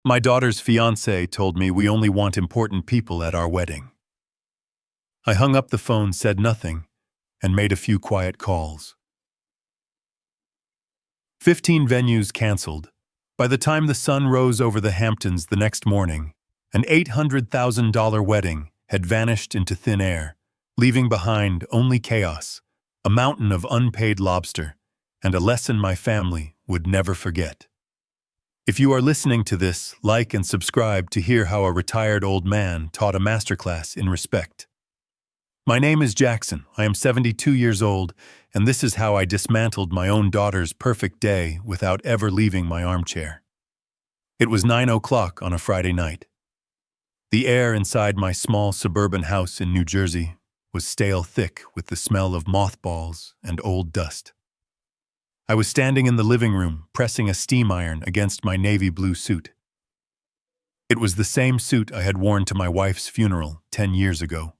My daughter's fiancé told me we only want important people at our wedding. I hung up the phone, said nothing, and made a few quiet calls. 15 venues canceled. By the time the sun rose over the Hamptons the next morning, an $800,000 wedding had vanished into thin air, leaving behind only chaos, a mountain of unpaid lobster, and a lesson my family would never forget. If you are listening to this, like and subscribe to hear how a retired old man taught a masterclass in respect. My name is Jackson. I am 72 years old, and this is how I dismantled my own daughter's perfect day without ever leaving my armchair. It was 9 o'clock on a Friday night. The air inside my small suburban house in New Jersey was stale thick with the smell of mothballs and old dust. I was standing in the living room, pressing a steam iron against my navy blue suit. It was the same suit I had worn to my wife's funeral 10 years ago.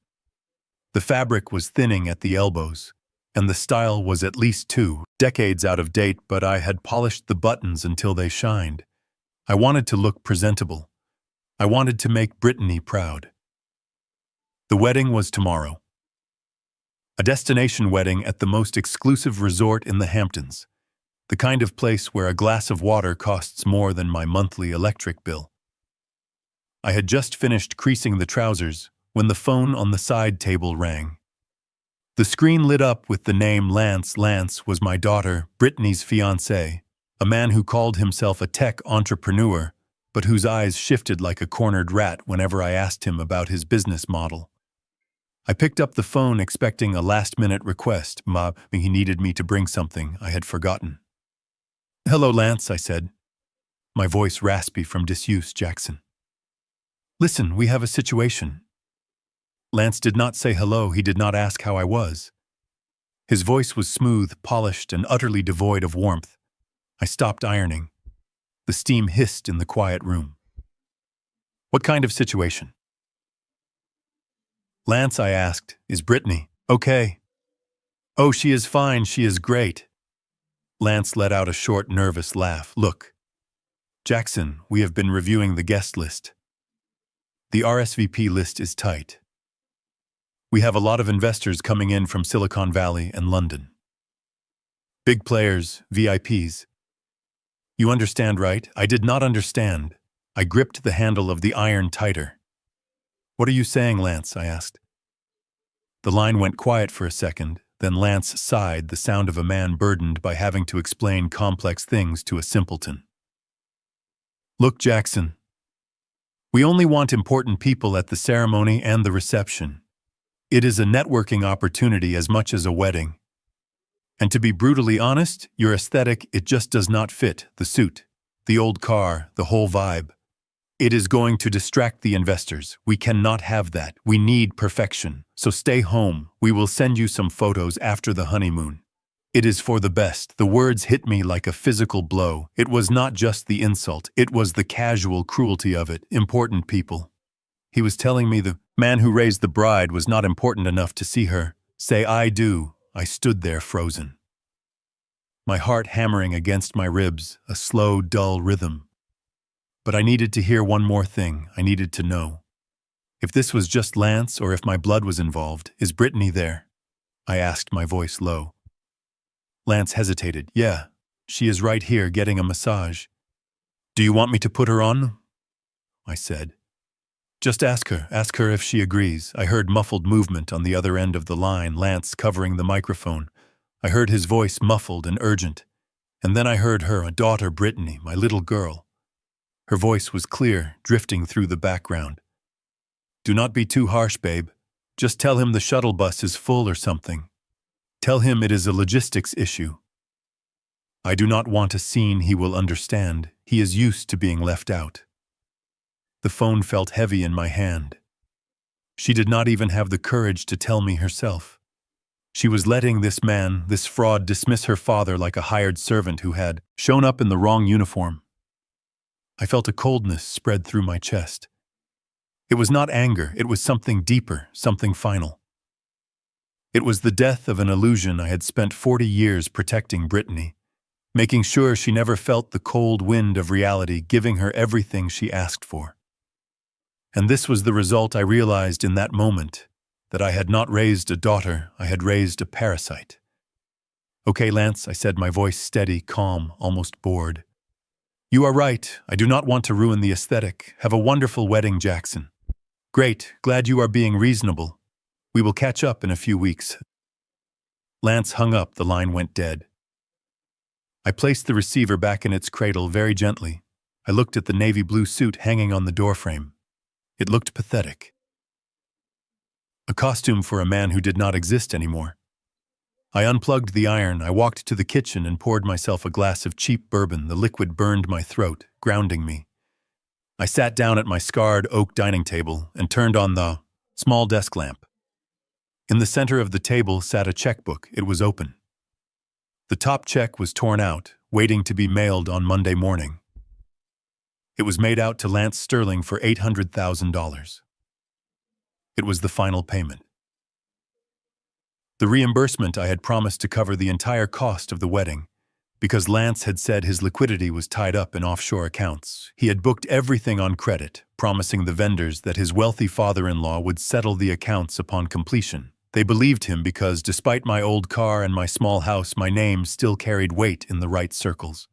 The fabric was thinning at the elbows, and the style was at least 2 decades out of date, but I had polished the buttons until they shined. I wanted to look presentable. I wanted to make Brittany proud. The wedding was tomorrow. A destination wedding at the most exclusive resort in the Hamptons. The kind of place where a glass of water costs more than my monthly electric bill. I had just finished creasing the trousers when the phone on the side table rang. The screen lit up with the name Lance. Lance was my daughter, Brittany's fiancé, a man who called himself a tech entrepreneur, but whose eyes shifted like a cornered rat whenever I asked him about his business model. I picked up the phone expecting a last-minute request. He needed me to bring something I had forgotten. "Hello, Lance," I said, my voice raspy from disuse. "Jackson. Listen, we have a situation." Lance did not say hello. He did not ask how I was. His voice was smooth, polished, and utterly devoid of warmth. I stopped ironing. The steam hissed in the quiet room. "What kind of situation?" "Lance," I asked, "is Brittany okay?" "Oh, she is fine. She is great." Lance let out a short, nervous laugh. "Look, Jackson, we have been reviewing the guest list. The RSVP list is tight. We have a lot of investors coming in from Silicon Valley and London. Big players, VIPs. You understand, right?" I did not understand. I gripped the handle of the iron tighter. "What are you saying, Lance?" I asked. The line went quiet for a second. Then Lance sighed, the sound of a man burdened by having to explain complex things to a simpleton. "Look, Jackson, we only want important people at the ceremony and the reception. It is a networking opportunity as much as a wedding. And to be brutally honest, your aesthetic, it just does not fit. The suit, the old car, the whole vibe. It is going to distract the investors. We cannot have that. We need perfection. So stay home. We will send you some photos after the honeymoon. It is for the best." The words hit me like a physical blow. It was not just the insult. It was the casual cruelty of it. Important people. He was telling me the man who raised the bride was not important enough to see her say "I do." I stood there frozen. My heart hammering against my ribs, a slow, dull rhythm. But I needed to hear one more thing. I needed to know. If this was just Lance or if my blood was involved, "Is Brittany there?" I asked, my voice low. Lance hesitated. "Yeah, she is right here getting a massage." "Do you want me to put her on?" I said. "Just ask her if she agrees." I heard muffled movement on the other end of the line, Lance covering the microphone. I heard his voice muffled and urgent. And then I heard her daughter, Brittany, my little girl. Her voice was clear, drifting through the background. "Do not be too harsh, babe. Just tell him the shuttle bus is full or something. Tell him it is a logistics issue. I do not want a scene he will understand. He is used to being left out." The phone felt heavy in my hand. She did not even have the courage to tell me herself. She was letting this man, this fraud, dismiss her father like a hired servant who had shown up in the wrong uniform. I felt a coldness spread through my chest. It was not anger, it was something deeper, something final. It was the death of an illusion I had spent 40 years protecting. Brittany. making sure she never felt the cold wind of reality giving her everything she asked for. And this was the result I realized in that moment, that I had not raised a daughter, I had raised a parasite. "Okay, Lance," I said, my voice steady, calm, almost bored. "You are right, I do not want to ruin the aesthetic. Have a wonderful wedding, Jackson." "Great, glad you are being reasonable. We will catch up in a few weeks." Lance hung up, the line went dead. I placed the receiver back in its cradle very gently. I looked at the navy blue suit hanging on the doorframe. It looked pathetic. A costume for a man who did not exist anymore. I unplugged the iron, I walked to the kitchen and poured myself a glass of cheap bourbon. The liquid burned my throat, grounding me. I sat down at my scarred oak dining table and turned on the small desk lamp. In the center of the table sat a checkbook. It was open. The top check was torn out, waiting to be mailed on Monday morning. It was made out to Lance Sterling for $800,000. It was the final payment. The reimbursement I had promised to cover the entire cost of the wedding, because Lance had said his liquidity was tied up in offshore accounts. He had booked everything on credit, promising the vendors that his wealthy father-in-law would settle the accounts upon completion. They believed him because, despite my old car and my small house, my name still carried weight in the right circles.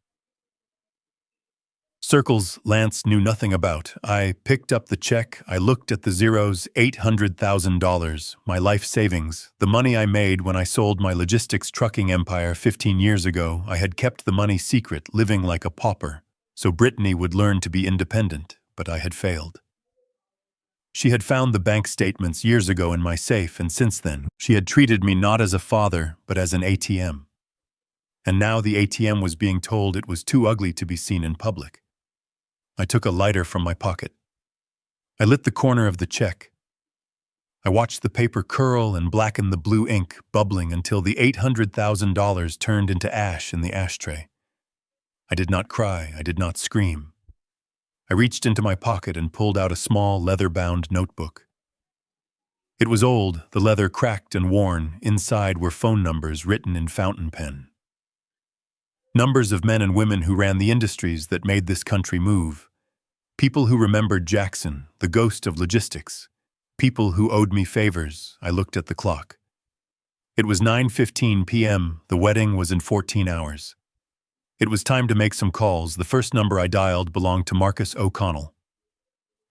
Circles Lance knew nothing about. I picked up the check, I looked at the zeros, $800,000, my life savings, the money I made when I sold my logistics trucking empire 15 years ago. I had kept the money secret, living like a pauper, so Brittany would learn to be independent, but I had failed. She had found the bank statements years ago in my safe, and since then, she had treated me not as a father, but as an ATM. And now the ATM was being told it was too ugly to be seen in public. I took a lighter from my pocket. I lit the corner of the check. I watched the paper curl and blacken the blue ink, bubbling until the $800,000 turned into ash in the ashtray. I did not cry, I did not scream. I reached into my pocket and pulled out a small leather-bound notebook. It was old, the leather cracked and worn. Inside were phone numbers written in fountain pen. Numbers of men and women who ran the industries that made this country move. People who remembered Jackson, the ghost of logistics. People who owed me favors. I looked at the clock. It was 9:15 p.m. The wedding was in 14 hours. It was time to make some calls. The first number I dialed belonged to Marcus O'Connell.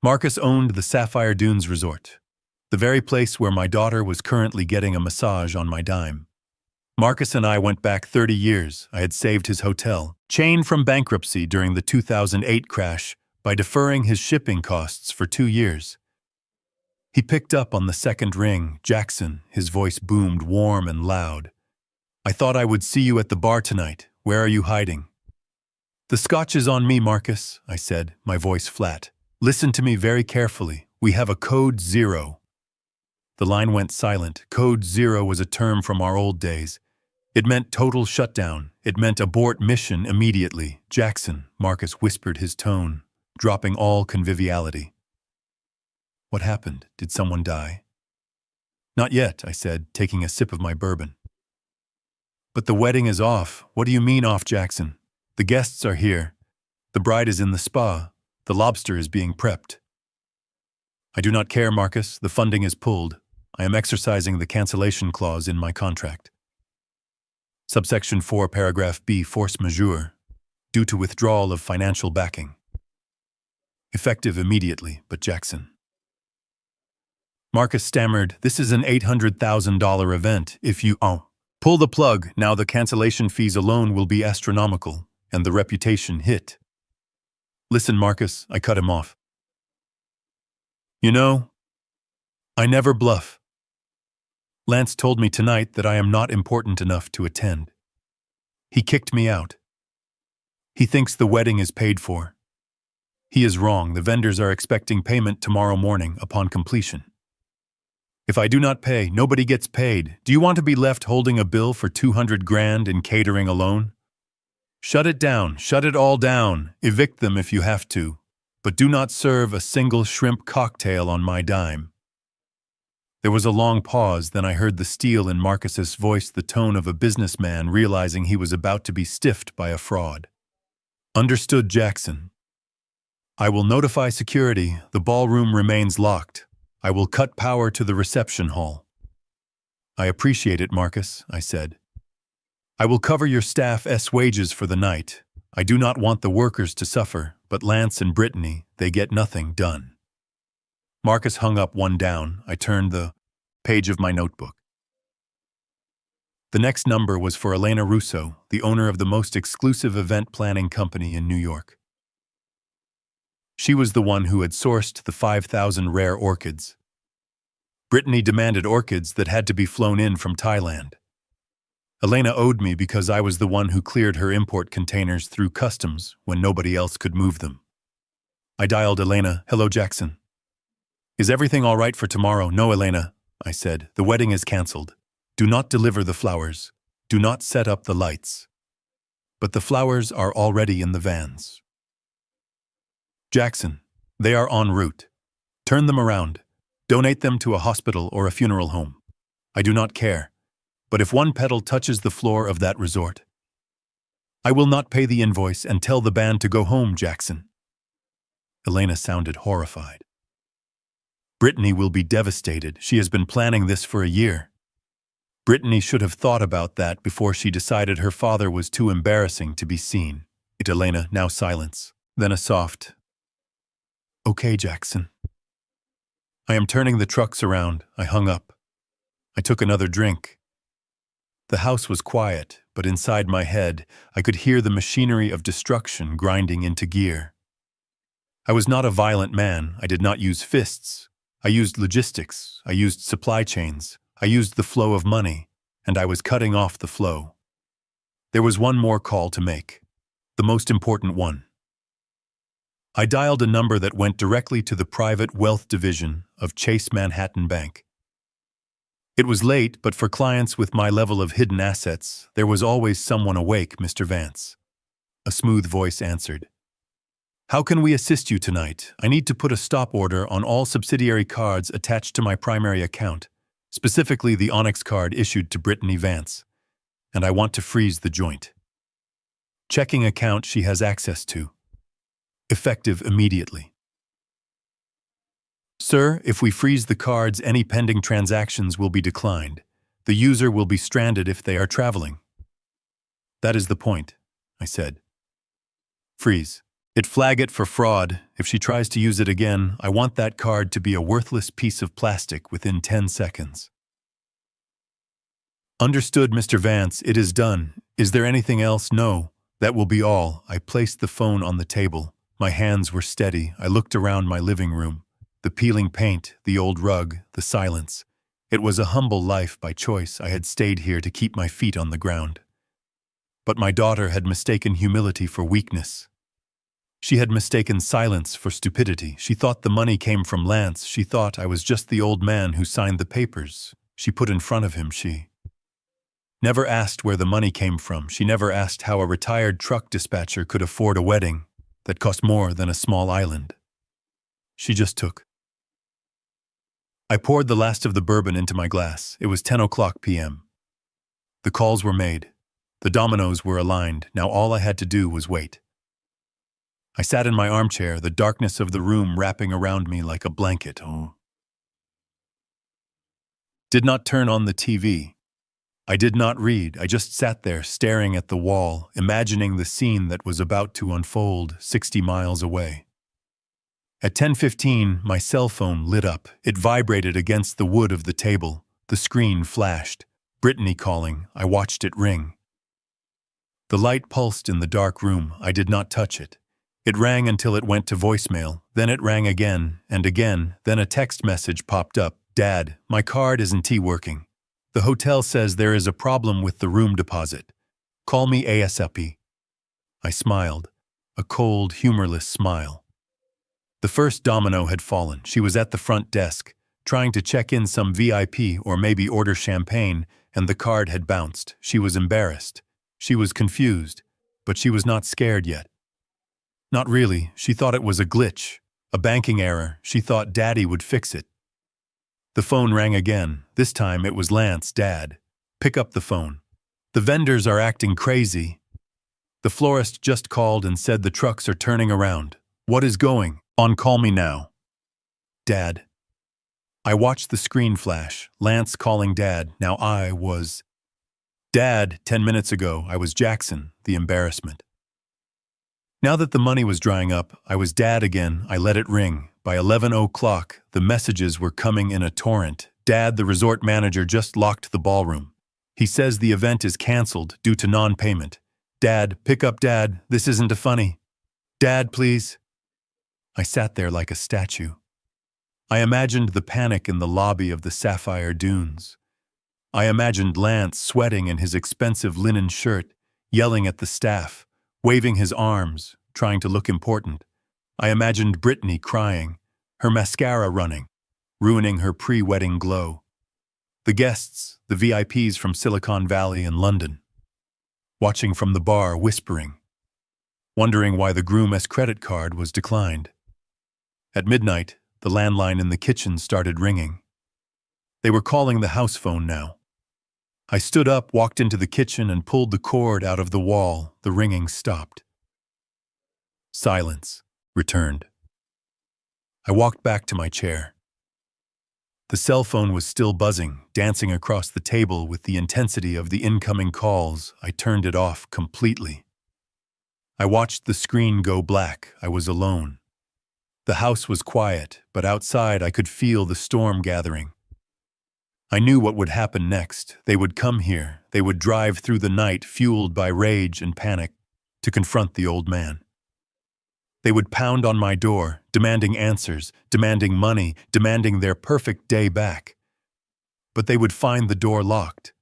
Marcus owned the Sapphire Dunes Resort, the very place where my daughter was currently getting a massage on my dime. Marcus and I went back 30 years. I had saved his hotel chain from bankruptcy during the 2008 crash by deferring his shipping costs for 2 years. He picked up on the second ring. "Jackson," his voice boomed warm and loud. "I thought I would see you at the bar tonight. Where are you hiding?" "The scotch is on me, Marcus," I said, my voice flat. "Listen to me very carefully. We have a code 0. The line went silent. Code 0 was a term from our old days. It meant total shutdown. It meant abort mission immediately. "Jackson," Marcus whispered, his tone dropping all conviviality. "What happened? Did someone die?" "Not yet," I said, taking a sip of my bourbon. "But the wedding is off." "What do you mean off, Jackson?" "The guests are here. The bride is in the spa. The lobster is being prepped." "I do not care, Marcus. The funding is pulled. I am exercising the cancellation clause in my contract. Subsection 4, paragraph B, force majeure, due to withdrawal of financial backing. Effective immediately, but Jackson." Marcus stammered, "This is an $800,000 event. If you pull the plug, now the cancellation fees alone will be astronomical, and the reputation hit." "Listen, Marcus," I cut him off. "You know, I never bluff. Lance told me tonight that I am not important enough to attend. He kicked me out. He thinks the wedding is paid for. He is wrong. The vendors are expecting payment tomorrow morning upon completion. If I do not pay, nobody gets paid. Do you want to be left holding a bill for $200,000 in catering alone? Shut it down. Shut it all down. Evict them if you have to. But do not serve a single shrimp cocktail on my dime." There was a long pause, then I heard the steel in Marcus's voice, the tone of a businessman realizing he was about to be stiffed by a fraud. Understood, Jackson. I will notify security. The ballroom remains locked. I will cut power to the reception hall. I appreciate it, Marcus, I said. I will cover your staff's wages for the night. I do not want the workers to suffer, but Lance and Brittany, they get nothing done. Marcus hung up one down. I turned the page of my notebook. The next number was for Elena Russo, the owner of the most exclusive event planning company in New York. She was the one who had sourced the 5,000 rare orchids. Brittany demanded orchids that had to be flown in from Thailand. Elena owed me because I was the one who cleared her import containers through customs when nobody else could move them. I dialed Elena. Hello, Jackson. Is everything all right for tomorrow? No, Elena, I said. The wedding is cancelled. Do not deliver the flowers. Do not set up the lights. But the flowers are already in the vans. Jackson, they are en route. Turn them around. Donate them to a hospital or a funeral home. I do not care. But if one petal touches the floor of that resort, I will not pay the invoice and tell the band to go home, Jackson. Elena sounded horrified. Brittany will be devastated. She has been planning this for a year. Brittany should have thought about that before she decided her father was too embarrassing to be seen. Elena, now silence. Then a soft, "Okay, Jackson." I am turning the trucks around. I hung up. I took another drink. The house was quiet, but inside my head, I could hear the machinery of destruction grinding into gear. I was not a violent man. I did not use fists. I used logistics. I used supply chains. I used the flow of money, and I was cutting off the flow. There was one more call to make, the most important one. I dialed a number that went directly to the private wealth division of Chase Manhattan Bank. It was late, but for clients with my level of hidden assets, there was always someone awake, Mr. Vance. A smooth voice answered. How can we assist you tonight? I need to put a stop order on all subsidiary cards attached to my primary account, specifically the Onyx card issued to Brittany Vance, and I want to freeze the joint. Checking account she has access to. Effective immediately. Sir, if we freeze the cards, any pending transactions will be declined. The user will be stranded if they are traveling. That is the point, I said. Freeze. Flag it for fraud. If she tries to use it again, I want that card to be a worthless piece of plastic within 10 seconds. Understood, Mr. Vance. It is done. Is there anything else? No. That will be all. I placed the phone on the table. My hands were steady. I looked around my living room. The peeling paint, the old rug, the silence. It was a humble life by choice. I had stayed here to keep my feet on the ground. But my daughter had mistaken humility for weakness. She had mistaken silence for stupidity. She thought the money came from Lance. She thought I was just the old man who signed the papers she put in front of him. She never asked where the money came from. She never asked how a retired truck dispatcher could afford a wedding that cost more than a small island. She just took. I poured the last of the bourbon into my glass. It was 10:00 p.m. The calls were made. The dominoes were aligned. Now all I had to do was wait. I sat in my armchair, the darkness of the room wrapping around me like a blanket. Did not turn on the TV. I did not read. I just sat there staring at the wall, imagining the scene that was about to unfold 60 miles away. At 10:15, my cell phone lit up. It vibrated against the wood of the table. The screen flashed. Brittany calling. I watched it ring. The light pulsed in the dark room. I did not touch it. It rang until it went to voicemail. Then it rang again and again. Then a text message popped up. Dad, my card isn't working. The hotel says there is a problem with the room deposit. Call me ASAP. I smiled. A cold, humorless smile. The first domino had fallen. She was at the front desk, trying to check in some VIP or maybe order champagne, and the card had bounced. She was embarrassed. She was confused, but she was not scared yet. Not really. She thought it was a glitch, a banking error. She thought Daddy would fix it. The phone rang again. This time it was Lance, Dad. Pick up the phone. The vendors are acting crazy. The florist just called and said the trucks are turning around. What is going on? Call me now. Dad. I watched the screen flash. Lance calling Dad. Now I was... Dad, 10 minutes ago, I was Jackson, the embarrassment. Now that the money was drying up, I was Dad again. I let it ring. By 11 o'clock, the messages were coming in a torrent. Dad, the resort manager, just locked the ballroom. He says the event is canceled due to non-payment. Dad, pick up Dad. This isn't funny. Dad, please. I sat there like a statue. I imagined the panic in the lobby of the Sapphire Dunes. I imagined Lance sweating in his expensive linen shirt, yelling at the staff, waving his arms, trying to look important. I imagined Brittany crying, her mascara running, ruining her pre-wedding glow. The guests, the VIPs from Silicon Valley and London, watching from the bar, whispering, wondering why the groom's credit card was declined. At midnight, the landline in the kitchen started ringing. They were calling the house phone now. I stood up, walked into the kitchen, and pulled the cord out of the wall. The ringing stopped. Silence returned. I walked back to my chair. The cell phone was still buzzing, dancing across the table with the intensity of the incoming calls. I turned it off completely. I watched the screen go black. I was alone. The house was quiet, but outside I could feel the storm gathering. I knew what would happen next. They would come here. They would drive through the night, fueled by rage and panic, to confront the old man. They would pound on my door, demanding answers, demanding money, demanding their perfect day back. But they would find the door locked.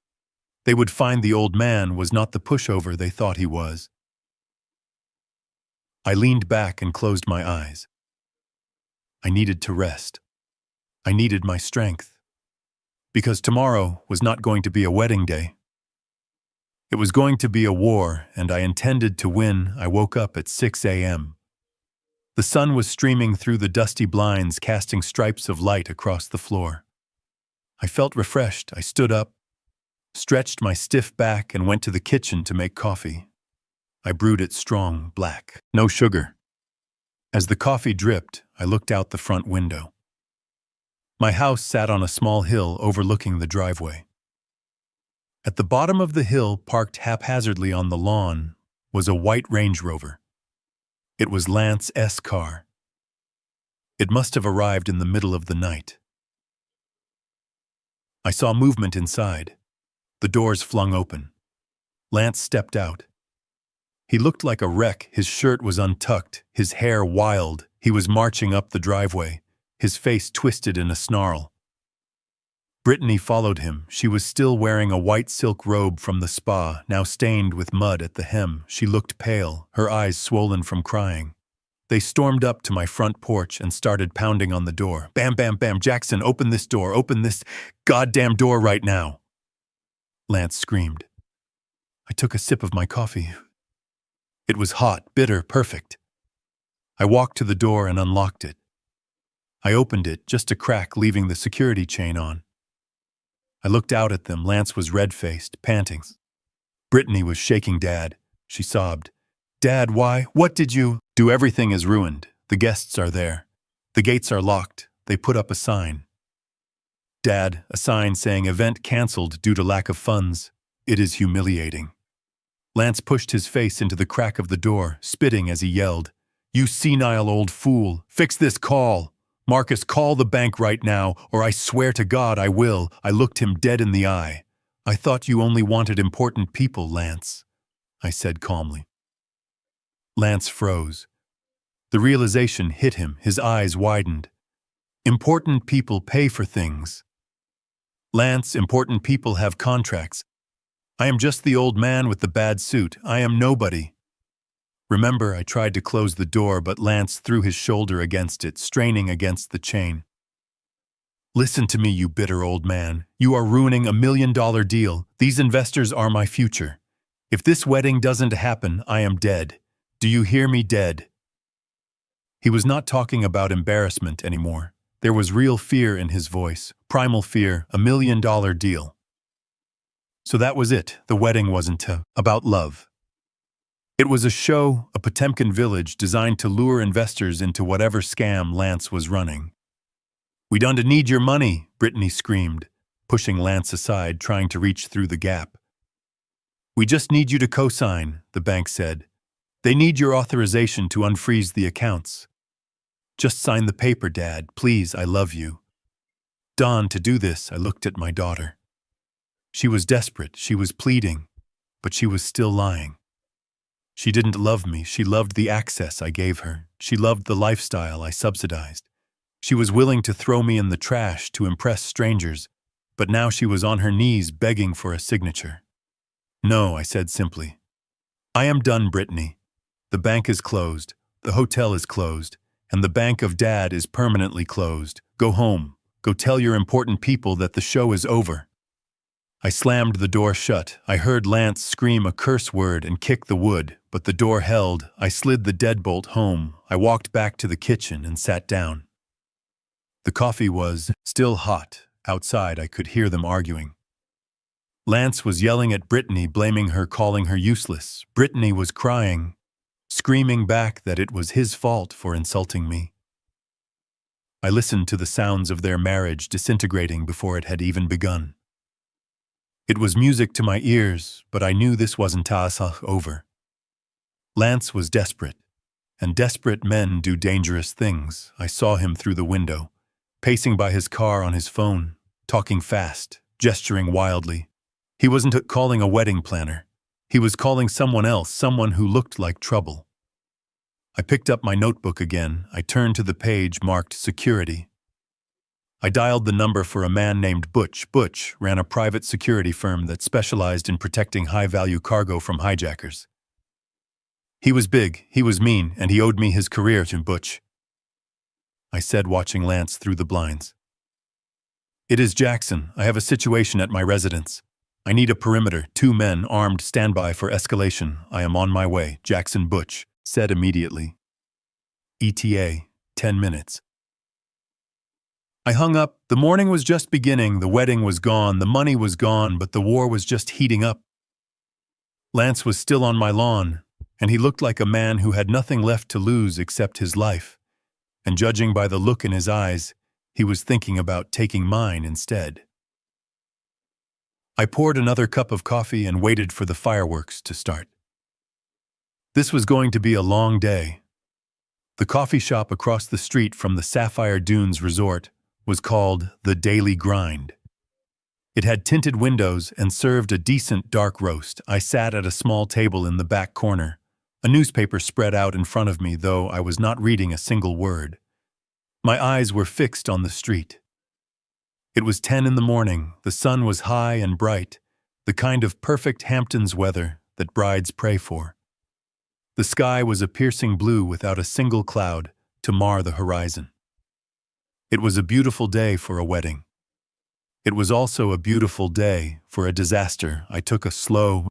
They would find the old man was not the pushover they thought he was. I leaned back and closed my eyes. I needed to rest. I needed my strength. Because tomorrow was not going to be a wedding day. It was going to be a war, and I intended to win. I woke up at 6 a.m. The sun was streaming through the dusty blinds, casting stripes of light across the floor. I felt refreshed. I stood up, stretched my stiff back, and went to the kitchen to make coffee. I brewed it strong, black, no sugar. As the coffee dripped, I looked out the front window. My house sat on a small hill overlooking the driveway. At the bottom of the hill, parked haphazardly on the lawn, was a white Range Rover. It was Lance's car. It must have arrived in the middle of the night. I saw movement inside. The doors flung open. Lance stepped out. He looked like a wreck. His shirt was untucked, his hair wild. He was marching up the driveway, his face twisted in a snarl. Brittany followed him. She was still wearing a white silk robe from the spa, now stained with mud at the hem. She looked pale, her eyes swollen from crying. They stormed up to my front porch and started pounding on the door. Bam, bam, bam, Jackson, open this door, open this goddamn door right now. Lance screamed. I took a sip of my coffee. It was hot, bitter, perfect. I walked to the door and unlocked it. I opened it, just a crack, leaving the security chain on. I looked out at them. Lance was red-faced, panting. Brittany was shaking Dad. She sobbed. Dad, why? What did you do? Everything is ruined. The guests are there. The gates are locked. They put up a sign. Dad, a sign saying event canceled due to lack of funds. It is humiliating. Lance pushed his face into the crack of the door, spitting as he yelled, You senile old fool! Fix this call! Marcus, call the bank right now, or I swear to God I will. I looked him dead in the eye. I thought you only wanted important people, Lance, I said calmly. Lance froze. The realization hit him. His eyes widened. Important people pay for things. Lance, important people have contracts. I am just the old man with the bad suit. I am nobody. Remember, I tried to close the door, but Lance threw his shoulder against it, straining against the chain. Listen to me, you bitter old man. You are ruining $1 million deal. These investors are my future. If this wedding doesn't happen, I am dead. Do you hear me? Dead. He was not talking about embarrassment anymore. There was real fear in his voice, primal fear, $1 million deal. So that was it. The wedding wasn't about love. It was a show, a Potemkin village designed to lure investors into whatever scam Lance was running. "We don't need your money," Brittany screamed, pushing Lance aside, trying to reach through the gap. "We just need you to co-sign," the bank said. "They need your authorization to unfreeze the accounts. Just sign the paper, Dad, please, I love you." "Dawn, to do this," I looked at my daughter. She was desperate, she was pleading, but she was still lying. She didn't love me, she loved the access I gave her. She loved the lifestyle I subsidized. She was willing to throw me in the trash to impress strangers, but now she was on her knees begging for a signature. "No," I said simply. "I am done, Brittany. The bank is closed, the hotel is closed, and the bank of Dad is permanently closed. Go home. Go tell your important people that the show is over." I slammed the door shut. I heard Lance scream a curse word and kick the wood, but the door held. I slid the deadbolt home. I walked back to the kitchen and sat down. The coffee was still hot. Outside, I could hear them arguing. Lance was yelling at Brittany, blaming her, calling her useless. Brittany was crying, screaming back that it was his fault for insulting me. I listened to the sounds of their marriage disintegrating before it had even begun. It was music to my ears, but I knew this wasn't over. Lance was desperate, and desperate men do dangerous things. I saw him through the window, pacing by his car on his phone, talking fast, gesturing wildly. He wasn't calling a wedding planner. He was calling someone else, someone who looked like trouble. I picked up my notebook again. I turned to the page marked security. I dialed the number for a man named Butch. Butch ran a private security firm that specialized in protecting high-value cargo from hijackers. He was big, he was mean, and he owed me his career to Butch, I said, watching Lance through the blinds. "It is Jackson. I have a situation at my residence. I need a perimeter, 2 men armed standby for escalation. I am on my way," Jackson Butch said immediately. ETA, 10 minutes. I hung up. The morning was just beginning, the wedding was gone, the money was gone, but the war was just heating up. Lance was still on my lawn, and he looked like a man who had nothing left to lose except his life. And judging by the look in his eyes, he was thinking about taking mine instead. I poured another cup of coffee and waited for the fireworks to start. This was going to be a long day. The coffee shop across the street from the Sapphire Dunes Resort was called The Daily Grind. It had tinted windows and served a decent dark roast. I sat at a small table in the back corner, a newspaper spread out in front of me, though I was not reading a single word. My eyes were fixed on the street. It was 10 in the morning, the sun was high and bright, the kind of perfect Hamptons weather that brides pray for. The sky was a piercing blue without a single cloud to mar the horizon. It was a beautiful day for a wedding. It was also a beautiful day for a disaster. I took a sip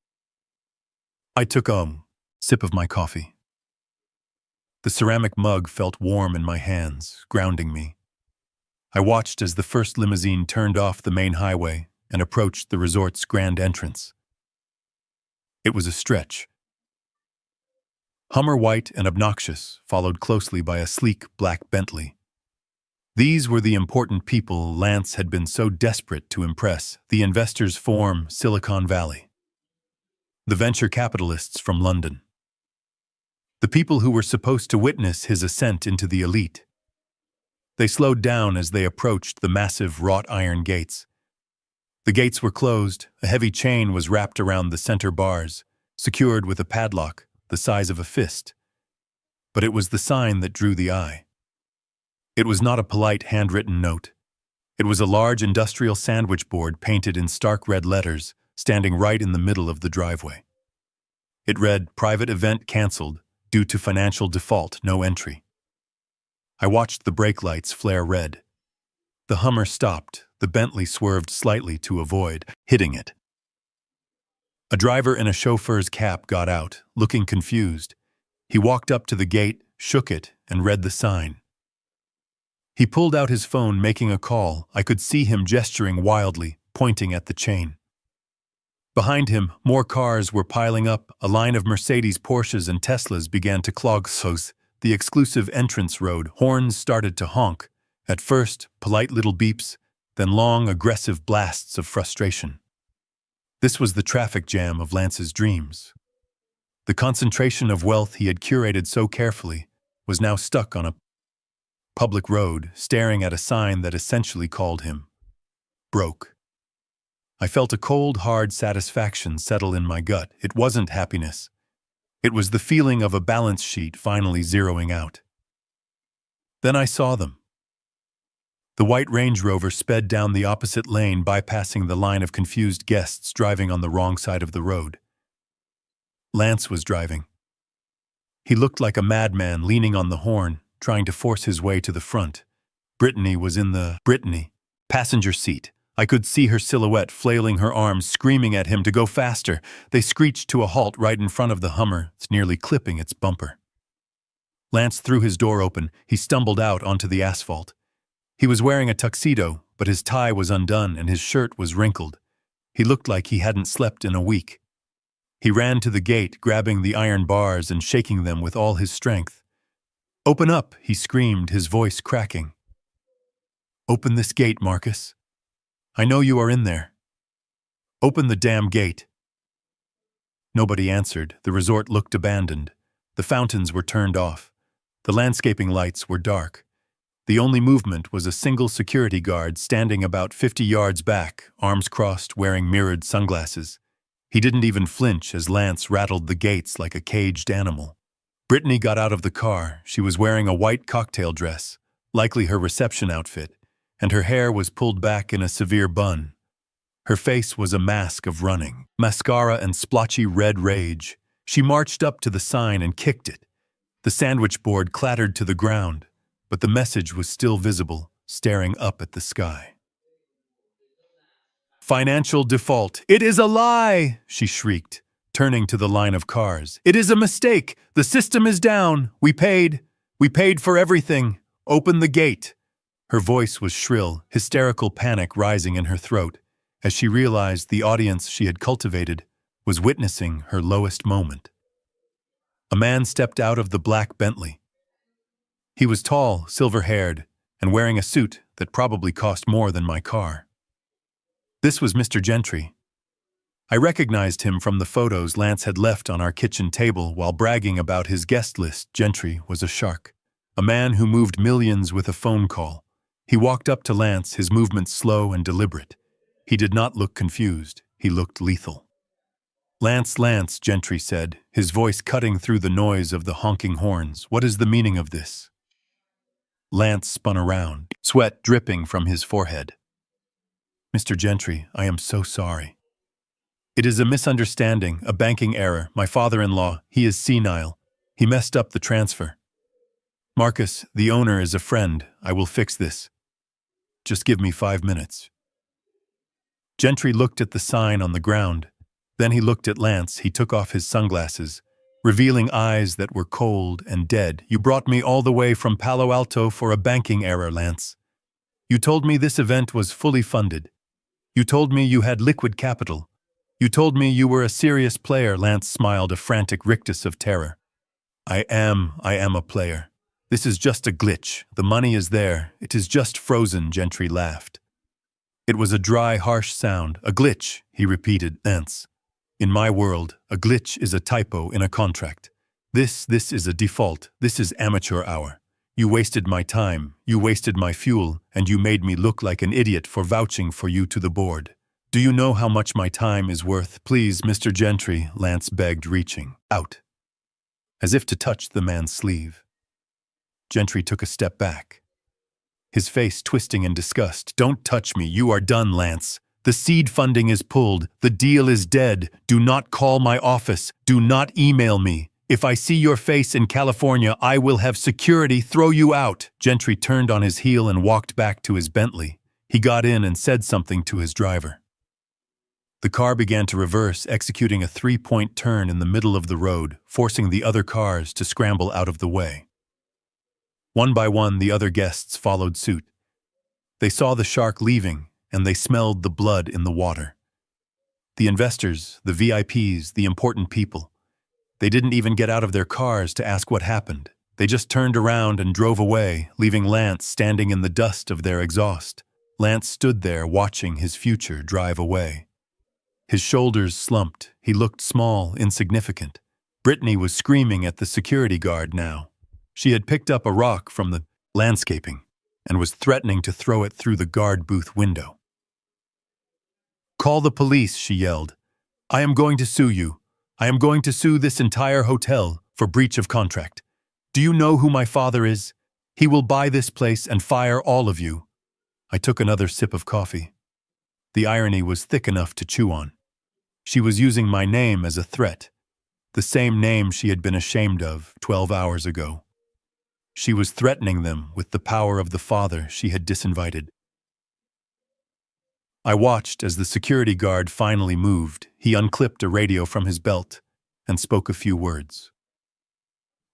of my coffee. The ceramic mug felt warm in my hands, grounding me. I watched as the first limousine turned off the main highway and approached the resort's grand entrance. It was a stretch. Hummer white and obnoxious, followed closely by a sleek black Bentley. These were the important people Lance had been so desperate to impress. The investors from Silicon Valley. The venture capitalists from London. The people who were supposed to witness his ascent into the elite. They slowed down as they approached the massive wrought iron gates. The gates were closed, a heavy chain was wrapped around the center bars, secured with a padlock the size of a fist. But it was the sign that drew the eye. It was not a polite handwritten note. It was a large industrial sandwich board painted in stark red letters, standing right in the middle of the driveway. It read, "Private event canceled, due to financial default, no entry." I watched the brake lights flare red. The Hummer stopped. The Bentley swerved slightly to avoid hitting it. A driver in a chauffeur's cap got out, looking confused. He walked up to the gate, shook it, and read the sign. He pulled out his phone, making a call. I could see him gesturing wildly, pointing at the chain. Behind him, more cars were piling up. A line of Mercedes, Porsches, and Teslas began to clog the exclusive entrance road. Horns started to honk. At first, polite little beeps, then long, aggressive blasts of frustration. This was the traffic jam of Lance's dreams. The concentration of wealth he had curated so carefully was now stuck on a public road, staring at a sign that essentially called him broke. I felt a cold, hard satisfaction settle in my gut. It wasn't happiness. It was the feeling of a balance sheet finally zeroing out. Then I saw them. The white Range Rover sped down the opposite lane, bypassing the line of confused guests driving on the wrong side of the road. Lance was driving. He looked like a madman leaning on the horn, trying to force his way to the front. Brittany was in the passenger seat. I could see her silhouette flailing her arms, screaming at him to go faster. They screeched to a halt right in front of the Hummer, nearly clipping its bumper. Lance threw his door open. He stumbled out onto the asphalt. He was wearing a tuxedo, but his tie was undone and his shirt was wrinkled. He looked like he hadn't slept in a week. He ran to the gate, grabbing the iron bars and shaking them with all his strength. "Open up," he screamed, his voice cracking. "Open this gate, Marcus. I know you are in there. Open the damn gate." Nobody answered. The resort looked abandoned. The fountains were turned off. The landscaping lights were dark. The only movement was a single security guard standing about 50 yards back, arms crossed, wearing mirrored sunglasses. He didn't even flinch as Lance rattled the gates like a caged animal. Brittany got out of the car. She was wearing a white cocktail dress, likely her reception outfit, and her hair was pulled back in a severe bun. Her face was a mask of running, mascara and splotchy red rage. She marched up to the sign and kicked it. The sandwich board clattered to the ground, but the message was still visible, staring up at the sky. "Financial default. It is a lie!" she shrieked, turning to the line of cars. "It is a mistake. The system is down. We paid. We paid for everything. Open the gate." Her voice was shrill, hysterical panic rising in her throat, as she realized the audience she had cultivated was witnessing her lowest moment. A man stepped out of the black Bentley. He was tall, silver-haired, and wearing a suit that probably cost more than my car. This was Mr. Gentry. I recognized him from the photos Lance had left on our kitchen table while bragging about his guest list. Gentry was a shark, a man who moved millions with a phone call. He walked up to Lance, his movements slow and deliberate. He did not look confused. He looked lethal. Lance, Gentry said, his voice cutting through the noise of the honking horns. "What is the meaning of this?" Lance spun around, sweat dripping from his forehead. "Mr. Gentry, I am so sorry. It is a misunderstanding, a banking error. My father-in-law, he is senile. He messed up the transfer. Marcus, the owner, is a friend. I will fix this. Just give me 5 minutes." Gentry looked at the sign on the ground. Then he looked at Lance. He took off his sunglasses, revealing eyes that were cold and dead. "You brought me all the way from Palo Alto for a banking error, Lance. You told me this event was fully funded. You told me you had liquid capital. You told me you were a serious player." Lance smiled, a frantic rictus of terror. I am a player. This is just a glitch. The money is there. It is just frozen," Gentry laughed. It was a dry, harsh sound. "A glitch," he repeated. "Lance. In my world, a glitch is a typo in a contract. This is a default. This is amateur hour. You wasted my time, you wasted my fuel, and you made me look like an idiot for vouching for you to the board. Do you know how much my time is worth?" "Please, Mr. Gentry," Lance begged, reaching out, as if to touch the man's sleeve. Gentry took a step back, his face twisting in disgust. "Don't touch me. You are done, Lance. The seed funding is pulled. The deal is dead. Do not call my office. Do not email me. If I see your face in California, I will have security throw you out." Gentry turned on his heel and walked back to his Bentley. He got in and said something to his driver. The car began to reverse, executing a 3-point turn in the middle of the road, forcing the other cars to scramble out of the way. One by one, the other guests followed suit. They saw the shark leaving, and they smelled the blood in the water. The investors, the VIPs, the important people. They didn't even get out of their cars to ask what happened. They just turned around and drove away, leaving Lance standing in the dust of their exhaust. Lance stood there watching his future drive away. His shoulders slumped. He looked small, insignificant. Brittany was screaming at the security guard now. She had picked up a rock from the landscaping and was threatening to throw it through the guard booth window. "Call the police," she yelled. "I am going to sue you. I am going to sue this entire hotel for breach of contract. Do you know who my father is? He will buy this place and fire all of you." I took another sip of coffee. The irony was thick enough to chew on. She was using my name as a threat, the same name she had been ashamed of 12 hours ago. She was threatening them with the power of the father she had disinvited. I watched as the security guard finally moved. He unclipped a radio from his belt and spoke a few words.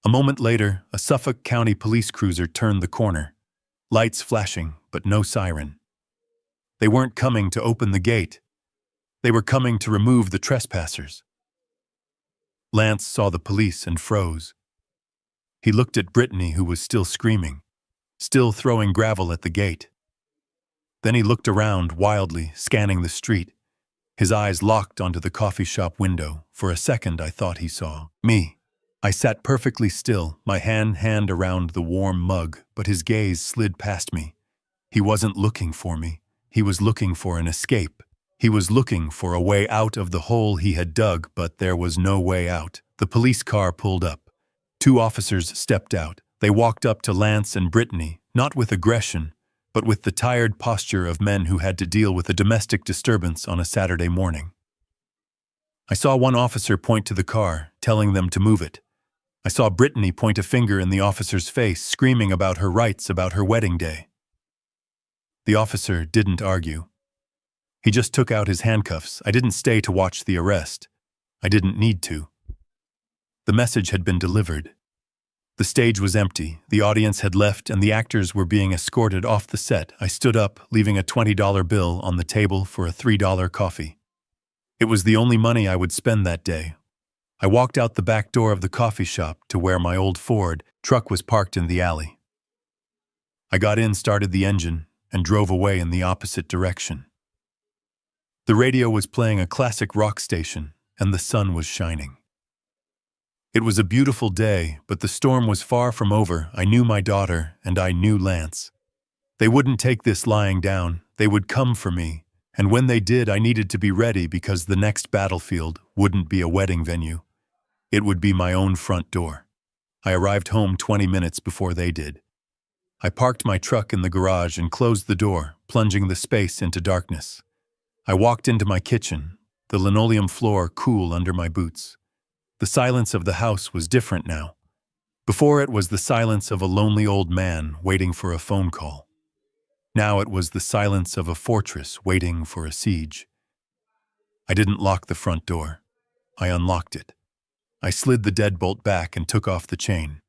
A moment later, a Suffolk County police cruiser turned the corner, lights flashing, but no siren. They weren't coming to open the gate. They were coming to remove the trespassers. Lance saw the police and froze. He looked at Brittany, who was still screaming, still throwing gravel at the gate. Then he looked around wildly, scanning the street. His eyes locked onto the coffee shop window. For a second, I thought he saw me. I sat perfectly still, my hand around the warm mug, but his gaze slid past me. He wasn't looking for me. He was looking for an escape. He was looking for a way out of the hole he had dug, but there was no way out. The police car pulled up. 2 officers stepped out. They walked up to Lance and Brittany, not with aggression, but with the tired posture of men who had to deal with a domestic disturbance on a Saturday morning. I saw one officer point to the car, telling them to move it. I saw Brittany point a finger in the officer's face, screaming about her rights, about her wedding day. The officer didn't argue. He just took out his handcuffs. I didn't stay to watch the arrest. I didn't need to. The message had been delivered. The stage was empty, the audience had left, and the actors were being escorted off the set. I stood up, leaving a $20 bill on the table for a $3 coffee. It was the only money I would spend that day. I walked out the back door of the coffee shop to where my old Ford truck was parked in the alley. I got in, started the engine, and drove away in the opposite direction. The radio was playing a classic rock station, and the sun was shining. It was a beautiful day, but the storm was far from over. I knew my daughter, and I knew Lance. They wouldn't take this lying down. They would come for me, and when they did, I needed to be ready because the next battlefield wouldn't be a wedding venue. It would be my own front door. I arrived home 20 minutes before they did. I parked my truck in the garage and closed the door, plunging the space into darkness. I walked into my kitchen, the linoleum floor cool under my boots. The silence of the house was different now. Before, it was the silence of a lonely old man waiting for a phone call. Now it was the silence of a fortress waiting for a siege. I didn't lock the front door. I unlocked it. I slid the deadbolt back and took off the chain.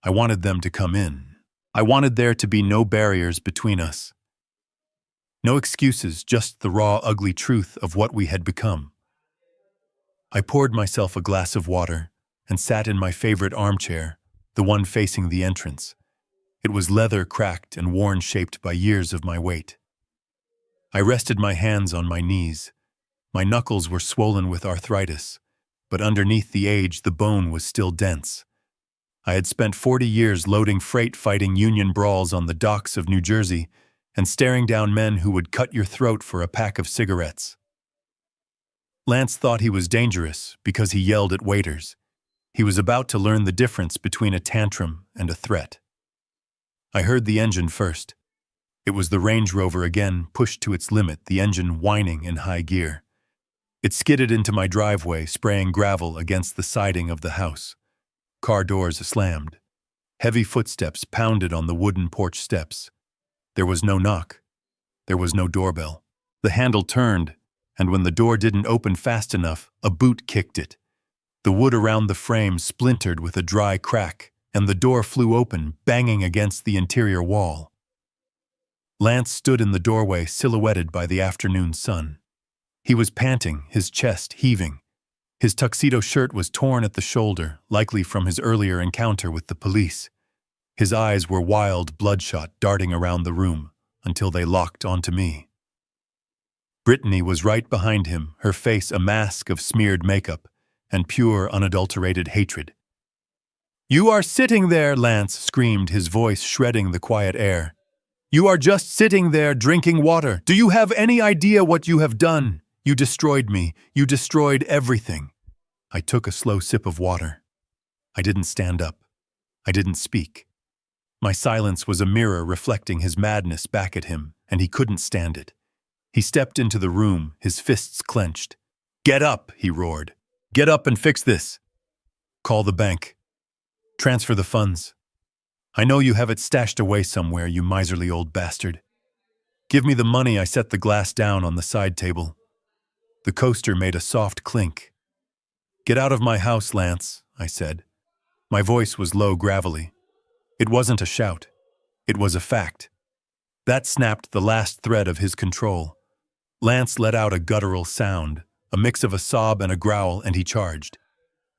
I wanted them to come in. I wanted there to be no barriers between us. No excuses, just the raw, ugly truth of what we had become. I poured myself a glass of water and sat in my favorite armchair, the one facing the entrance. It was leather, cracked and worn, shaped by years of my weight. I rested my hands on my knees. My knuckles were swollen with arthritis, but underneath the age, the bone was still dense. I had spent 40 years loading freight, fighting union brawls on the docks of New Jersey, and staring down men who would cut your throat for a pack of cigarettes. Lance thought he was dangerous because he yelled at waiters. He was about to learn the difference between a tantrum and a threat. I heard the engine first. It was the Range Rover again, pushed to its limit, the engine whining in high gear. It skidded into my driveway, spraying gravel against the siding of the house. Car doors slammed. Heavy footsteps pounded on the wooden porch steps. There was no knock. There was no doorbell. The handle turned, and when the door didn't open fast enough, a boot kicked it. The wood around the frame splintered with a dry crack, and the door flew open, banging against the interior wall. Lance stood in the doorway, silhouetted by the afternoon sun. He was panting, his chest heaving. His tuxedo shirt was torn at the shoulder, likely from his earlier encounter with the police. His eyes were wild, bloodshot, darting around the room, until they locked onto me. Brittany was right behind him, her face a mask of smeared makeup and pure, unadulterated hatred. "You are sitting there," Lance screamed, his voice shredding the quiet air. "You are just sitting there drinking water. Do you have any idea what you have done? You destroyed me. You destroyed everything." I took a slow sip of water. I didn't stand up. I didn't speak. My silence was a mirror reflecting his madness back at him, and he couldn't stand it. He stepped into the room, his fists clenched. "Get up," he roared. "Get up and fix this. Call the bank. Transfer the funds. I know you have it stashed away somewhere, you miserly old bastard. Give me the money." I set the glass down on the side table. The coaster made a soft clink. "Get out of my house, Lance," I said. My voice was low, gravelly. It wasn't a shout. It was a fact. That snapped the last thread of his control. Lance let out a guttural sound, a mix of a sob and a growl, and he charged.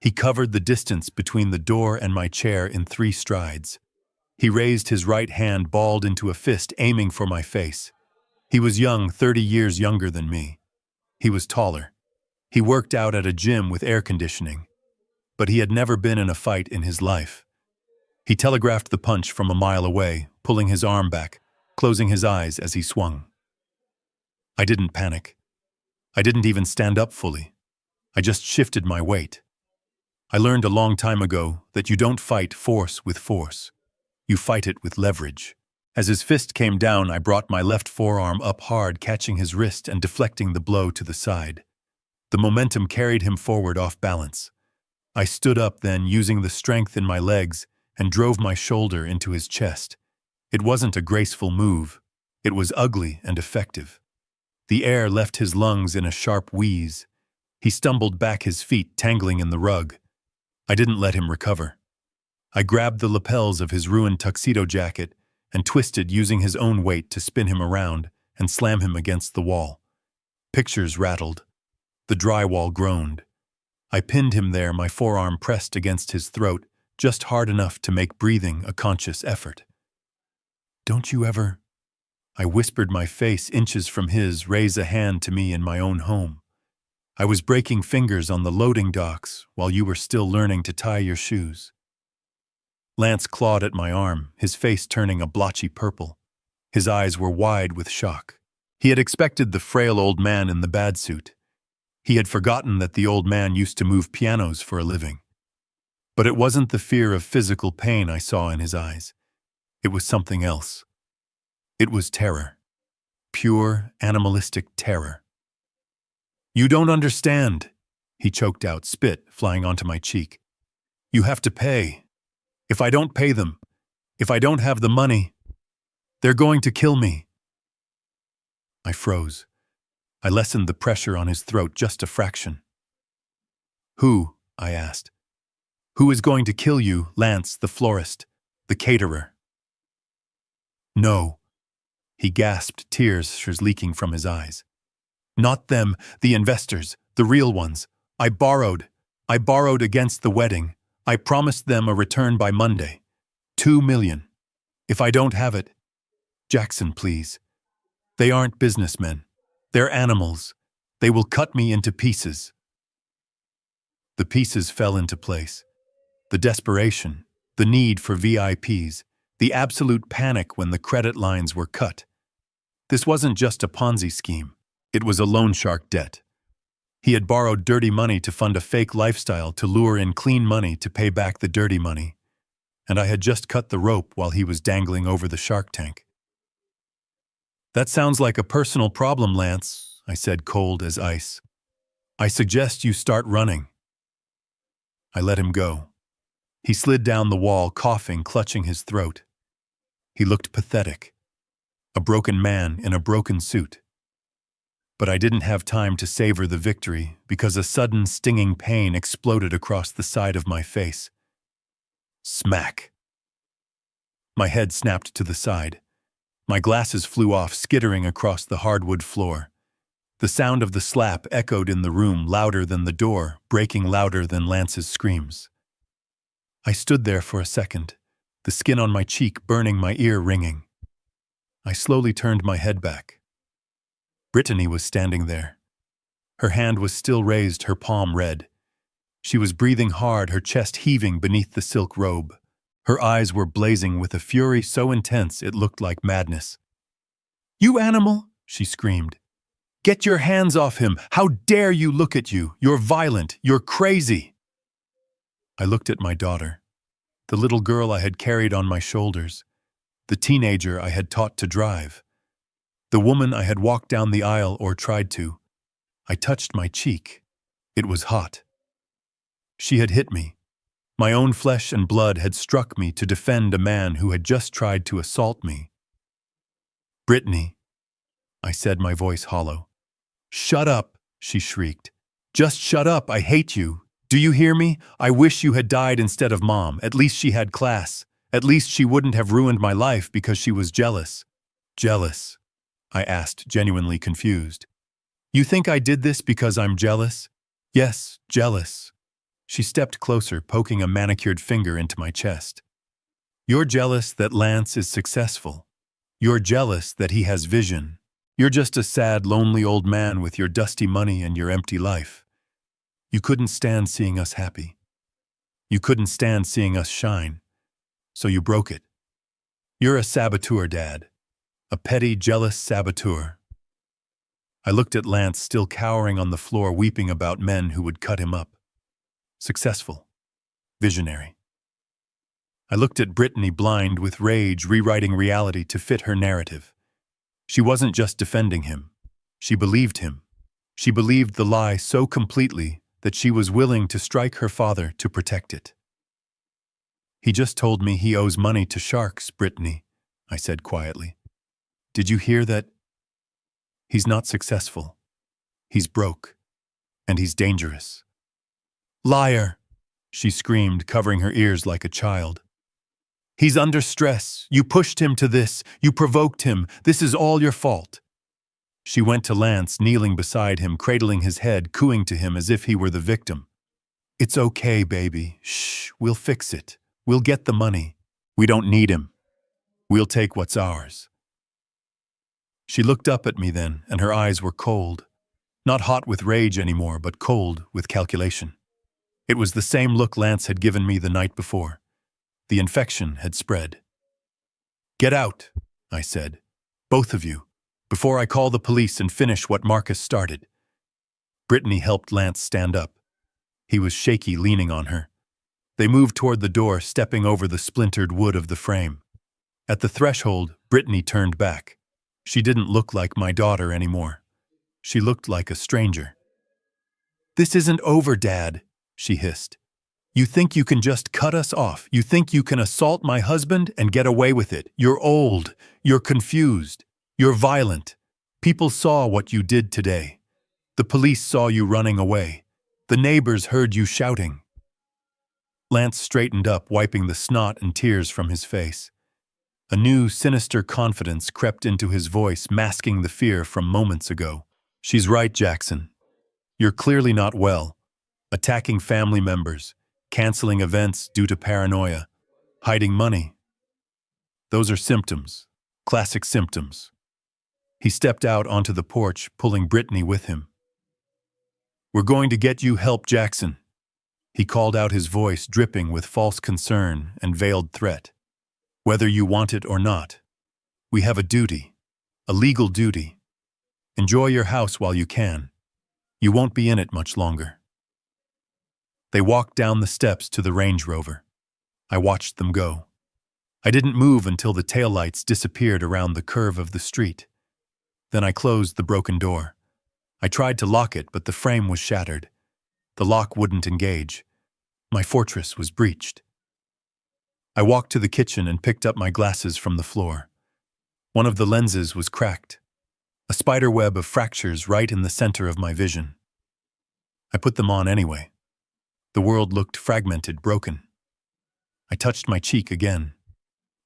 He covered the distance between the door and my chair in 3 strides. He raised his right hand, balled into a fist, aiming for my face. He was young, 30 years younger than me. He was taller. He worked out at a gym with air conditioning. But he had never been in a fight in his life. He telegraphed the punch from a mile away, pulling his arm back, closing his eyes as he swung. I didn't panic. I didn't even stand up fully. I just shifted my weight. I learned a long time ago that you don't fight force with force. You fight it with leverage. As his fist came down, I brought my left forearm up hard, catching his wrist and deflecting the blow to the side. The momentum carried him forward off balance. I stood up then, using the strength in my legs, and drove my shoulder into his chest. It wasn't a graceful move. It was ugly and effective. The air left his lungs in a sharp wheeze. He stumbled back, his feet tangling in the rug. I didn't let him recover. I grabbed the lapels of his ruined tuxedo jacket and twisted, using his own weight to spin him around and slam him against the wall. Pictures rattled. The drywall groaned. I pinned him there, my forearm pressed against his throat, just hard enough to make breathing a conscious effort. "Don't you ever," I whispered, my face inches from his, "raise a hand to me in my own home? I was breaking fingers on the loading docks while you were still learning to tie your shoes." Lance clawed at my arm, his face turning a blotchy purple. His eyes were wide with shock. He had expected the frail old man in the bad suit. He had forgotten that the old man used to move pianos for a living. But it wasn't the fear of physical pain I saw in his eyes. It was something else. It was terror. Pure, animalistic terror. "You don't understand," he choked out, spit flying onto my cheek. "You have to pay. If I don't pay them, if I don't have the money, they're going to kill me." I froze. I lessened the pressure on his throat just a fraction. "Who?" I asked. "Who is going to kill you, Lance, the florist, the caterer?" "No," he gasped, tears leaking from his eyes. "Not them, the investors, the real ones. I borrowed against the wedding. I promised them a return by Monday. 2 million. If I don't have it, Jackson, please. They aren't businessmen. They're animals. They will cut me into pieces." The pieces fell into place. The desperation, the need for VIPs, the absolute panic when the credit lines were cut. This wasn't just a Ponzi scheme. It was a loan shark debt. He had borrowed dirty money to fund a fake lifestyle to lure in clean money to pay back the dirty money. And I had just cut the rope while he was dangling over the shark tank. "That sounds like a personal problem, Lance," I said, cold as ice. "I suggest you start running." I let him go. He slid down the wall, coughing, clutching his throat. He looked pathetic. A broken man in a broken suit. But I didn't have time to savor the victory because a sudden stinging pain exploded across the side of my face. Smack. My head snapped to the side. My glasses flew off, skittering across the hardwood floor. The sound of the slap echoed in the room, louder than the door, breaking louder than Lance's screams. I stood there for a second, the skin on my cheek burning, my ear ringing. I slowly turned my head back. Brittany was standing there. Her hand was still raised, her palm red. She was breathing hard, her chest heaving beneath the silk robe. Her eyes were blazing with a fury so intense it looked like madness. "You animal!" she screamed. "Get your hands off him! How dare you look at you! You're violent! You're crazy!" I looked at my daughter, the little girl I had carried on my shoulders, the teenager I had taught to drive, the woman I had walked down the aisle or tried to. I touched my cheek. It was hot. She had hit me. My own flesh and blood had struck me to defend a man who had just tried to assault me. "Brittany," I said, my voice hollow. "Shut up," she shrieked. "Just shut up, I hate you. Do you hear me? I wish you had died instead of Mom. At least she had class. At least she wouldn't have ruined my life because she was jealous." "Jealous?" I asked, genuinely confused. "You think I did this because I'm jealous?" "Yes, jealous." She stepped closer, poking a manicured finger into my chest. "You're jealous that Lance is successful. You're jealous that he has vision. You're just a sad, lonely old man with your dusty money and your empty life. You couldn't stand seeing us happy. You couldn't stand seeing us shine. So you broke it. You're a saboteur, Dad. A petty, jealous saboteur." I looked at Lance, still cowering on the floor, weeping about men who would cut him up. Successful. Visionary. I looked at Brittany, blind with rage, rewriting reality to fit her narrative. She wasn't just defending him. She believed him. She believed the lie so completely that she was willing to strike her father to protect it. "He just told me he owes money to sharks, Brittany," I said quietly. "Did you hear that? He's not successful. He's broke. And he's dangerous." "Liar!" she screamed, covering her ears like a child. "He's under stress. You pushed him to this. You provoked him. This is all your fault." She went to Lance, kneeling beside him, cradling his head, cooing to him as if he were the victim. "It's okay, baby. Shh, we'll fix it. We'll get the money. We don't need him. We'll take what's ours." She looked up at me then, and her eyes were cold. Not hot with rage anymore, but cold with calculation. It was the same look Lance had given me the night before. The infection had spread. "Get out," I said. "Both of you, before I call the police and finish what Marcus started." Brittany helped Lance stand up. He was shaky, leaning on her. They moved toward the door, stepping over the splintered wood of the frame. At the threshold, Brittany turned back. She didn't look like my daughter anymore. She looked like a stranger. "This isn't over, Dad," she hissed. "You think you can just cut us off? You think you can assault my husband and get away with it? You're old. You're confused. You're violent. People saw what you did today. The police saw you running away. The neighbors heard you shouting." Lance straightened up, wiping the snot and tears from his face. A new, sinister confidence crept into his voice, masking the fear from moments ago. "She's right, Jackson. You're clearly not well. Attacking family members, canceling events due to paranoia, hiding money. Those are symptoms, classic symptoms." He stepped out onto the porch, pulling Brittany with him. "We're going to get you help, Jackson." He called out, his voice dripping with false concern and veiled threat. "Whether you want it or not, we have a duty, a legal duty. Enjoy your house while you can. You won't be in it much longer." They walked down the steps to the Range Rover. I watched them go. I didn't move until the taillights disappeared around the curve of the street. Then I closed the broken door. I tried to lock it, but the frame was shattered. The lock wouldn't engage. My fortress was breached. I walked to the kitchen and picked up my glasses from the floor. One of the lenses was cracked. A spider web of fractures right in the center of my vision. I put them on anyway. The world looked fragmented, broken. I touched my cheek again.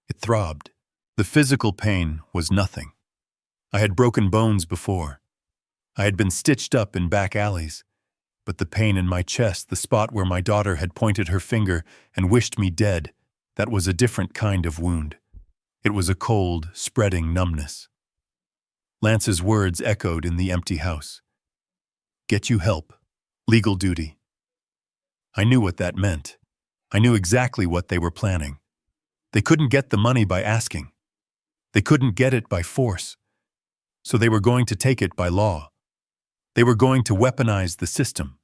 It throbbed. The physical pain was nothing. I had broken bones before. I had been stitched up in back alleys. But the pain in my chest, the spot where my daughter had pointed her finger and wished me dead, that was a different kind of wound. It was a cold, spreading numbness. Lance's words echoed in the empty house. Get you help. Legal duty. I knew what that meant. I knew exactly what they were planning. They couldn't get the money by asking. They couldn't get it by force. So they were going to take it by law. They were going to weaponize the system.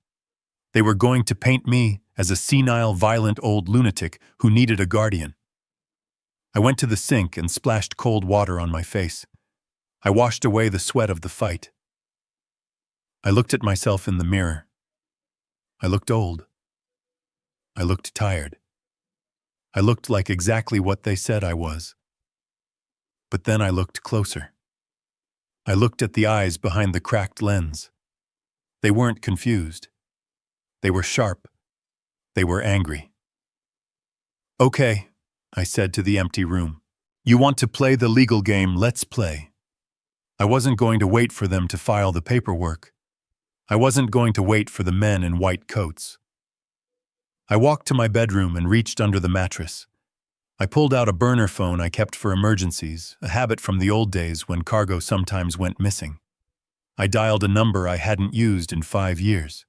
They were going to paint me as a senile, violent old lunatic who needed a guardian. I went to the sink and splashed cold water on my face. I washed away the sweat of the fight. I looked at myself in the mirror. I looked old. I looked tired. I looked like exactly what they said I was. But then I looked closer. I looked at the eyes behind the cracked lens. They weren't confused. They were sharp. They were angry. Okay, I said to the empty room. You want to play the legal game, let's play. I wasn't going to wait for them to file the paperwork. I wasn't going to wait for the men in white coats. I walked to my bedroom and reached under the mattress. I pulled out a burner phone I kept for emergencies, a habit from the old days when cargo sometimes went missing. I dialed a number I hadn't used in 5 years.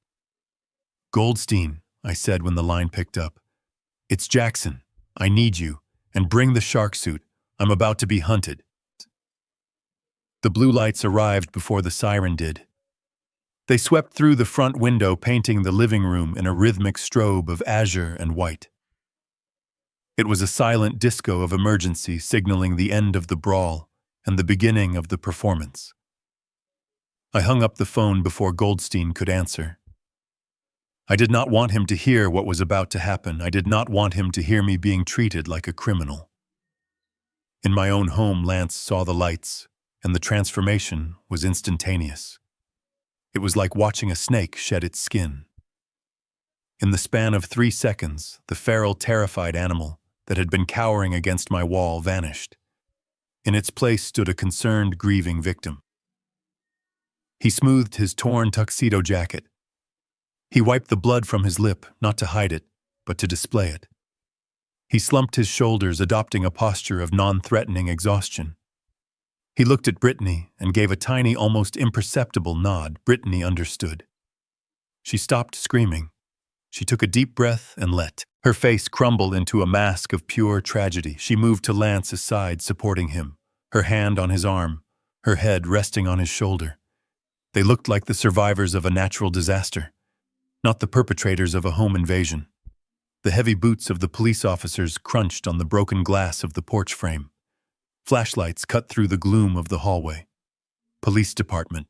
Goldstein, I said when the line picked up. It's Jackson. I need you. And bring the shark suit. I'm about to be hunted. The blue lights arrived before the siren did. They swept through the front window, painting the living room in a rhythmic strobe of azure and white. It was a silent disco of emergency, signaling the end of the brawl and the beginning of the performance. I hung up the phone before Goldstein could answer. I did not want him to hear what was about to happen. I did not want him to hear me being treated like a criminal. In my own home, Lance saw the lights, and the transformation was instantaneous. It was like watching a snake shed its skin. In the span of 3 seconds, the feral, terrified animal that had been cowering against my wall vanished. In its place stood a concerned, grieving victim. He smoothed his torn tuxedo jacket. He wiped the blood from his lip, not to hide it, but to display it. He slumped his shoulders, adopting a posture of non-threatening exhaustion. He looked at Brittany and gave a tiny, almost imperceptible nod. Brittany understood. She stopped screaming. She took a deep breath and let her face crumble into a mask of pure tragedy. She moved to Lance's side, supporting him, her hand on his arm, her head resting on his shoulder. They looked like the survivors of a natural disaster, not the perpetrators of a home invasion. The heavy boots of the police officers crunched on the broken glass of the porch frame. Flashlights cut through the gloom of the hallway. Police department.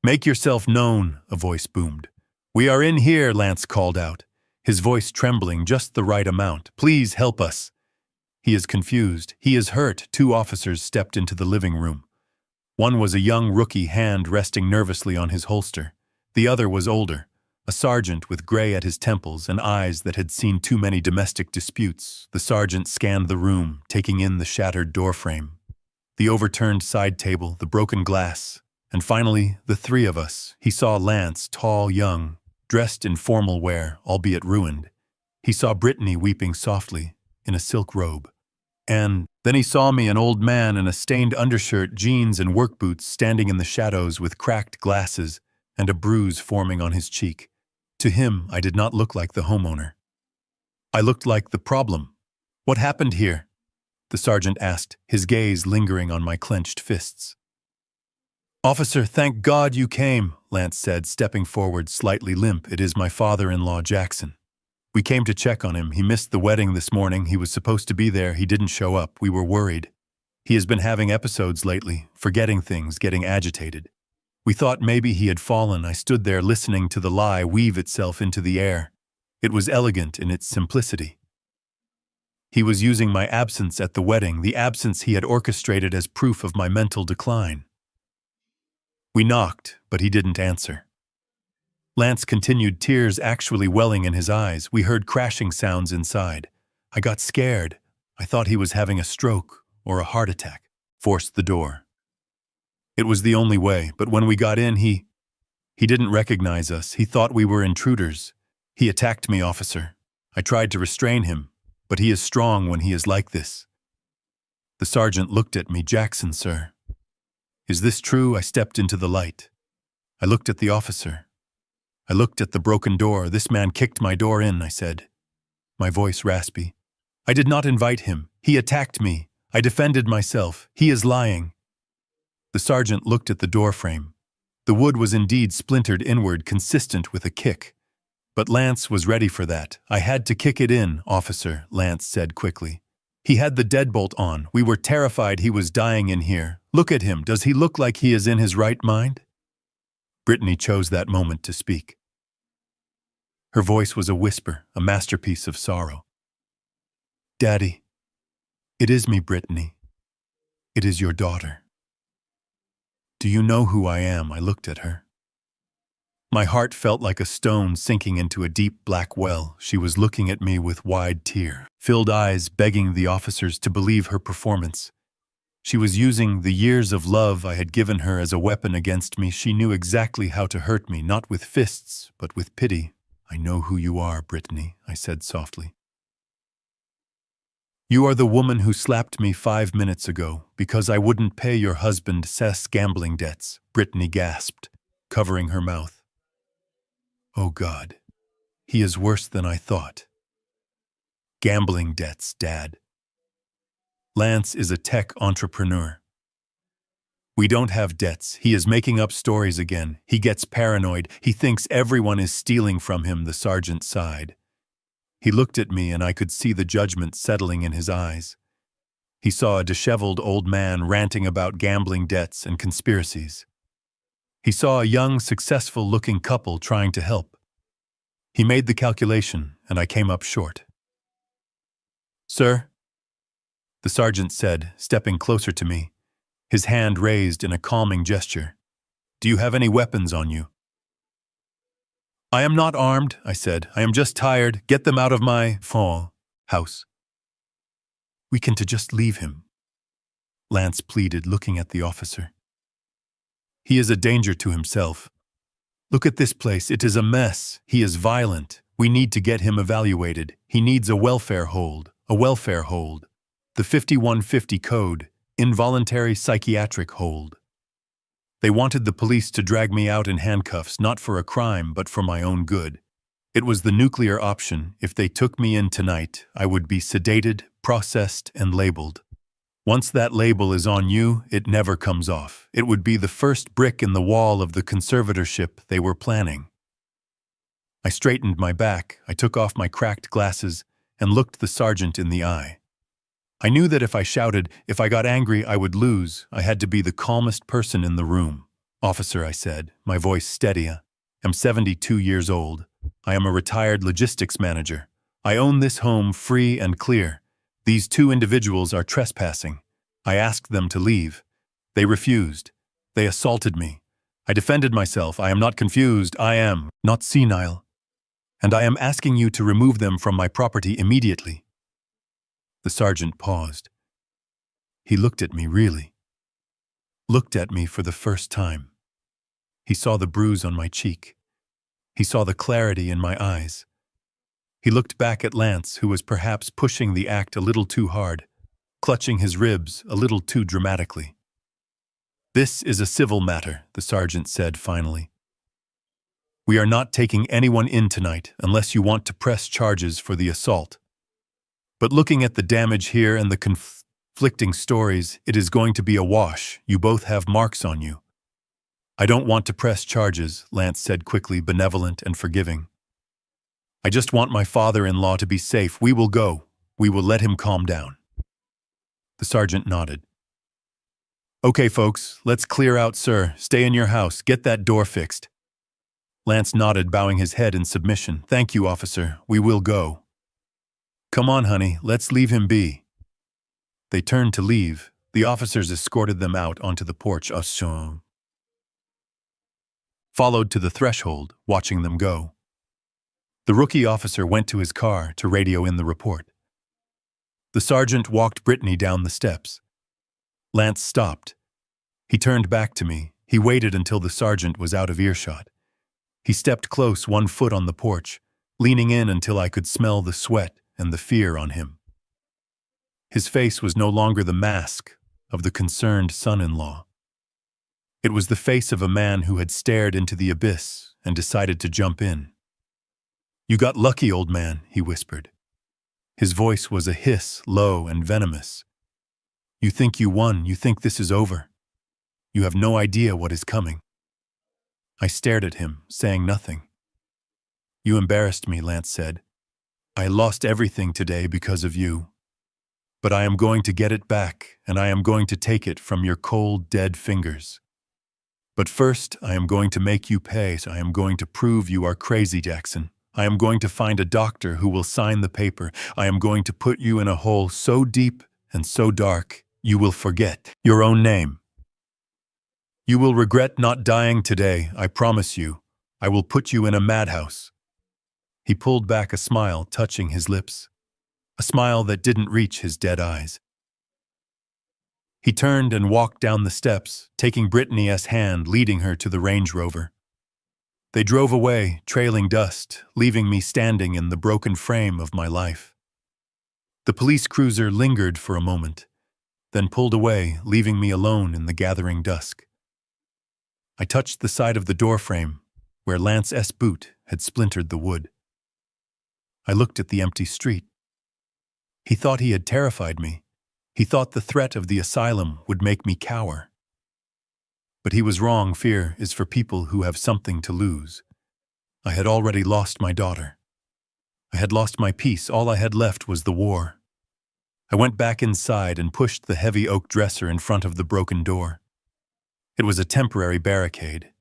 Make yourself known, a voice boomed. We are in here, Lance called out, his voice trembling just the right amount. Please help us. He is confused. He is hurt. 2 officers stepped into the living room. One was a young rookie, hand resting nervously on his holster. The other was older, a sergeant with gray at his temples and eyes that had seen too many domestic disputes. The sergeant scanned the room, taking in the shattered doorframe, the overturned side table, the broken glass, and finally, the 3 of us. He saw Lance, tall, young, dressed in formal wear, albeit ruined. He saw Brittany weeping softly in a silk robe. And then he saw me, an old man in a stained undershirt, jeans, and work boots, standing in the shadows with cracked glasses and a bruise forming on his cheek. To him, I did not look like the homeowner. I looked like the problem. What happened here? The sergeant asked, his gaze lingering on my clenched fists. Officer, thank God you came, Lance said, stepping forward, slightly limp. It is my father-in-law, Jackson. We came to check on him. He missed the wedding this morning. He was supposed to be there. He didn't show up. We were worried. He has been having episodes lately, forgetting things, getting agitated. We thought maybe he had fallen. I stood there listening to the lie weave itself into the air. It was elegant in its simplicity. He was using my absence at the wedding, the absence he had orchestrated as proof of my mental decline. We knocked, but he didn't answer. Lance continued, tears actually welling in his eyes. We heard crashing sounds inside. I got scared. I thought he was having a stroke or a heart attack. Forced the door. It was the only way, but when we got in, he didn't recognize us. He thought we were intruders. He attacked me, officer. I tried to restrain him, but he is strong when he is like this. The sergeant looked at me. Jackson, sir. Is this true? I stepped into the light. I looked at the officer. I looked at the broken door. This man kicked my door in, I said. My voice raspy. I did not invite him. He attacked me. I defended myself. He is lying. The sergeant looked at the door frame. The wood was indeed splintered inward, consistent with a kick. But Lance was ready for that. I had to kick it in, officer, Lance said quickly. He had the deadbolt on. We were terrified he was dying in here. Look at him. Does he look like he is in his right mind? Brittany chose that moment to speak. Her voice was a whisper, a masterpiece of sorrow. Daddy, it is me, Brittany. It is your daughter. Do you know who I am? I looked at her. My heart felt like a stone sinking into a deep black well. She was looking at me with wide tear-filled eyes, begging the officers to believe her performance. She was using the years of love I had given her as a weapon against me. She knew exactly how to hurt me, not with fists, but with pity. I know who you are, Brittany, I said softly. You are the woman who slapped me 5 minutes ago because I wouldn't pay your husband Seth's gambling debts, Brittany gasped, covering her mouth. Oh God, he is worse than I thought. Gambling debts, Dad. Lance is a tech entrepreneur. We don't have debts. He is making up stories again. He gets paranoid. He thinks everyone is stealing from him, the sergeant sighed. He looked at me and I could see the judgment settling in his eyes. He saw a disheveled old man ranting about gambling debts and conspiracies. He saw a young, successful-looking couple trying to help. He made the calculation and I came up short. Sir, the sergeant said, stepping closer to me, his hand raised in a calming gesture. Do you have any weapons on you? I am not armed, I said. I am just tired. Get them out of my house. We can just leave him, Lance pleaded, looking at the officer. He is a danger to himself. Look at this place. It is a mess. He is violent. We need to get him evaluated. He needs a welfare hold. A welfare hold. The 5150 code. Involuntary psychiatric hold. They wanted the police to drag me out in handcuffs, not for a crime, but for my own good. It was the nuclear option. If they took me in tonight, I would be sedated, processed, and labeled. Once that label is on you, it never comes off. It would be the first brick in the wall of the conservatorship they were planning. I straightened my back, I took off my cracked glasses, and looked the sergeant in the eye. I knew that if I shouted, if I got angry, I would lose. I had to be the calmest person in the room. Officer, I said, my voice steady. I'm 72 years old. I am a retired logistics manager. I own this home free and clear. These two individuals are trespassing. I asked them to leave. They refused. They assaulted me. I defended myself. I am not confused. I am not senile. And I am asking you to remove them from my property immediately. The sergeant paused. He looked at me, really. Looked at me for the first time. He saw the bruise on my cheek. He saw the clarity in my eyes. He looked back at Lance, who was perhaps pushing the act a little too hard, clutching his ribs a little too dramatically. This is a civil matter, the sergeant said finally. We are not taking anyone in tonight unless you want to press charges for the assault. But looking at the damage here and the conflicting stories, it is going to be a wash. You both have marks on you. I don't want to press charges, Lance said quickly, benevolent and forgiving. I just want my father-in-law to be safe. We will go. We will let him calm down. The sergeant nodded. Okay, folks, let's clear out, sir. Stay in your house. Get that door fixed. Lance nodded, bowing his head in submission. Thank you, officer. We will go. Come on, honey. Let's leave him be. They turned to leave. The officers escorted them out onto the porch. followed to the threshold, watching them go. The rookie officer went to his car to radio in the report. The sergeant walked Brittany down the steps. Lance stopped. He turned back to me. He waited until the sergeant was out of earshot. He stepped close, one foot on the porch, leaning in until I could smell the sweat and the fear on him. His face was no longer the mask of the concerned son-in-law. It was the face of a man who had stared into the abyss and decided to jump in. "You got lucky, old man," he whispered. His voice was a hiss, low and venomous. "You think you won, you think this is over. You have no idea what is coming." I stared at him, saying nothing. "You embarrassed me," Lance said. "I lost everything today because of you. But I am going to get it back, and I am going to take it from your cold, dead fingers. But first, I am going to make you pay, so I am going to prove you are crazy, Jackson. I am going to find a doctor who will sign the paper. I am going to put you in a hole so deep and so dark, you will forget your own name. You will regret not dying today, I promise you. I will put you in a madhouse." He pulled back a smile, touching his lips. A smile that didn't reach his dead eyes. He turned and walked down the steps, taking Brittany's hand, leading her to the Range Rover. They drove away, trailing dust, leaving me standing in the broken frame of my life. The police cruiser lingered for a moment, then pulled away, leaving me alone in the gathering dusk. I touched the side of the doorframe, where Lance's boot had splintered the wood. I looked at the empty street. He thought he had terrified me. He thought the threat of the asylum would make me cower. But he was wrong. Fear is for people who have something to lose. I had already lost my daughter. I had lost my peace. All I had left was the war. I went back inside and pushed the heavy oak dresser in front of the broken door. It was a temporary barricade.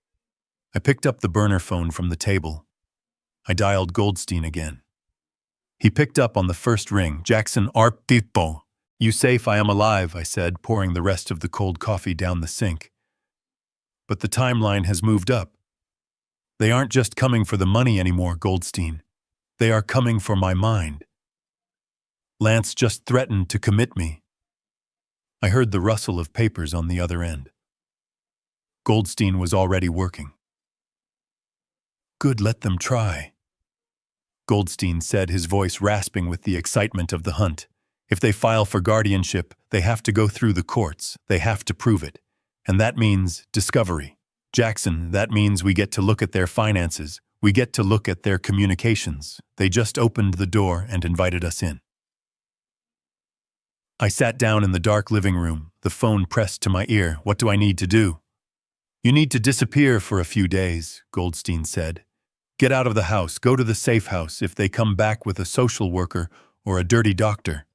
I picked up the burner phone from the table. I dialed Goldstein again. He picked up on the first ring. "Jackson, Arpipo. You safe? I am alive," I said, pouring the rest of the cold coffee down the sink. "But the timeline has moved up. They aren't just coming for the money anymore, Goldstein. They are coming for my mind. Lance just threatened to commit me." I heard the rustle of papers on the other end. Goldstein was already working. "Good, let them try," Goldstein said, his voice rasping with the excitement of the hunt. "If they file for guardianship, they have to go through the courts. They have to prove it. And that means discovery. Jackson, that means we get to look at their finances. We get to look at their communications. They just opened the door and invited us in." I sat down in the dark living room, the phone pressed to my ear. "What do I need to do?" "You need to disappear for a few days," Goldstein said. "Get out of the house, go to the safe house if they come back with a social worker or a dirty doctor.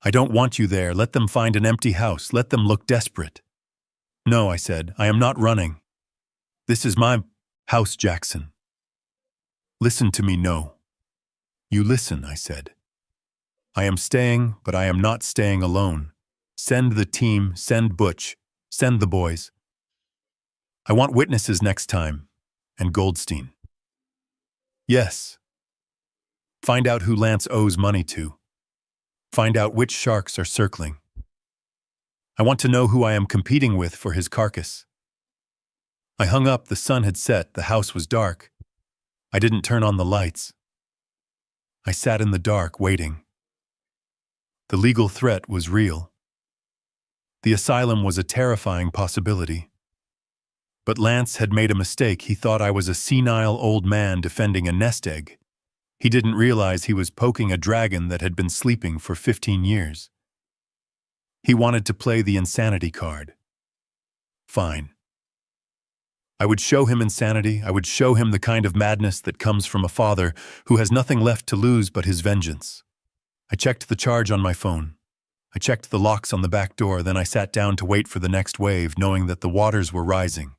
I don't want you there. Let them find an empty house. Let them look desperate." "No," I said, "I am not running. This is my house, Jackson. Listen to me, no." "You listen," I said. "I am staying, but I am not staying alone. Send the team, send Butch, send the boys. I want witnesses next time, and Goldstein. Yes. Find out who Lance owes money to. Find out which sharks are circling. I want to know who I am competing with for his carcass." I hung up. The sun had set. The house was dark. I didn't turn on the lights. I sat in the dark, waiting. The legal threat was real. The asylum was a terrifying possibility. But Lance had made a mistake. He thought I was a senile old man defending a nest egg. He didn't realize he was poking a dragon that had been sleeping for 15 years. He wanted to play the insanity card. Fine. I would show him insanity. I would show him the kind of madness that comes from a father who has nothing left to lose but his vengeance. I checked the charge on my phone. I checked the locks on the back door. Then I sat down to wait for the next wave, knowing that the waters were rising,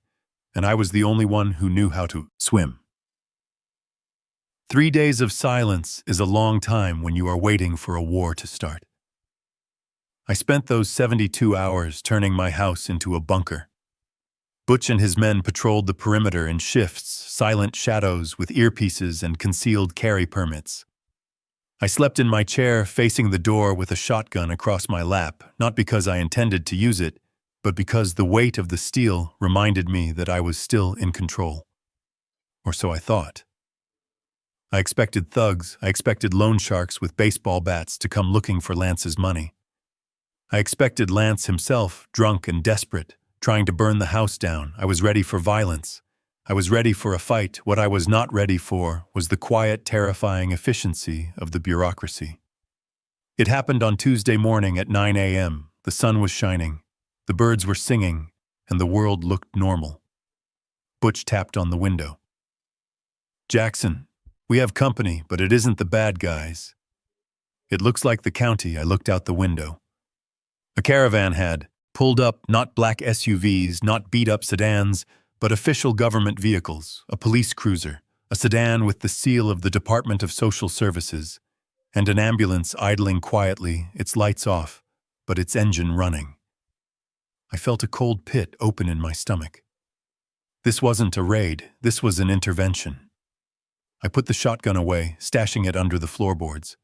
and I was the only one who knew how to swim. 3 days of silence is a long time when you are waiting for a war to start. I spent those 72 hours turning my house into a bunker. Butch and his men patrolled the perimeter in shifts, silent shadows with earpieces and concealed carry permits. I slept in my chair facing the door with a shotgun across my lap, not because I intended to use it, but because the weight of the steel reminded me that I was still in control. Or so I thought. I expected thugs, I expected loan sharks with baseball bats to come looking for Lance's money. I expected Lance himself, drunk and desperate, trying to burn the house down. I was ready for violence. I was ready for a fight. What I was not ready for was the quiet, terrifying efficiency of the bureaucracy. It happened on Tuesday morning at 9 a.m. The sun was shining, the birds were singing, and the world looked normal. Butch tapped on the window. "Jackson, we have company, but it isn't the bad guys." "It looks like the county." I looked out the window. A caravan had pulled up, not black SUVs, not beat-up sedans, but official government vehicles, a police cruiser, a sedan with the seal of the Department of Social Services, and an ambulance idling quietly, its lights off, but its engine running. I felt a cold pit open in my stomach. This wasn't a raid, this was an intervention. I put the shotgun away, stashing it under the floorboards.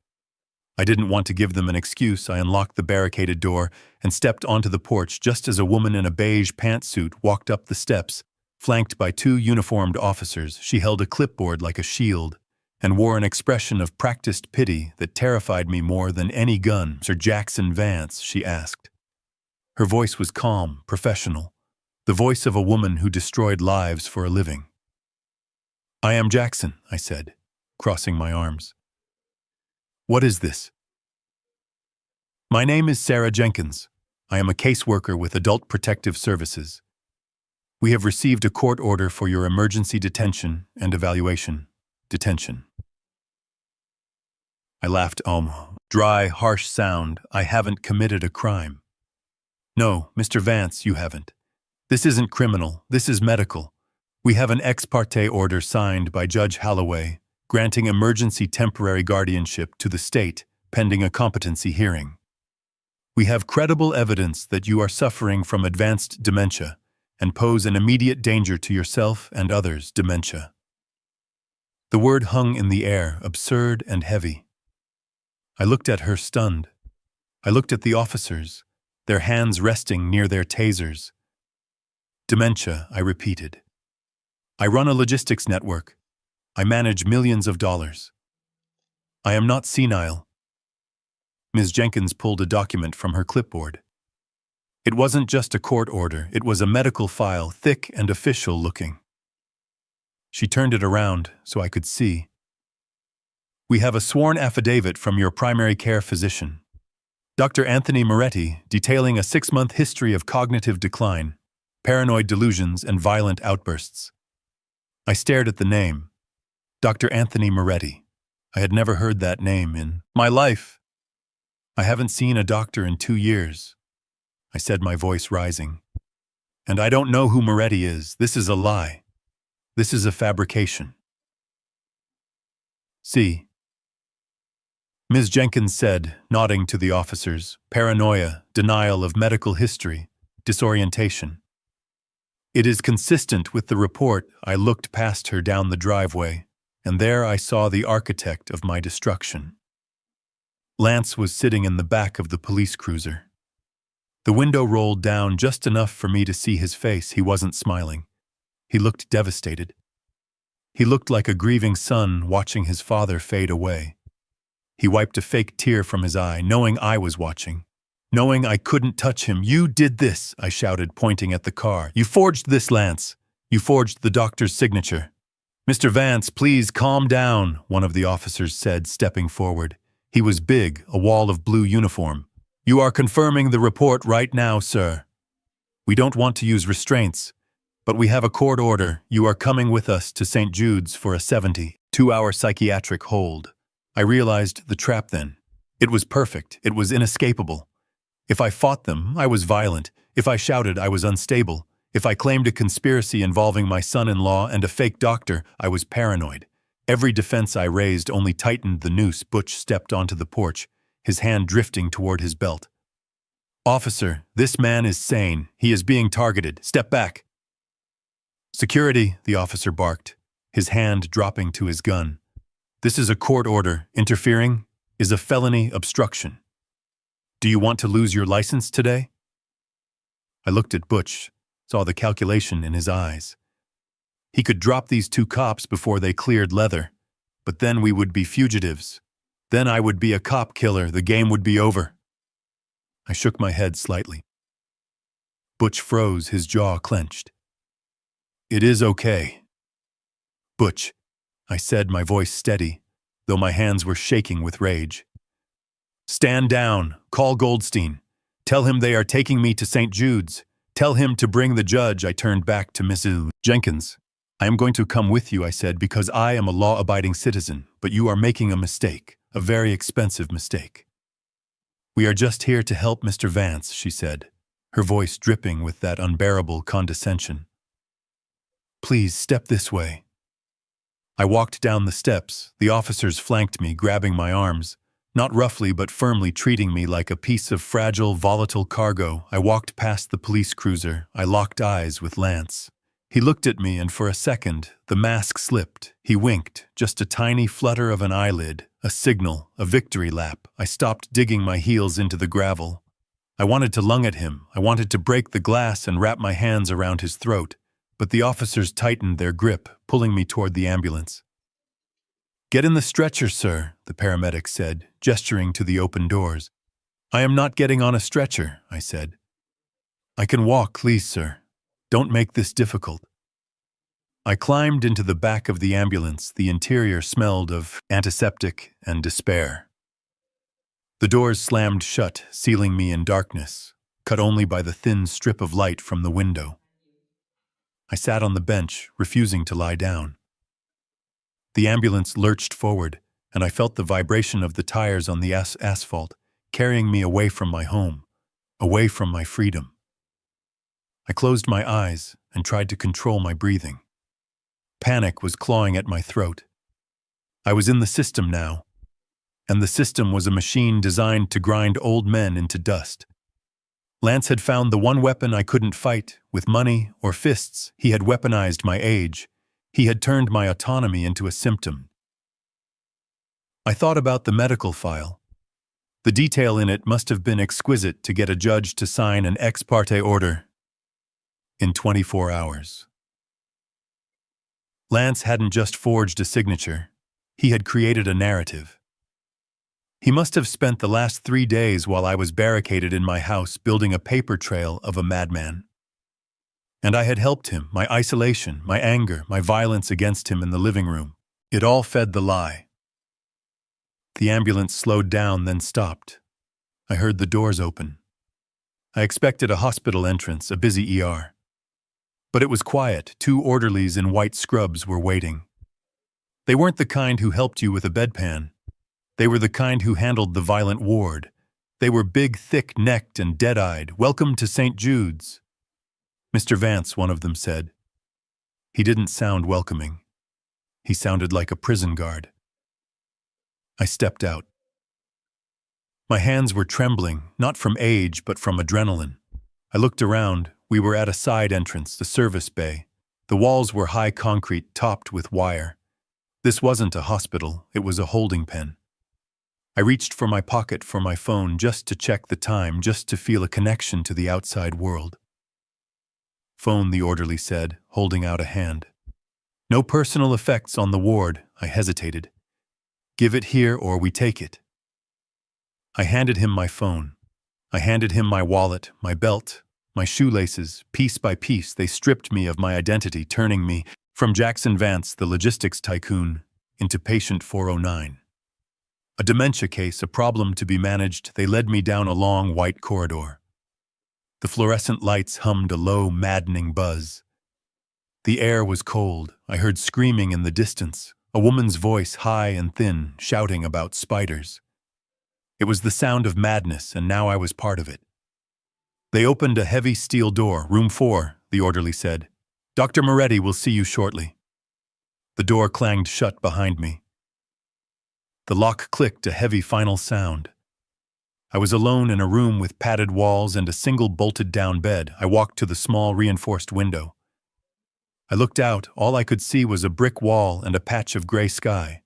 I didn't want to give them an excuse. I unlocked the barricaded door and stepped onto the porch just as a woman in a beige pantsuit walked up the steps, flanked by two uniformed officers. She held a clipboard like a shield and wore an expression of practiced pity that terrified me more than any gun. "Sir Jackson Vance?" she asked. Her voice was calm, professional, the voice of a woman who destroyed lives for a living. "I am Jackson," I said, crossing my arms. "What is this?" "My name is Sarah Jenkins. I am a caseworker with Adult Protective Services. We have received a court order for your emergency detention and evaluation. Detention." I laughed. Dry, harsh sound. I haven't committed a crime. "No, Mr. Vance, you haven't. This isn't criminal. This is medical. We have an ex parte order signed by Judge Holloway, granting emergency temporary guardianship to the state pending a competency hearing. We have credible evidence that you are suffering from advanced dementia and pose an immediate danger to yourself and others. Dementia." The word hung in the air, absurd and heavy. I looked at her, stunned. I looked at the officers, their hands resting near their tasers. "Dementia," I repeated. "I run a logistics network. I manage millions of dollars. I am not senile." Ms. Jenkins pulled a document from her clipboard. It wasn't just a court order, it was a medical file, thick and official looking. She turned it around so I could see. "We have a sworn affidavit from your primary care physician, Dr. Anthony Moretti, detailing a 6-month history of cognitive decline, paranoid delusions, and violent outbursts." I stared at the name. Dr. Anthony Moretti. I had never heard that name in my life. "I haven't seen a doctor in 2 years," I said, my voice rising. "And I don't know who Moretti is. This is a lie. This is a fabrication." "See," Ms. Jenkins said, nodding to the officers. "Paranoia, denial of medical history, disorientation. It is consistent with the report." I looked past her down the driveway, and there I saw the architect of my destruction. Lance was sitting in the back of the police cruiser. The window rolled down just enough for me to see his face. He wasn't smiling. He looked devastated. He looked like a grieving son watching his father fade away. He wiped a fake tear from his eye, knowing I was watching, knowing I couldn't touch him. "You did this," I shouted, pointing at the car. "You forged this, Lance. You forged the doctor's signature." "Mr. Vance, please calm down," one of the officers said, stepping forward. He was big, a wall of blue uniform. "You are confirming the report right now, sir. We don't want to use restraints, but we have a court order. You are coming with us to St. Jude's for a 72-hour psychiatric hold." I realized the trap then. It was perfect. It was inescapable. If I fought them, I was violent. If I shouted, I was unstable. If I claimed a conspiracy involving my son-in-law and a fake doctor, I was paranoid. Every defense I raised only tightened the noose. Butch stepped onto the porch, his hand drifting toward his belt. "Officer, this man is sane. He is being targeted. Step back." Security, the officer barked, his hand dropping to his gun. This is a court order. Interfering is a felony obstruction. Do you want to lose your license today? I looked at Butch, saw the calculation in his eyes. He could drop these two cops before they cleared leather, but then we would be fugitives. Then I would be a cop killer. The game would be over. I shook my head slightly. Butch froze, his jaw clenched. It is okay. Butch, I said, my voice steady, though my hands were shaking with rage. Stand down. Call Goldstein. Tell him they are taking me to St. Jude's. Tell him to bring the judge. I turned back to Mrs. Jenkins. I am going to come with you, I said, because I am a law-abiding citizen, but you are making a mistake, a very expensive mistake. We are just here to help Mr. Vance, she said, her voice dripping with that unbearable condescension. Please step this way. I walked down the steps. The officers flanked me, grabbing my arms, not roughly but firmly treating me like a piece of fragile, volatile cargo. I walked past the police cruiser. I locked eyes with Lance. He looked at me, and for a second, the mask slipped. He winked, just a tiny flutter of an eyelid, a signal, a victory lap. I stopped digging my heels into the gravel. I wanted to lung at him. I wanted to break the glass and wrap my hands around his throat, but the officers tightened their grip, pulling me toward the ambulance. Get in the stretcher, sir, the paramedic said, gesturing to the open doors. I am not getting on a stretcher, I said. I can walk, please, sir. Don't make this difficult. I climbed into the back of the ambulance. The interior smelled of antiseptic and despair. The doors slammed shut, sealing me in darkness, cut only by the thin strip of light from the window. I sat on the bench, refusing to lie down. The ambulance lurched forward, and I felt the vibration of the tires on the asphalt, carrying me away from my home, away from my freedom. I closed my eyes and tried to control my breathing. Panic was clawing at my throat. I was in the system now, and the system was a machine designed to grind old men into dust. Lance had found the one weapon I couldn't fight, with money or fists. He had weaponized my age. He had turned my autonomy into a symptom. I thought about the medical file. The detail in it must have been exquisite to get a judge to sign an ex parte order in 24 hours. Lance hadn't just forged a signature. He had created a narrative. He must have spent the last 3 days while I was barricaded in my house building a paper trail of a madman. And I had helped him, my isolation, my anger, my violence against him in the living room. It all fed the lie. The ambulance slowed down, then stopped. I heard the doors open. I expected a hospital entrance, a busy ER. But it was quiet. 2 orderlies in white scrubs were waiting. They weren't the kind who helped you with a bedpan. They were the kind who handled the violent ward. They were big, thick-necked and dead-eyed. Welcome to St. Jude's. Mr. Vance, one of them said. He didn't sound welcoming. He sounded like a prison guard. I stepped out. My hands were trembling, not from age, but from adrenaline. I looked around. We were at a side entrance, the service bay. The walls were high concrete, topped with wire. This wasn't a hospital, it was a holding pen. I reached for my pocket for my phone just to check the time, just to feel a connection to the outside world. Phone, the orderly said, holding out a hand. No personal effects on the ward, I hesitated. Give it here or we take it. I handed him my phone. I handed him my wallet, my belt, my shoelaces. Piece by piece, they stripped me of my identity, turning me from Jackson Vance, the logistics tycoon, into patient 409. A dementia case, a problem to be managed, they led me down a long white corridor. The fluorescent lights hummed a low, maddening buzz. The air was cold. I heard screaming in the distance, a woman's voice, high and thin, shouting about spiders. It was the sound of madness, and now I was part of it. They opened a heavy steel door. Room 4, the orderly said. Dr. Moretti will see you shortly. The door clanged shut behind me. The lock clicked, a heavy final sound. I was alone in a room with padded walls and a single bolted-down bed. I walked to the small, reinforced window. I looked out, all I could see was a brick wall and a patch of gray sky.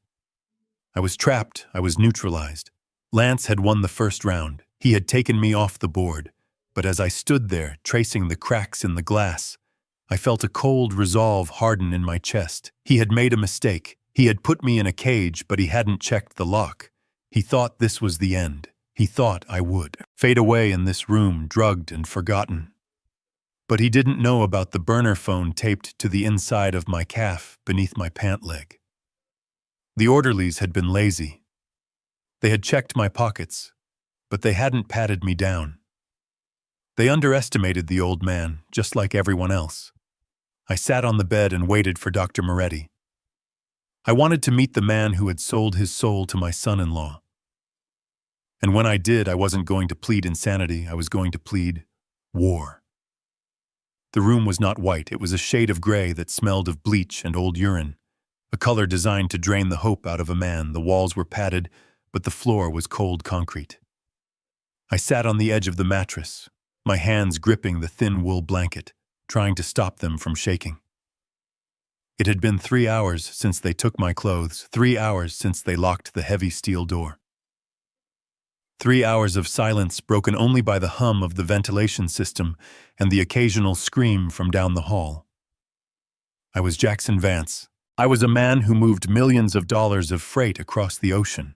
I was trapped, I was neutralized. Lance had won the first round. He had taken me off the board. But as I stood there, tracing the cracks in the glass, I felt a cold resolve harden in my chest. He had made a mistake. He had put me in a cage, but he hadn't checked the lock. He thought this was the end. He thought I would fade away in this room, drugged and forgotten. But he didn't know about the burner phone taped to the inside of my calf beneath my pant leg. The orderlies had been lazy. They had checked my pockets, but they hadn't patted me down. They underestimated the old man, just like everyone else. I sat on the bed and waited for Dr. Moretti. I wanted to meet the man who had sold his soul to my son-in-law. And when I did, I wasn't going to plead insanity, I was going to plead war. The room was not white, it was a shade of gray that smelled of bleach and old urine, a color designed to drain the hope out of a man. The walls were padded, but the floor was cold concrete. I sat on the edge of the mattress, my hands gripping the thin wool blanket, trying to stop them from shaking. It had been 3 hours since they took my clothes, 3 hours since they locked the heavy steel door. 3 hours of silence broken only by the hum of the ventilation system and the occasional scream from down the hall. I was Jackson Vance. I was a man who moved millions of dollars of freight across the ocean.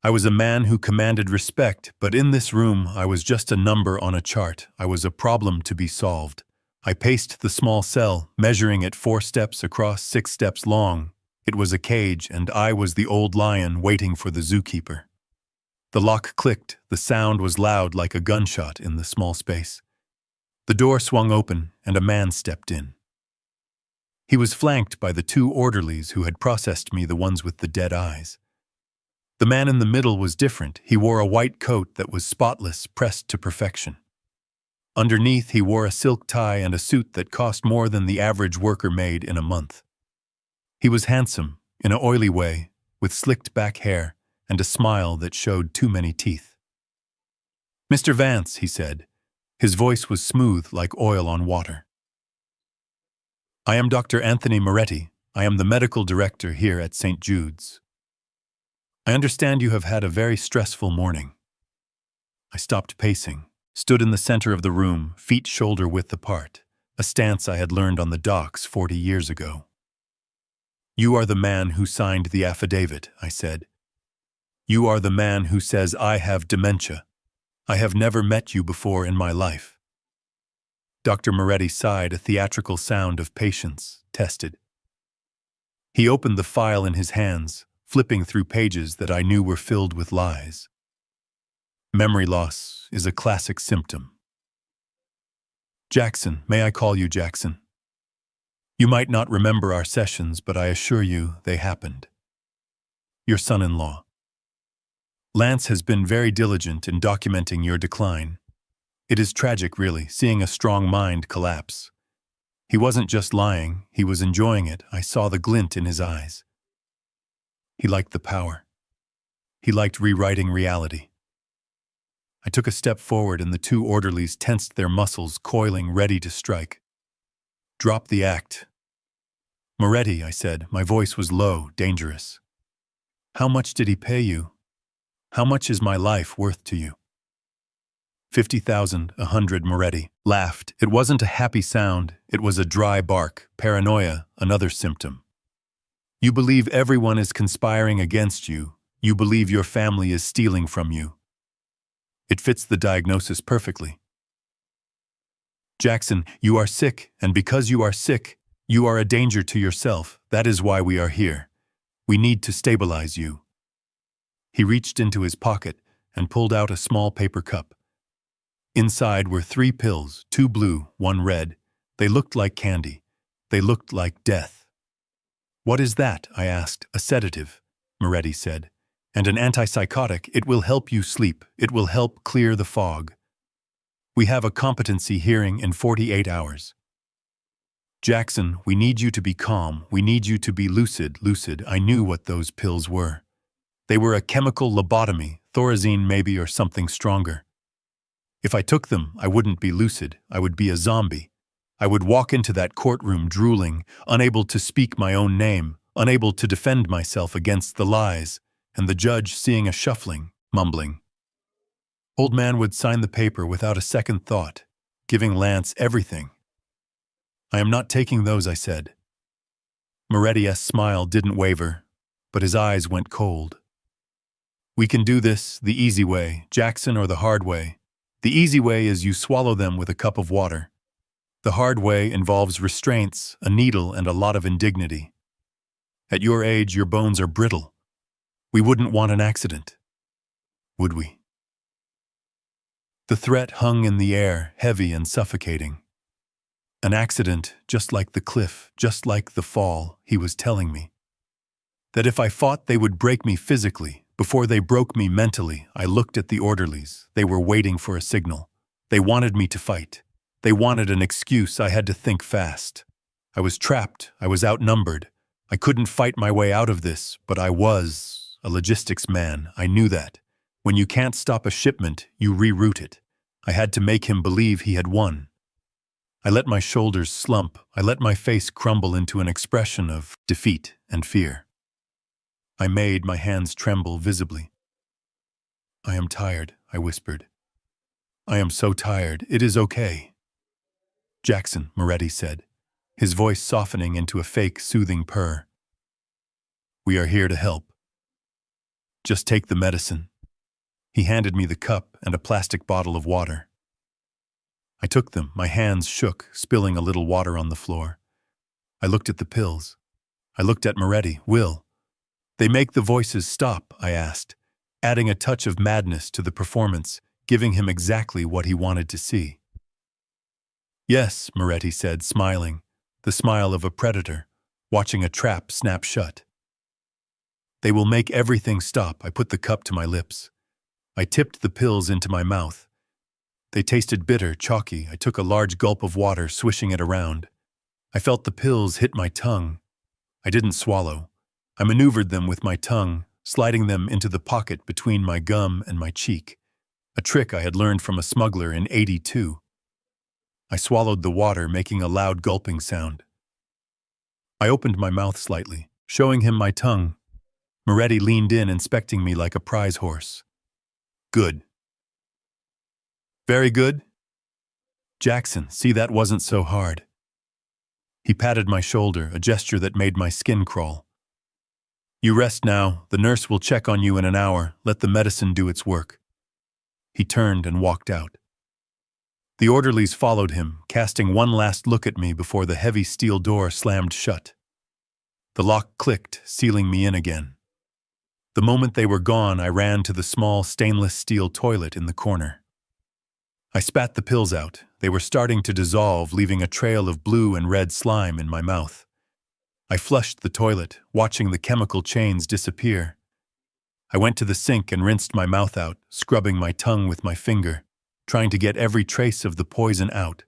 I was a man who commanded respect, but in this room I was just a number on a chart. I was a problem to be solved. I paced the small cell, measuring it 4 steps across, 6 steps long. It was a cage, and I was the old lion waiting for the zookeeper. The lock clicked, the sound was loud like a gunshot in the small space. The door swung open, and a man stepped in. He was flanked by the 2 orderlies who had processed me, the ones with the dead eyes. The man in the middle was different. He wore a white coat that was spotless, pressed to perfection. Underneath, he wore a silk tie and a suit that cost more than the average worker made in a month. He was handsome, in an oily way, with slicked back hair and a smile that showed too many teeth. "Mr. Vance," he said. His voice was smooth like oil on water. "I am Dr. Anthony Moretti. I am the medical director here at St. Jude's. I understand you have had a very stressful morning." I stopped pacing, stood in the center of the room, feet shoulder-width apart, a stance I had learned on the docks 40 years ago. "You are the man who signed the affidavit," I said. "You are the man who says I have dementia. I have never met you before in my life." Dr. Moretti sighed, a theatrical sound of patience, tested. He opened the file in his hands, flipping through pages that I knew were filled with lies. Memory loss is a classic symptom. "Jackson, may I call you Jackson? You might not remember our sessions, but I assure you they happened. Your son-in-law. Lance has been very diligent in documenting your decline. It is tragic, really, seeing a strong mind collapse. He wasn't just lying, he was enjoying it. I saw the glint in his eyes. He liked the power. He liked rewriting reality." I took a step forward and the 2 orderlies tensed their muscles, coiling, ready to strike. "Drop the act." "Moretti," I said. My voice was low, dangerous. "How much did he pay you? How much is my life worth to you?" 50,000, 100, Moretti laughed. It wasn't a happy sound, it was a dry bark. Paranoia, another symptom. "You believe everyone is conspiring against you. You believe your family is stealing from you. It fits the diagnosis perfectly. Jackson, you are sick, and because you are sick, you are a danger to yourself. That is why we are here. We need to stabilize you." He reached into his pocket and pulled out a small paper cup. Inside were 3 pills, 2 blue, 1 red. They looked like candy. They looked like death. "What is that?" I asked. "A sedative," Moretti said. "And an antipsychotic. It will help you sleep. It will help clear the fog. We have a competency hearing in 48 hours. Jackson, we need you to be calm. We need you to be lucid. I knew what those pills were. They were a chemical lobotomy, thorazine maybe, or something stronger. If I took them, I wouldn't be lucid. I would be a zombie. I would walk into that courtroom drooling, unable to speak my own name, unable to defend myself against the lies, and the judge seeing a shuffling, mumbling. Old man would sign the paper without a second thought, giving Lance everything. "I am not taking those," I said. Moretti's smile didn't waver, but his eyes went cold. "We can do this the easy way, Jackson, or the hard way. The easy way is you swallow them with a cup of water. The hard way involves restraints, a needle, and a lot of indignity. At your age, your bones are brittle. We wouldn't want an accident, would we?" The threat hung in the air, heavy and suffocating. An accident, just like the cliff, just like the fall, he was telling me. That if I fought, they would break me physically. Before they broke me mentally, I looked at the orderlies. They were waiting for a signal. They wanted me to fight. They wanted an excuse. I had to think fast. I was trapped. I was outnumbered. I couldn't fight my way out of this, but I was a logistics man. I knew that. When you can't stop a shipment, you reroute it. I had to make him believe he had won. I let my shoulders slump. I let my face crumble into an expression of defeat and fear. I made my hands tremble visibly. "I am tired," I whispered. "I am so tired. It is okay." "Jackson," Moretti said, his voice softening into a fake, soothing purr. "We are here to help. Just take the medicine." He handed me the cup and a plastic bottle of water. I took them. My hands shook, spilling a little water on the floor. I looked at the pills. I looked at Moretti. "Will they make the voices stop?" I asked, adding a touch of madness to the performance, giving him exactly what he wanted to see. "Yes," Moretti said, smiling, the smile of a predator, watching a trap snap shut. "They will make everything stop." I put the cup to my lips. I tipped the pills into my mouth. They tasted bitter, chalky. I took a large gulp of water, swishing it around. I felt the pills hit my tongue. I didn't swallow. I maneuvered them with my tongue, sliding them into the pocket between my gum and my cheek, a trick I had learned from a smuggler in '82. I swallowed the water, making a loud gulping sound. I opened my mouth slightly, showing him my tongue. Moretti leaned in, inspecting me like a prize horse. "Good. Very good. Jackson, see, that wasn't so hard." He patted my shoulder, a gesture that made my skin crawl. "You rest now. The nurse will check on you in an hour. Let the medicine do its work." He turned and walked out. The orderlies followed him, casting one last look at me before the heavy steel door slammed shut. The lock clicked, sealing me in again. The moment they were gone, I ran to the small stainless steel toilet in the corner. I spat the pills out. They were starting to dissolve, leaving a trail of blue and red slime in my mouth. I flushed the toilet, watching the chemical chains disappear. I went to the sink and rinsed my mouth out, scrubbing my tongue with my finger, trying to get every trace of the poison out.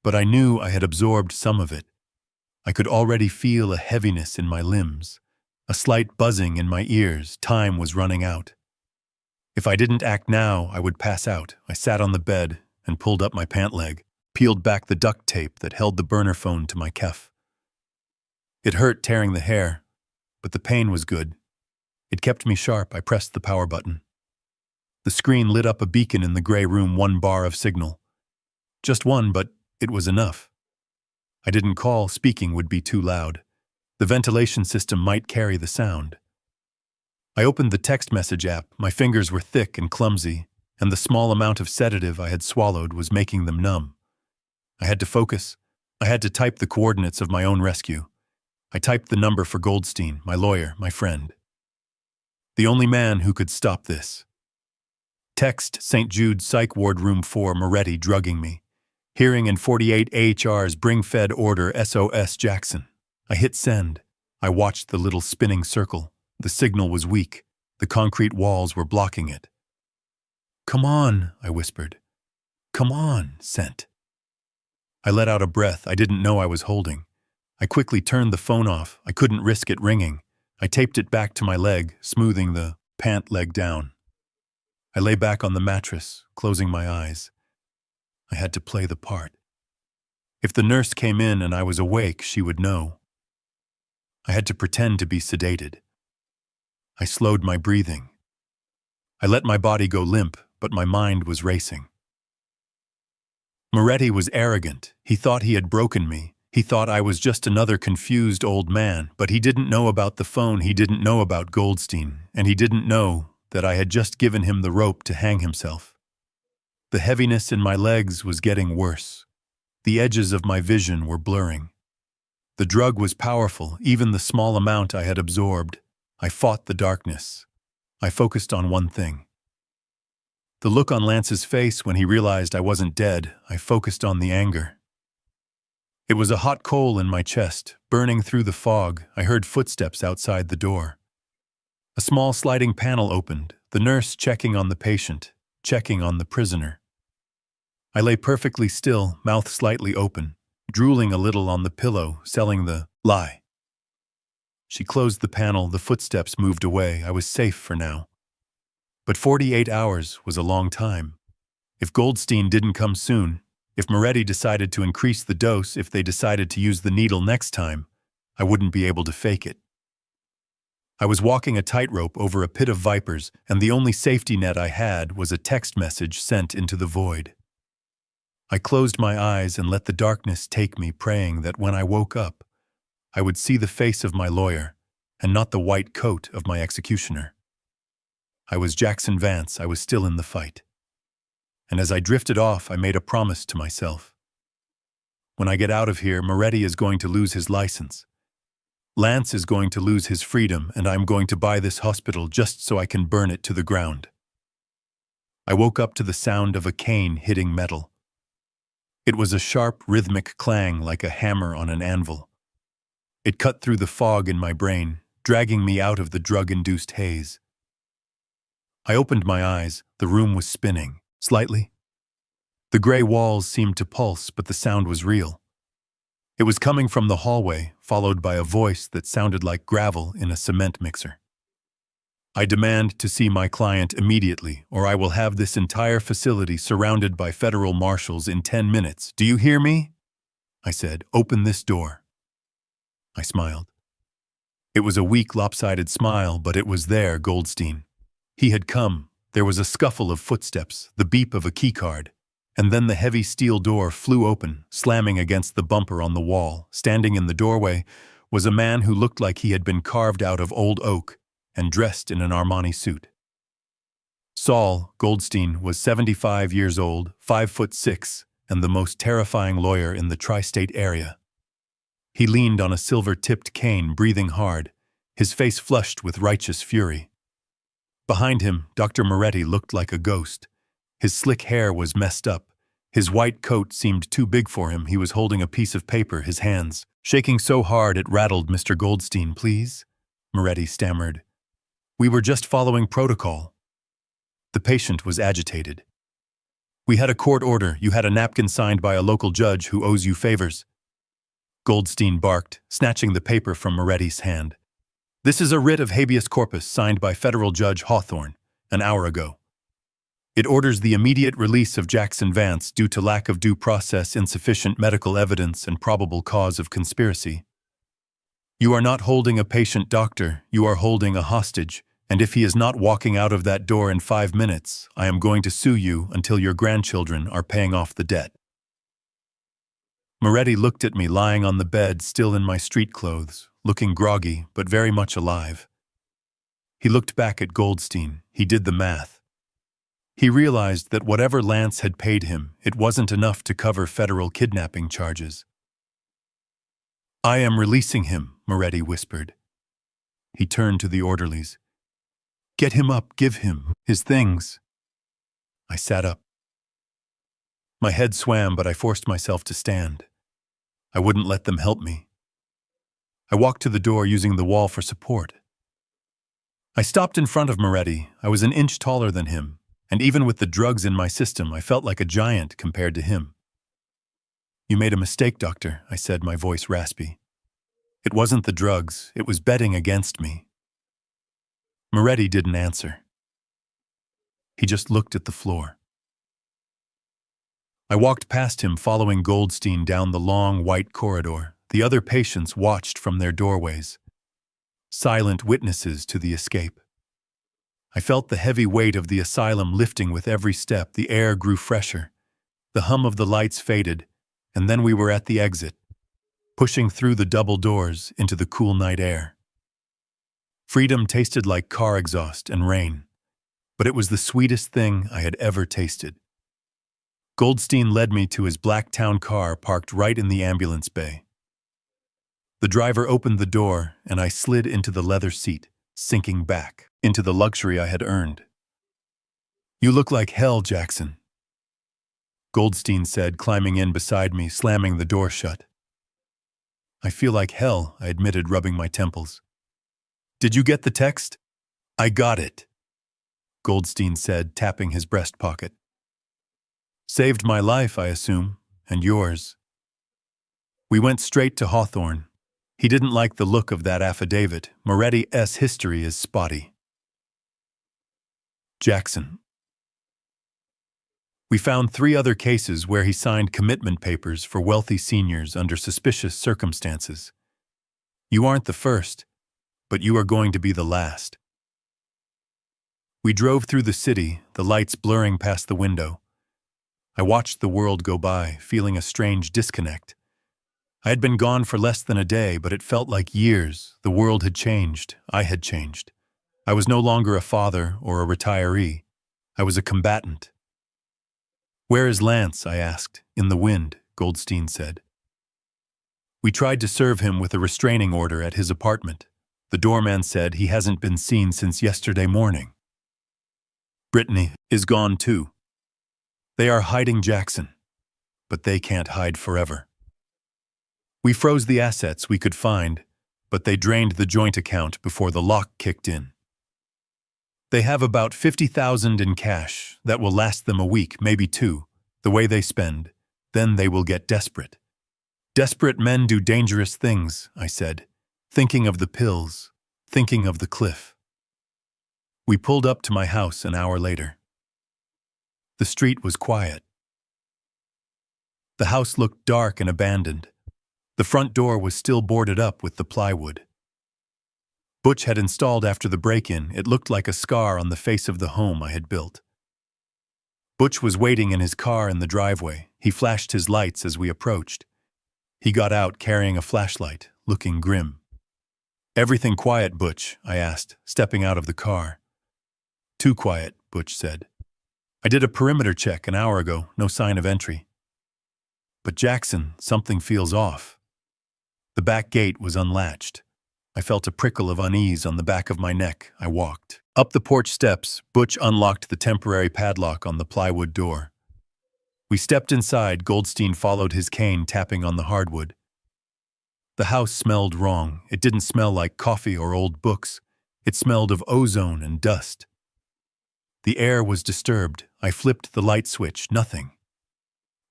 But I knew I had absorbed some of it. I could already feel a heaviness in my limbs, a slight buzzing in my ears. Time was running out. If I didn't act now, I would pass out. I sat on the bed and pulled up my pant leg, peeled back the duct tape that held the burner phone to my kef. It hurt tearing the hair, but the pain was good. It kept me sharp. I pressed the power button. The screen lit up a beacon in the gray room, 1 bar of signal. Just one, but it was enough. I didn't call. Speaking would be too loud. The ventilation system might carry the sound. I opened the text message app. My fingers were thick and clumsy, and the small amount of sedative I had swallowed was making them numb. I had to focus. I had to type the coordinates of my own rescue. I typed the number for Goldstein, my lawyer, my friend. The only man who could stop this. Text St. Jude Psych Ward Room 4, Moretti drugging me. Hearing in 48 AHRs, bring fed order SOS Jackson. I hit send. I watched the little spinning circle. The signal was weak. The concrete walls were blocking it. "Come on," I whispered. "Come on," sent. I let out a breath I didn't know I was holding. I quickly turned the phone off. I couldn't risk it ringing. I taped it back to my leg, smoothing the pant leg down. I lay back on the mattress, closing my eyes. I had to play the part. If the nurse came in and I was awake, she would know. I had to pretend to be sedated. I slowed my breathing. I let my body go limp, but my mind was racing. Moretti was arrogant. He thought he had broken me. He thought I was just another confused old man, but he didn't know about the phone, he didn't know about Goldstein, and he didn't know that I had just given him the rope to hang himself. The heaviness in my legs was getting worse. The edges of my vision were blurring. The drug was powerful, even the small amount I had absorbed. I fought the darkness. I focused on one thing. The look on Lance's face when he realized I wasn't dead, I focused on the anger. It was a hot coal in my chest, burning through the fog. I heard footsteps outside the door. A small sliding panel opened, the nurse checking on the patient, checking on the prisoner. I lay perfectly still, mouth slightly open, drooling a little on the pillow, selling the lie. She closed the panel, the footsteps moved away. I was safe for now. But 48 hours was a long time. If Goldstein didn't come soon, if Moretti decided to increase the dose, if they decided to use the needle next time, I wouldn't be able to fake it. I was walking a tightrope over a pit of vipers, and the only safety net I had was a text message sent into the void. I closed my eyes and let the darkness take me, praying that when I woke up, I would see the face of my lawyer, and not the white coat of my executioner. I was Jackson Vance, I was still in the fight. And as I drifted off, I made a promise to myself. When I get out of here, Moretti is going to lose his license. Lance is going to lose his freedom, and I'm going to buy this hospital just so I can burn it to the ground. I woke up to the sound of a cane hitting metal. It was a sharp, rhythmic clang like a hammer on an anvil. It cut through the fog in my brain, dragging me out of the drug-induced haze. I opened my eyes. The room was spinning, slightly. The gray walls seemed to pulse, but the sound was real. It was coming from the hallway, followed by a voice that sounded like gravel in a cement mixer. I demand to see my client immediately, or I will have this entire facility surrounded by federal marshals in 10 minutes. Do you hear me? I said, open this door. I smiled. It was a weak, lopsided smile, but it was there, Goldstein. He had come. There was a scuffle of footsteps, the beep of a keycard, and then the heavy steel door flew open, slamming against the bumper on the wall. Standing in the doorway was a man who looked like he had been carved out of old oak and dressed in an Armani suit. Saul Goldstein was 75 years old, 5'6", and the most terrifying lawyer in the tri-state area. He leaned on a silver-tipped cane, breathing hard, his face flushed with righteous fury. Behind him, Dr. Moretti looked like a ghost. His slick hair was messed up. His white coat seemed too big for him. He was holding a piece of paper, his hands shaking so hard it rattled. Mr. Goldstein, please, Moretti stammered. We were just following protocol. The patient was agitated. We had a court order. You had a napkin signed by a local judge who owes you favors. Goldstein barked, snatching the paper from Moretti's hand. This is a writ of habeas corpus signed by federal judge Hawthorne an hour ago. It orders the immediate release of Jackson Vance due to lack of due process, insufficient medical evidence, and probable cause of conspiracy. You are not holding a patient, doctor. You are holding a hostage, and if he is not walking out of that door in 5 minutes, I am going to sue you until your grandchildren are paying off the debt. Moretti looked at me lying on the bed, still in my street clothes, looking groggy but very much alive. He looked back at Goldstein. He did the math. He realized that whatever Lance had paid him, it wasn't enough to cover federal kidnapping charges. I am releasing him, Moretti whispered. He turned to the orderlies. Get him up, give him his things. I sat up. My head swam, but I forced myself to stand. I wouldn't let them help me. I walked to the door using the wall for support. I stopped in front of Moretti. I was an inch taller than him, and even with the drugs in my system, I felt like a giant compared to him. You made a mistake, doctor, I said, my voice raspy. It wasn't the drugs, it was betting against me. Moretti didn't answer. He just looked at the floor. I walked past him, following Goldstein down the long, white corridor. The other patients watched from their doorways, silent witnesses to the escape. I felt the heavy weight of the asylum lifting with every step. The air grew fresher. The hum of the lights faded, and then we were at the exit, pushing through the double doors into the cool night air. Freedom tasted like car exhaust and rain, but it was the sweetest thing I had ever tasted. Goldstein led me to his black town car parked right in the ambulance bay. The driver opened the door, and I slid into the leather seat, sinking back into the luxury I had earned. "You look like hell, Jackson," Goldstein said, climbing in beside me, slamming the door shut. "I feel like hell," I admitted, rubbing my temples. "Did you get the text?" "I got it," Goldstein said, tapping his breast pocket. "Saved my life, I assume, and yours." We went straight to Hawthorne. He didn't like the look of that affidavit. Moretti's history is spotty. Jackson. We found 3 other cases where he signed commitment papers for wealthy seniors under suspicious circumstances. You aren't the first, but you are going to be the last. We drove through the city, the lights blurring past the window. I watched the world go by, feeling a strange disconnect. I had been gone for less than a day, but it felt like years. The world had changed. I had changed. I was no longer a father or a retiree. I was a combatant. "Where is Lance?" I asked. "In the wind," Goldstein said. We tried to serve him with a restraining order at his apartment. The doorman said he hasn't been seen since yesterday morning. Brittany is gone too. They are hiding Jackson, but they can't hide forever. We froze the assets we could find, but they drained the joint account before the lock kicked in. They have about $50,000 in cash that will last them a week, maybe 2, the way they spend. Then they will get desperate. "Desperate men do dangerous things," I said, thinking of the pills, thinking of the cliff. We pulled up to my house an hour later. The street was quiet. The house looked dark and abandoned. The front door was still boarded up with the plywood. Butch had installed after the break-in. It looked like a scar on the face of the home I had built. Butch was waiting in his car in the driveway. He flashed his lights as we approached. He got out carrying a flashlight, looking grim. "Everything quiet, Butch?" I asked, stepping out of the car. "Too quiet," Butch said. "I did a perimeter check an hour ago, no sign of entry." "But Jackson, something feels off." The back gate was unlatched. I felt a prickle of unease on the back of my neck. I walked up the porch steps. Butch unlocked the temporary padlock on the plywood door. We stepped inside. Goldstein followed his cane, tapping on the hardwood. The house smelled wrong. It didn't smell like coffee or old books. It smelled of ozone and dust. The air was disturbed. I flipped the light switch. Nothing.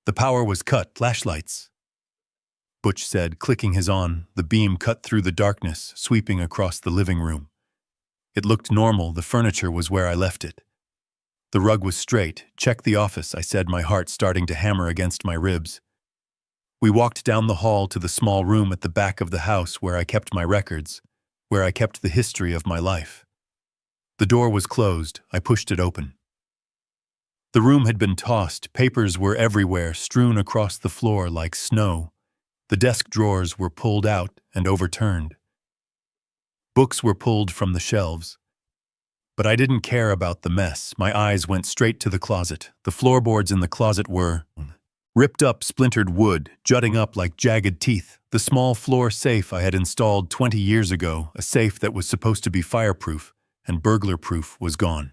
"The power was cut. Flashlights," Butch said, clicking his on. The beam cut through the darkness, sweeping across the living room. It looked normal. The furniture was where I left it. The rug was straight. "Check the office," I said, my heart starting to hammer against my ribs. We walked down the hall to the small room at the back of the house where I kept my records, where I kept the history of my life. The door was closed. I pushed it open. The room had been tossed. Papers were everywhere, strewn across the floor like snow. The desk drawers were pulled out and overturned. Books were pulled from the shelves. But I didn't care about the mess. My eyes went straight to the closet. The floorboards in the closet were ripped up, splintered wood, jutting up like jagged teeth. The small floor safe I had installed 20 years ago, a safe that was supposed to be fireproof and burglar-proof, was gone.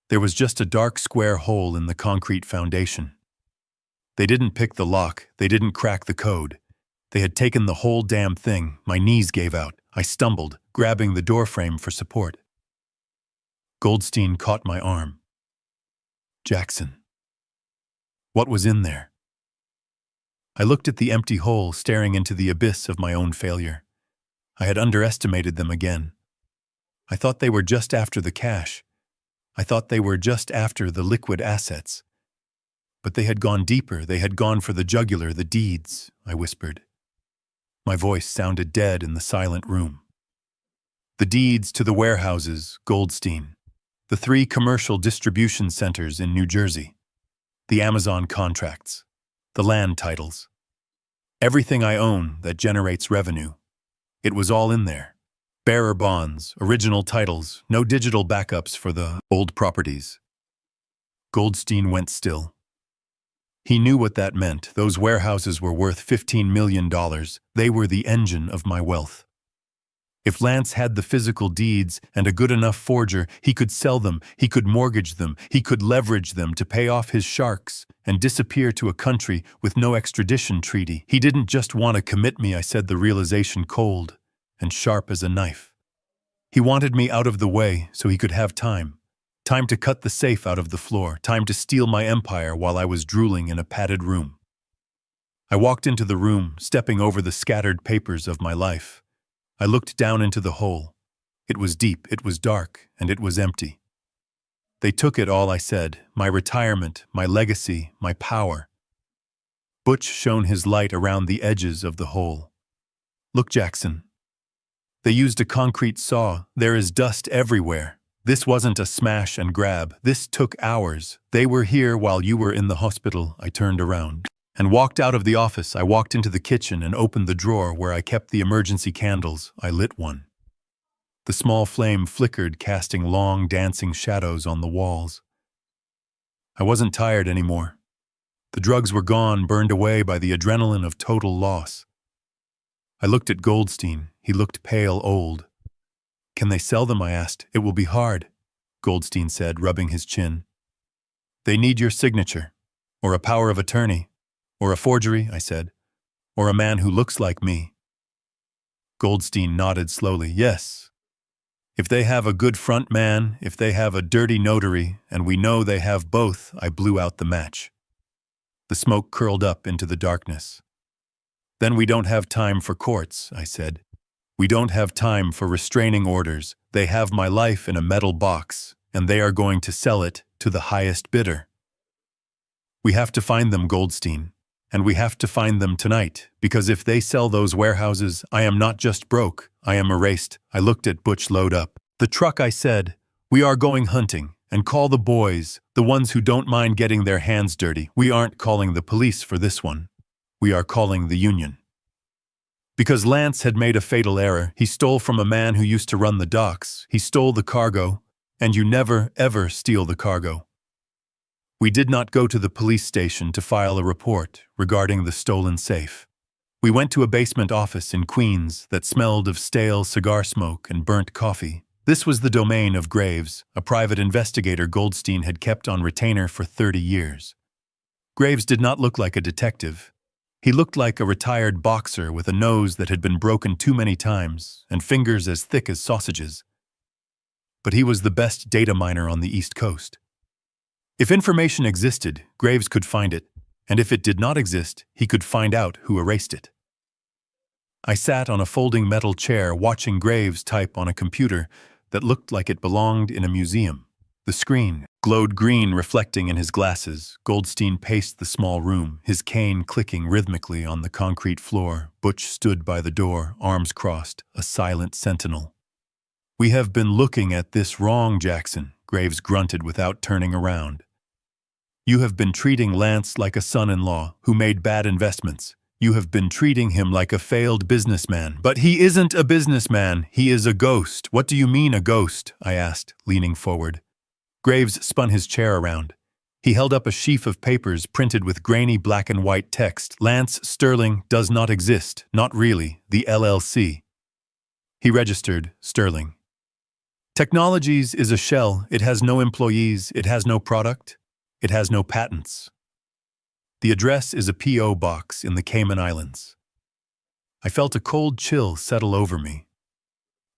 There was just a dark square hole in the concrete foundation. They didn't pick the lock. They didn't crack the code. They had taken the whole damn thing. My knees gave out. I stumbled, grabbing the doorframe for support. Goldstein caught my arm. "Jackson." What was in there? I looked at the empty hole, staring into the abyss of my own failure. I had underestimated them again. I thought they were just after the cash. I thought they were just after the liquid assets. But they had gone deeper, they had gone for the jugular, the deeds, I whispered. My voice sounded dead in the silent room. The deeds to the warehouses, Goldstein. The 3 commercial distribution centers in New Jersey. The Amazon contracts. The land titles. Everything I own that generates revenue. It was all in there. Bearer bonds, original titles, no digital backups for the old properties. Goldstein went still. He knew what that meant. Those warehouses were worth $15 million. They were the engine of my wealth. If Lance had the physical deeds and a good enough forger, he could sell them, he could mortgage them, he could leverage them to pay off his sharks and disappear to a country with no extradition treaty. He didn't just want to commit me, I said, the realization cold and sharp as a knife. He wanted me out of the way so he could have time. Time to cut the safe out of the floor, time to steal my empire while I was drooling in a padded room. I walked into the room, stepping over the scattered papers of my life. I looked down into the hole. It was deep, it was dark, and it was empty. They took it all, I said, my retirement, my legacy, my power. Butch shone his light around the edges of the hole. Look, Jackson. They used a concrete saw. There is dust everywhere. This wasn't a smash and grab. This took hours. They were here while you were in the hospital. I turned around and walked out of the office. I walked into the kitchen and opened the drawer where I kept the emergency candles. I lit one. The small flame flickered, casting long, dancing shadows on the walls. I wasn't tired anymore. The drugs were gone, burned away by the adrenaline of total loss. I looked at Goldstein. He looked pale, old. Can they sell them? I asked. It will be hard, Goldstein said, rubbing his chin. They need your signature, or a power of attorney, or a forgery, I said, or a man who looks like me. Goldstein nodded slowly. Yes. If they have a good front man, if they have a dirty notary, and we know they have both, I blew out the match. The smoke curled up into the darkness. Then we don't have time for courts, I said. We don't have time for restraining orders. They have my life in a metal box, and they are going to sell it to the highest bidder. We have to find them, Goldstein, and we have to find them tonight, because if they sell those warehouses, I am not just broke, I am erased. I looked at Butch load up the truck. I said, we are going hunting, and call the boys, the ones who don't mind getting their hands dirty. We aren't calling the police for this one. We are calling the union. Because Lance had made a fatal error. He stole from a man who used to run the docks. He stole the cargo, and you never, ever steal the cargo. We did not go to the police station to file a report regarding the stolen safe. We went to a basement office in Queens that smelled of stale cigar smoke and burnt coffee. This was the domain of Graves, a private investigator Goldstein had kept on retainer for 30 years. Graves did not look like a detective. He looked like a retired boxer with a nose that had been broken too many times and fingers as thick as sausages. But he was the best data miner on the East Coast. If information existed, Graves could find it, and if it did not exist, he could find out who erased it. I sat on a folding metal chair watching Graves type on a computer that looked like it belonged in a museum. The screen glowed green, reflecting in his glasses. Goldstein paced the small room, his cane clicking rhythmically on the concrete floor. Butch stood by the door, arms crossed, a silent sentinel. We have been looking at this wrong, Jackson, Graves grunted without turning around. You have been treating Lance like a son-in-law who made bad investments. You have been treating him like a failed businessman. But he isn't a businessman, he is a ghost. What do you mean, a ghost? I asked, leaning forward. Graves spun his chair around. He held up a sheaf of papers printed with grainy black and white text. Lance Sterling does not exist, not really, the LLC. He registered Sterling. Technologies is a shell. It has no employees, it has no product, it has no patents. The address is a P.O. box in the Cayman Islands. I felt a cold chill settle over me.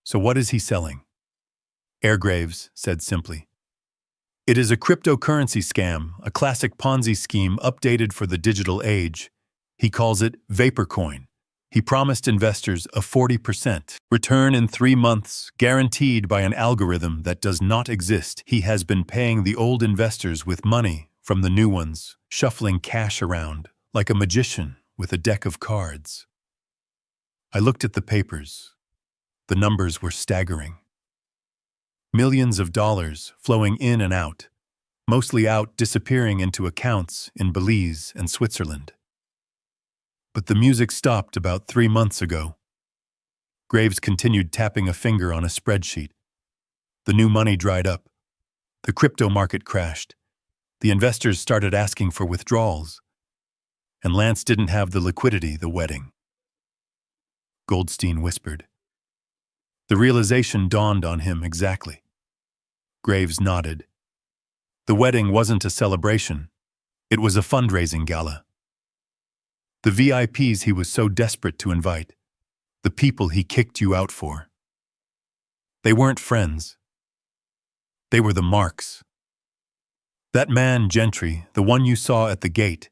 So what is he selling? Air Graves said simply. It is a cryptocurrency scam, a classic Ponzi scheme updated for the digital age. He calls it Vaporcoin. He promised investors a 40% return in 3 months, guaranteed by an algorithm that does not exist. He has been paying the old investors with money from the new ones, shuffling cash around like a magician with a deck of cards. I looked at the papers. The numbers were staggering. Millions of dollars flowing in and out, mostly out disappearing into accounts in Belize and Switzerland. But the music stopped about 3 months ago. Graves continued tapping a finger on a spreadsheet. The new money dried up. The crypto market crashed. The investors started asking for withdrawals. And Lance didn't have the liquidity the wedding. Goldstein whispered. The realization dawned on him exactly. Graves nodded. The wedding wasn't a celebration. It was a fundraising gala. The VIPs he was so desperate to invite. The people he kicked you out for. They weren't friends. They were the marks. That man, Gentry, the one you saw at the gate,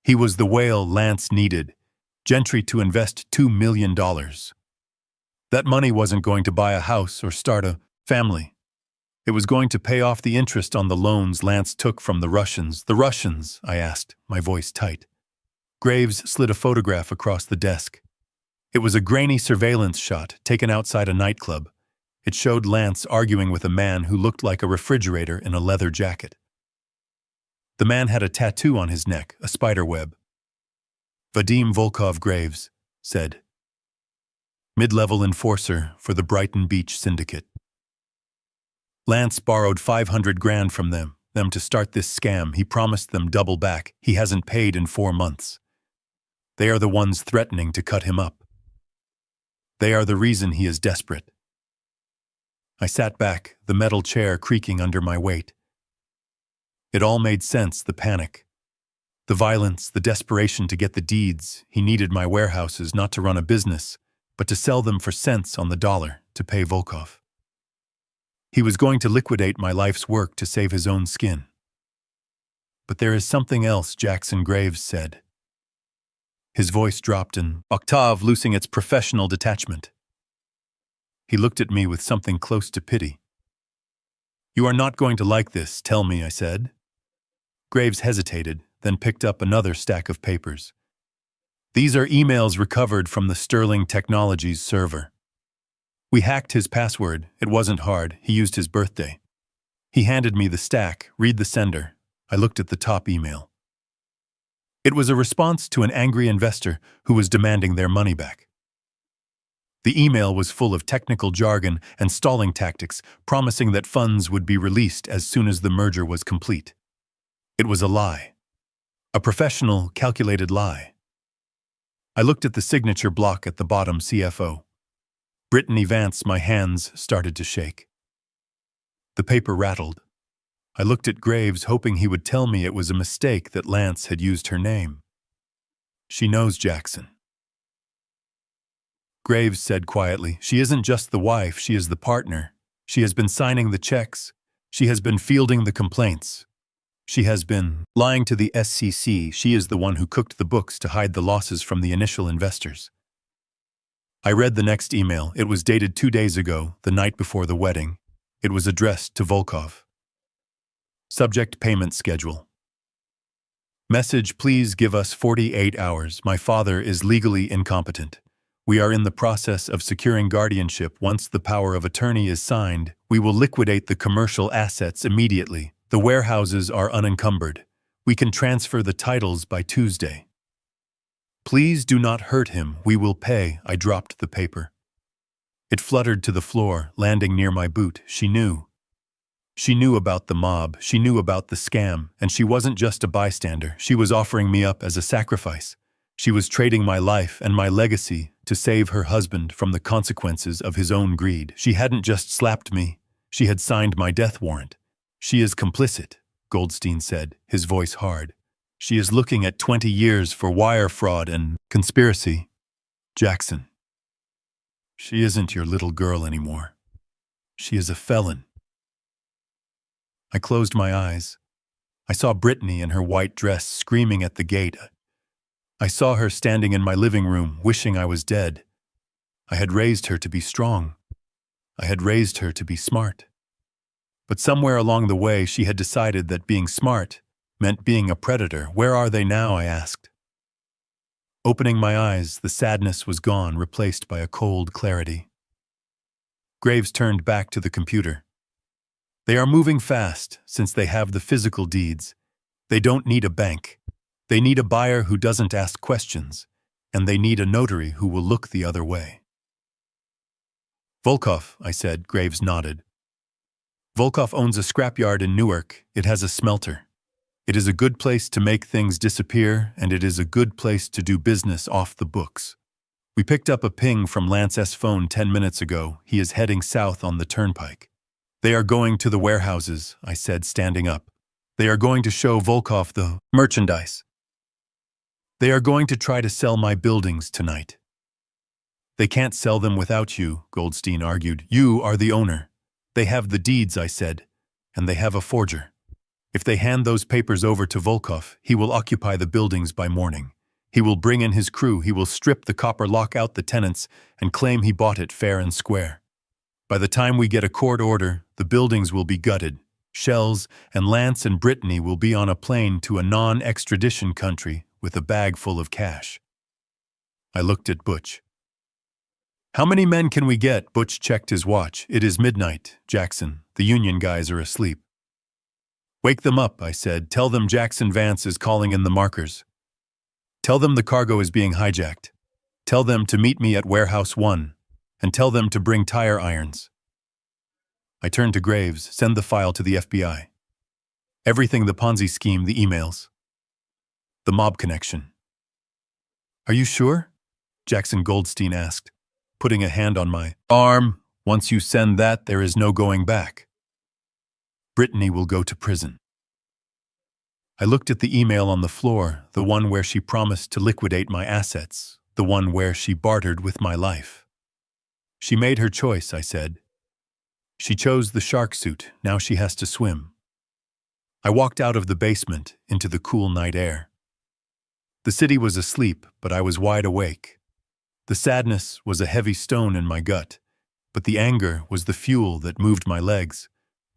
he was the whale Lance needed, Gentry to invest $2 million. That money wasn't going to buy a house or start a family. It was going to pay off the interest on the loans Lance took from the Russians. The Russians, I asked, my voice tight. Graves slid a photograph across the desk. It was a grainy surveillance shot taken outside a nightclub. It showed Lance arguing with a man who looked like a refrigerator in a leather jacket. The man had a tattoo on his neck, a spider web. Vadim Volkov Graves said. Mid-level enforcer for the Brighton Beach Syndicate. Lance borrowed $500,000 from them to start this scam. He promised them double back. He hasn't paid in 4 months. They are the ones threatening to cut him up. They are the reason he is desperate. I sat back, the metal chair creaking under my weight. It all made sense, the panic. The violence, the desperation to get the deeds. He needed my warehouses not to run a business, but to sell them for cents on the dollar to pay Volkov. He was going to liquidate my life's work to save his own skin. But there is something else, Jackson Graves said. His voice dropped an octave, losing its professional detachment. He looked at me with something close to pity. You are not going to like this, tell me, I said. Graves hesitated, then picked up another stack of papers. These are emails recovered from the Sterling Technologies server. We hacked his password. It wasn't hard. He used his birthday. He handed me the stack. Read the sender. I looked at the top email. It was a response to an angry investor who was demanding their money back. The email was full of technical jargon and stalling tactics, promising that funds would be released as soon as the merger was complete. It was a lie. A professional, calculated lie. I looked at the signature block at the bottom, CFO. Brittany Vance, my hands started to shake. The paper rattled. I looked at Graves, hoping he would tell me it was a mistake that Lance had used her name. She knows Jackson. Graves said quietly, she isn't just the wife, she is the partner. She has been signing the checks. She has been fielding the complaints. She has been lying to the SEC. She is the one who cooked the books to hide the losses from the initial investors. I read the next email. It was dated 2 days ago, the night before the wedding. It was addressed to Volkov. Subject: payment schedule. Message: please give us 48 hours. My father is legally incompetent. We are in the process of securing guardianship. Once the power of attorney is signed, we will liquidate the commercial assets immediately. The warehouses are unencumbered. We can transfer the titles by Tuesday. Please do not hurt him. We will pay. I dropped the paper. It fluttered to the floor, landing near my boot. She knew. She knew about the mob. She knew about the scam. And she wasn't just a bystander. She was offering me up as a sacrifice. She was trading my life and my legacy to save her husband from the consequences of his own greed. She hadn't just slapped me. She had signed my death warrant. She is complicit, Goldstein said, his voice hard. She is looking at 20 years for wire fraud and conspiracy. Jackson. She isn't your little girl anymore. She is a felon. I closed my eyes. I saw Brittany in her white dress screaming at the gate. I saw her standing in my living room, wishing I was dead. I had raised her to be strong. I had raised her to be smart. But somewhere along the way, she had decided that being smart meant being a predator. Where are they now? I asked. Opening my eyes, the sadness was gone, replaced by a cold clarity. Graves turned back to the computer. They are moving fast, since they have the physical deeds. They don't need a bank. They need a buyer who doesn't ask questions, and they need a notary who will look the other way. Volkov, I said. Graves nodded. Volkov owns a scrapyard in Newark. It has a smelter. It is a good place to make things disappear, and it is a good place to do business off the books. We picked up a ping from Lance's phone 10 minutes ago. He is heading south on the turnpike. They are going to the warehouses, I said, standing up. They are going to show Volkov the merchandise. They are going to try to sell my buildings tonight. They can't sell them without you, Goldstein argued. You are the owner. They have the deeds, I said, and they have a forger. If they hand those papers over to Volkov, he will occupy the buildings by morning. He will bring in his crew, he will strip the copper, lock out the tenants, and claim he bought it fair and square. By the time we get a court order, the buildings will be gutted, shells, and Lance and Brittany will be on a plane to a non-extradition country with a bag full of cash. I looked at Butch. How many men can we get? Butch checked his watch. It is midnight, Jackson. The union guys are asleep. Wake them up, I said. Tell them Jackson Vance is calling in the markers. Tell them the cargo is being hijacked. Tell them to meet me at Warehouse 1, and tell them to bring tire irons. I turned to Graves. Send the file to the FBI. Everything, the Ponzi scheme, the emails. The mob connection. Are you sure? Jackson Goldstein asked, putting a hand on my arm. Once you send that, there is no going back. Brittany will go to prison. I looked at the email on the floor, the one where she promised to liquidate my assets, the one where she bartered with my life. She made her choice, I said. She chose the shark suit. Now she has to swim. I walked out of the basement into the cool night air. The city was asleep, but I was wide awake. The sadness was a heavy stone in my gut, but the anger was the fuel that moved my legs.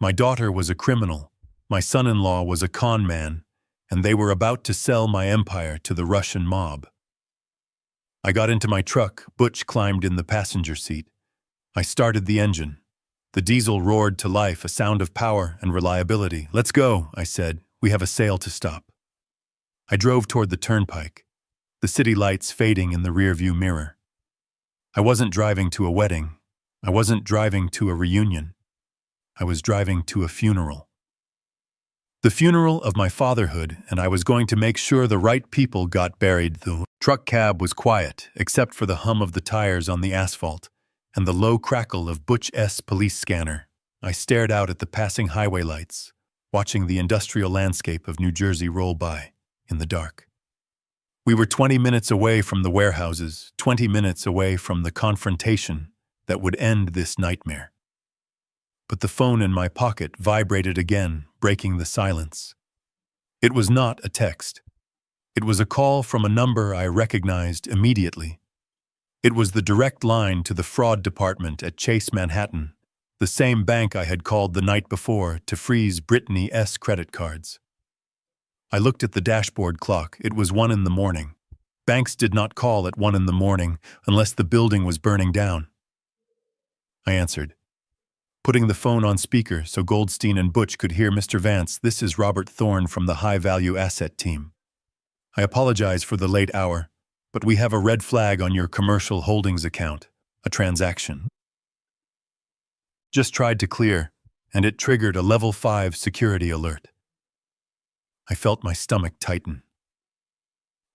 My daughter was a criminal. My son-in-law was a con man, and they were about to sell my empire to the Russian mob. I got into my truck. Butch climbed in the passenger seat. I started the engine. The diesel roared to life, a sound of power and reliability. Let's go, I said. We have a sale to stop. I drove toward the turnpike, the city lights fading in the rearview mirror. I wasn't driving to a wedding. I wasn't driving to a reunion. I was driving to a funeral. The funeral of my fatherhood, and I was going to make sure the right people got buried. The truck cab was quiet, except for the hum of the tires on the asphalt and the low crackle of Butch's police scanner. I stared out at the passing highway lights, watching the industrial landscape of New Jersey roll by in the dark. We were 20 minutes away from the warehouses, 20 minutes away from the confrontation that would end this nightmare. But the phone in my pocket vibrated again, breaking the silence. It was not a text. It was a call from a number I recognized immediately. It was the direct line to the fraud department at Chase Manhattan, the same bank I had called the night before to freeze Brittany's credit cards. I looked at the dashboard clock. It was 1 in the morning. Banks did not call at 1 in the morning unless the building was burning down. I answered, putting the phone on speaker so Goldstein and Butch could hear. Mr. Vance, this is Robert Thorne from the High Value Asset Team. I apologize for the late hour, but we have a red flag on your commercial holdings account, a transaction. Just tried to clear, and it triggered a level 5 security alert. I felt my stomach tighten.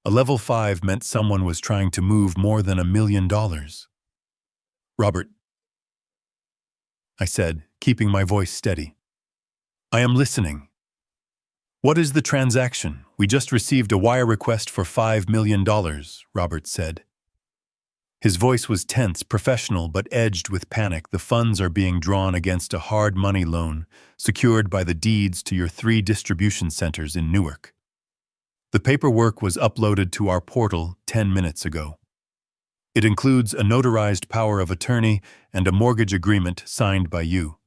A level 5 meant someone was trying to move more than $1 million. Robert, I said, keeping my voice steady. I am listening. What is the transaction? We just received a wire request for $5 million, Robert said. His voice was tense, professional, but edged with panic. The funds are being drawn against a hard money loan secured by the deeds to your 3 distribution centers in Newark. The paperwork was uploaded to our portal 10 minutes ago. It includes a notarized power of attorney and a mortgage agreement signed by you.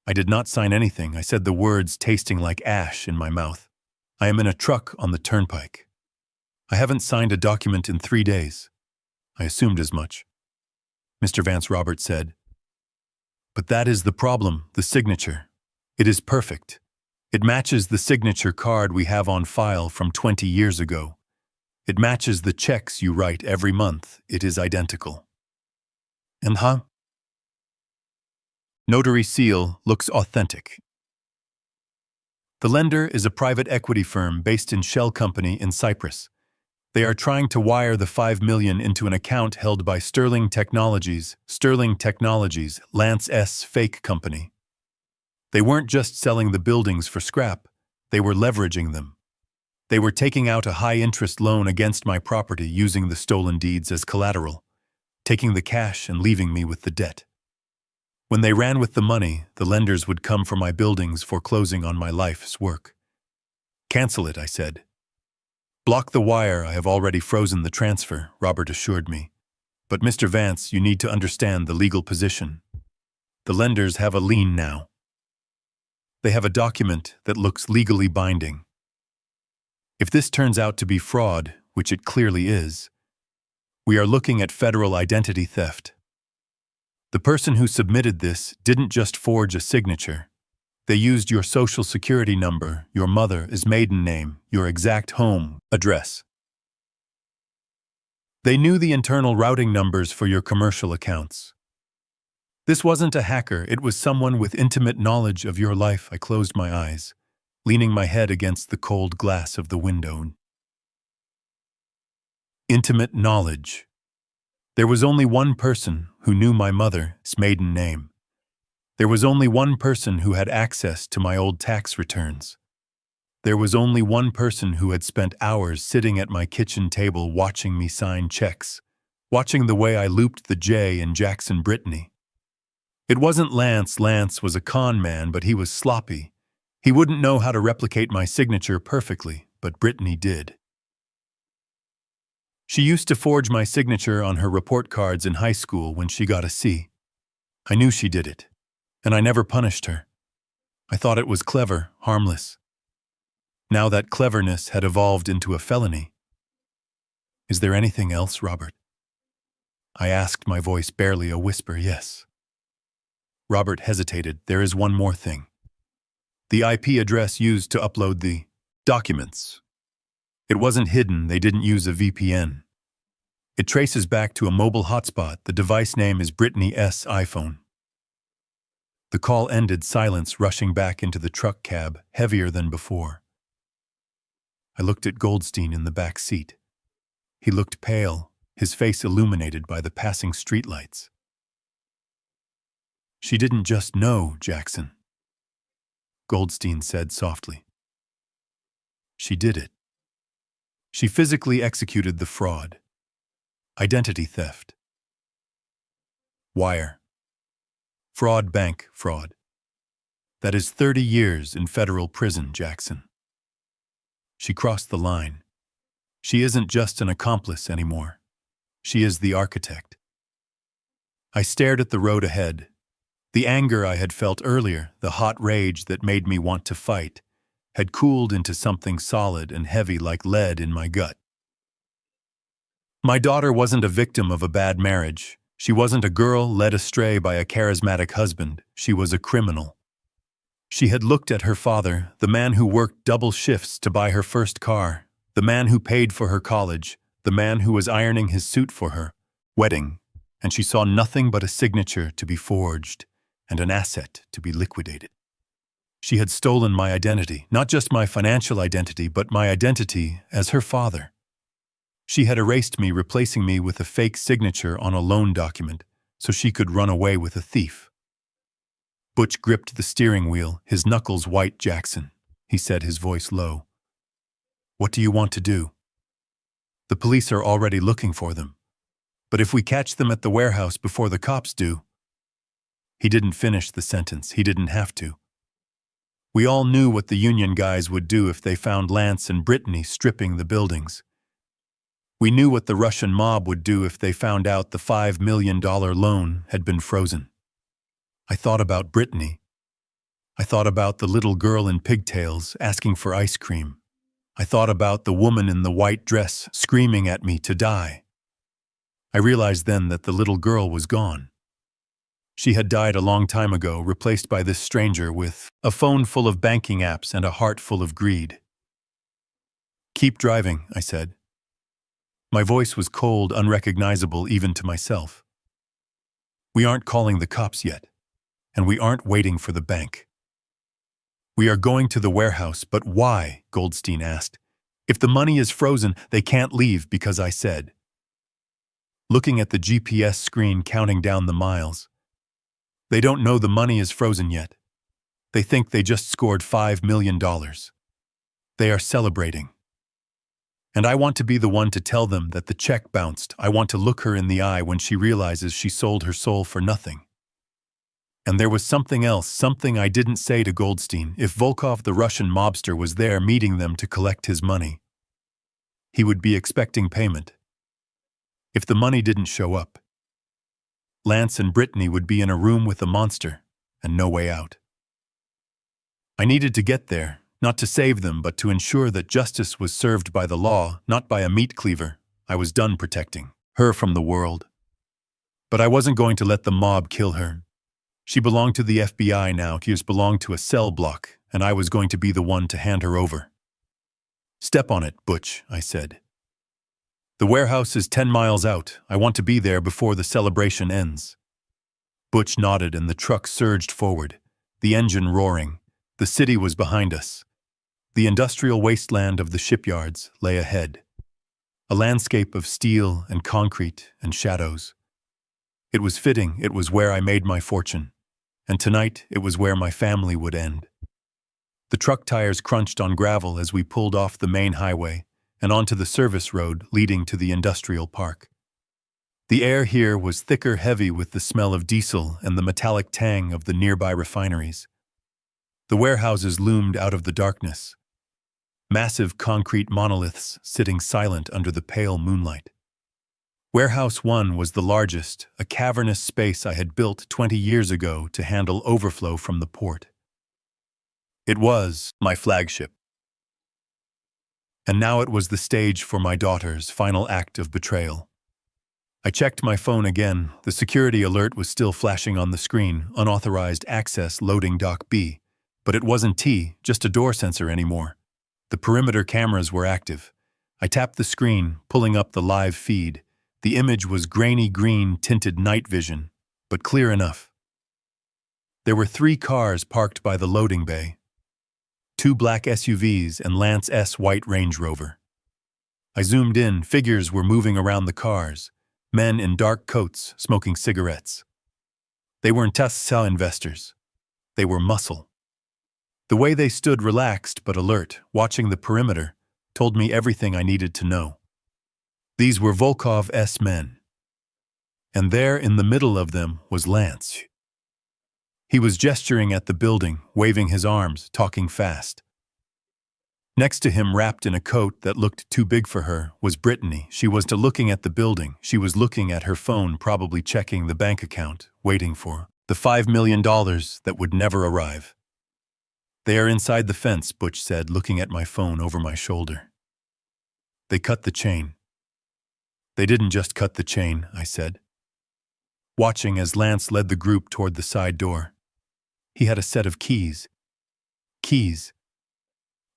I did not sign anything. I said the words tasting like ash in my mouth. I am in a truck on the turnpike. I haven't signed a document in 3 days. I assumed as much. Mr. Vance Robert said. But that is the problem, the signature. It is perfect. It matches the signature card we have on file from 20 years ago. It matches the checks you write every month. It is identical. And Notary seal looks authentic. The lender is a private equity firm based in Shell Company in Cyprus. They are trying to wire the $5 million into an account held by Sterling Technologies, Lance S. fake company. They weren't just selling the buildings for scrap, they were leveraging them. They were taking out a high-interest loan against my property using the stolen deeds as collateral, taking the cash and leaving me with the debt. When they ran with the money, the lenders would come for my buildings, foreclosing on my life's work. Cancel it, I said. Block the wire, I have already frozen the transfer, Robert assured me. But Mr. Vance, you need to understand the legal position. The lenders have a lien now. They have a document that looks legally binding. If this turns out to be fraud, which it clearly is, we are looking at federal identity theft. The person who submitted this didn't just forge a signature. They used your social security number, your mother's maiden name, your exact home address. They knew the internal routing numbers for your commercial accounts. This wasn't a hacker, it was someone with intimate knowledge of your life. I closed my eyes, leaning my head against the cold glass of the window. Intimate knowledge. There was only one person who knew my mother's maiden name. There was only one person who had access to my old tax returns. There was only one person who had spent hours sitting at my kitchen table watching me sign checks, watching the way I looped the J in Jackson, Brittany. It wasn't Lance. Lance was a con man, but he was sloppy. He wouldn't know how to replicate my signature perfectly, but Brittany did. She used to forge my signature on her report cards in high school when she got a C. I knew she did it, and I never punished her. I thought it was clever, harmless. Now that cleverness had evolved into a felony. Is there anything else, Robert? I asked, my voice barely a whisper. Yes. Robert hesitated. There is one more thing. The IP address used to upload the documents. It wasn't hidden, they didn't use a VPN. It traces back to a mobile hotspot. The device name is Brittany's iPhone. The call ended, silence rushing back into the truck cab, heavier than before. I looked at Goldstein in the back seat. He looked pale, his face illuminated by the passing streetlights. She didn't just know, Jackson, Goldstein said softly. She did it. She physically executed the fraud. Identity theft. Wire. Fraud, bank fraud. That is 30 years in federal prison, Jackson. She crossed the line. She isn't just an accomplice anymore. She is the architect. I stared at the road ahead. The anger I had felt earlier, the hot rage that made me want to fight, had cooled into something solid and heavy like lead in my gut. My daughter wasn't a victim of a bad marriage. She wasn't a girl led astray by a charismatic husband. She was a criminal. She had looked at her father, the man who worked double shifts to buy her first car, the man who paid for her college, the man who was ironing his suit for her wedding, and she saw nothing but a signature to be forged and an asset to be liquidated. She had stolen my identity, not just my financial identity, but my identity as her father. She had erased me, replacing me with a fake signature on a loan document so she could run away with a thief. Butch gripped the steering wheel, his knuckles white. Jackson, he said, his voice low. What do you want to do? The police are already looking for them. But if we catch them at the warehouse before the cops do... He didn't finish the sentence. He didn't have to. We all knew what the union guys would do if they found Lance and Brittany stripping the buildings. We knew what the Russian mob would do if they found out the $5 million loan had been frozen. I thought about Brittany. I thought about the little girl in pigtails asking for ice cream, I thought about the woman in the white dress screaming at me to die. I realized then that the little girl was gone. She had died a long time ago, replaced by this stranger with a phone full of banking apps and a heart full of greed. "Keep driving," I said. My voice was cold, unrecognizable even to myself. "We aren't calling the cops yet, and we aren't waiting for the bank. We are going to the warehouse, but why?" Goldstein asked. "If the money is frozen, they can't leave because I said." Looking at the GPS screen counting down the miles. "They don't know the money is frozen yet. They think they just scored $5 million. They are celebrating. And I want to be the one to tell them that the check bounced. I want to look her in the eye when she realizes she sold her soul for nothing." And there was something else, something I didn't say to Goldstein. If Volkov, the Russian mobster, was there meeting them to collect his money, he would be expecting payment. If the money didn't show up, Lance and Brittany would be in a room with a monster and no way out. I needed to get there, not to save them, but to ensure that justice was served by the law, not by a meat cleaver. I was done protecting her from the world. But I wasn't going to let the mob kill her. She belonged to the FBI now. She belonged to a cell block, and I was going to be the one to hand her over. "Step on it, Butch," I said. "The warehouse is 10 miles out. I want to be there before the celebration ends." Butch nodded and the truck surged forward, the engine roaring. The city was behind us. The industrial wasteland of the shipyards lay ahead. A landscape of steel and concrete and shadows. It was fitting. It was where I made my fortune. And tonight, it was where my family would end. The truck tires crunched on gravel as we pulled off the main highway and onto the service road leading to the industrial park. The air here was thicker, heavy with the smell of diesel and the metallic tang of the nearby refineries. The warehouses loomed out of the darkness. Massive concrete monoliths sitting silent under the pale moonlight. Warehouse 1 was the largest, a cavernous space I had built 20 years ago to handle overflow from the port. It was my flagship. And now it was the stage for my daughter's final act of betrayal. I checked my phone again. The security alert was still flashing on the screen, unauthorized access loading Dock B. But it wasn't T, just a door sensor anymore. The perimeter cameras were active. I tapped the screen, pulling up the live feed. The image was grainy green tinted night vision, but clear enough. There were 3 cars parked by the loading bay. 2 black SUVs and Lance S. white Range Rover. I zoomed in. Figures were moving around the cars, men in dark coats smoking cigarettes. They weren't Tesla investors. They were muscle. The way they stood relaxed but alert, watching the perimeter, told me everything I needed to know. These were Volkov's men. And there in the middle of them was Lance. He was gesturing at the building, waving his arms, talking fast. Next to him, wrapped in a coat that looked too big for her, was Brittany. She was looking at the building. She was looking at her phone, probably checking the bank account, waiting for the $5 million that would never arrive. "They are inside the fence," Butch said, looking at my phone over my shoulder. "They cut the chain." "They didn't just cut the chain," I said, watching as Lance led the group toward the side door. He had a set of keys. Keys.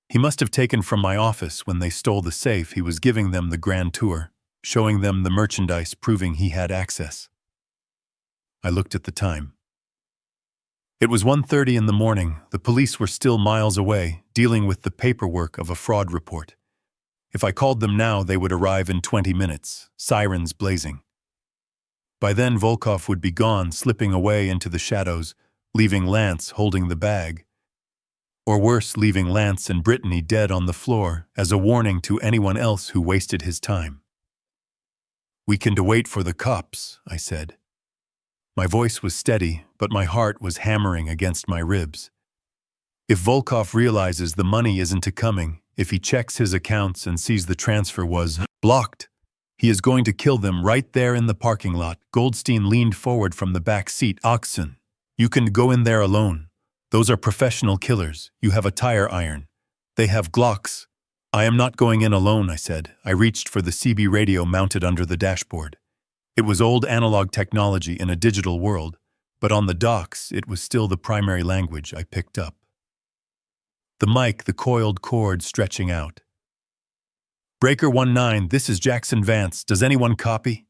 He must have taken from my office when they stole the safe. He was giving them the grand tour, showing them the merchandise, proving he had access. I looked at the time. It was 1:30 in the morning. The police were still miles away, dealing with the paperwork of a fraud report. If I called them now, they would arrive in 20 minutes, sirens blazing. By then, Volkov would be gone, slipping away into the shadows, leaving Lance holding the bag. Or worse, leaving Lance and Brittany dead on the floor as a warning to anyone else who wasted his time. "We can wait for the cops," I said. My voice was steady, but my heart was hammering against my ribs. If Volkov realizes the money isn't coming, if he checks his accounts and sees the transfer was blocked, he is going to kill them right there in the parking lot. Goldstein leaned forward from the back seat. "Oxen, you can go in there alone. Those are professional killers. You have a tire iron. They have Glocks. I am not going in alone, I said. I reached for the CB radio mounted under the dashboard. It was old analog technology in a digital world, but on the docks it was still the primary language I picked up. The mic, the coiled cord stretching out. Breaker 19, this is Jackson Vance. Does anyone copy?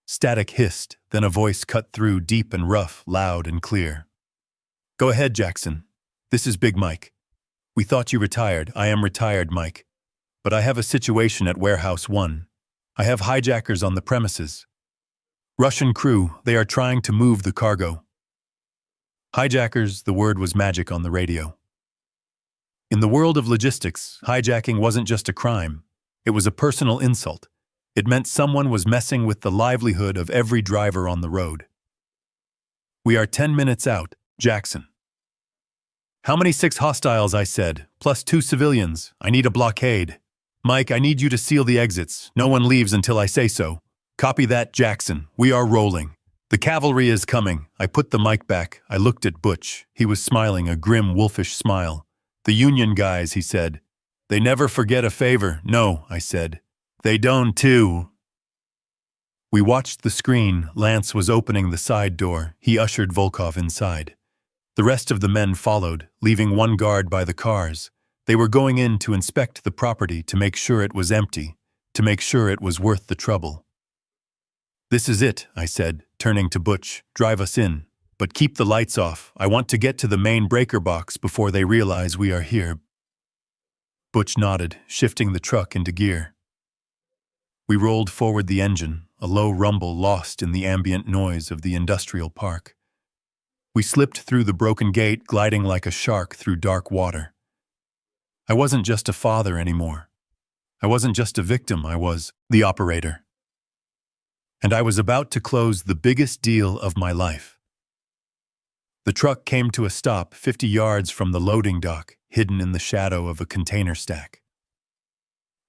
Static hissed, then a voice cut through, deep and rough, loud and clear. Go ahead, Jackson. This is Big Mike. We thought you retired. I am retired, Mike. But I have a situation at Warehouse 1. I have hijackers on the premises. Russian crew, they are trying to move the cargo. Hijackers, the word was magic on the radio. In the world of logistics, hijacking wasn't just a crime. It was a personal insult. It meant someone was messing with the livelihood of every driver on the road. We are 10 minutes out, Jackson. How many 6 hostiles, I said, plus 2 civilians. I need a blockade. Mike, I need you to seal the exits. No one leaves until I say so. Copy that, Jackson. We are rolling. The cavalry is coming. I put the mic back. I looked at Butch. He was smiling, a grim, wolfish smile. The Union guys, he said. They never forget a favor. No, I said. They don't too. We watched the screen. Lance was opening the side door. He ushered Volkov inside. The rest of the men followed, leaving one guard by the cars. They were going in to inspect the property to make sure it was empty, to make sure it was worth the trouble. This is it, I said, turning to Butch. Drive us in. But keep the lights off. I want to get to the main breaker box before they realize we are here. Butch nodded, shifting the truck into gear. We rolled forward the engine, a low rumble lost in the ambient noise of the industrial park. We slipped through the broken gate, gliding like a shark through dark water. I wasn't just a father anymore. I wasn't just a victim, I was the operator. And I was about to close the biggest deal of my life. The truck came to a stop 50 yards from the loading dock, hidden in the shadow of a container stack.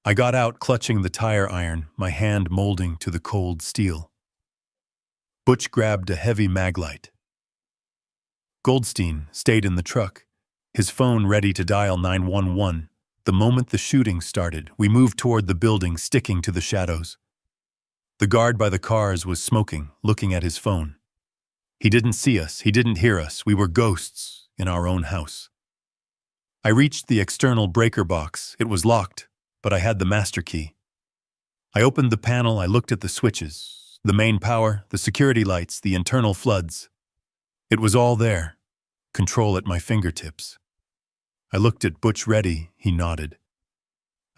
I got out, clutching the tire iron, my hand molding to the cold steel. Butch grabbed a heavy maglite. Goldstein stayed in the truck, his phone ready to dial 911. The moment the shooting started, we moved toward the building, sticking to the shadows. The guard by the cars was smoking, looking at his phone. He didn't see us, he didn't hear us. We were ghosts in our own house. I reached the external breaker box. It was locked, but I had the master key. I opened the panel, I looked at the switches, the main power, the security lights, the internal floods. It was all there, control at my fingertips. I looked at Butch. Ready, he nodded.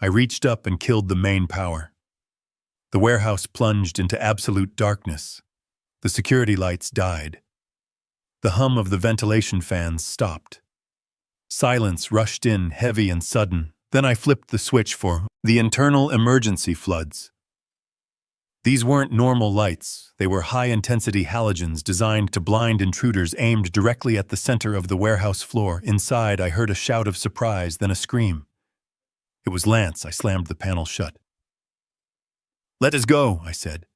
I reached up and killed the main power. The warehouse plunged into absolute darkness. The security lights died. The hum of the ventilation fans stopped. Silence rushed in, heavy and sudden. Then I flipped the switch for the internal emergency floods. These weren't normal lights. They were high-intensity halogens designed to blind intruders, aimed directly at the center of the warehouse floor. Inside, I heard a shout of surprise, then a scream. It was Lance. I slammed the panel shut. Let us go, I said.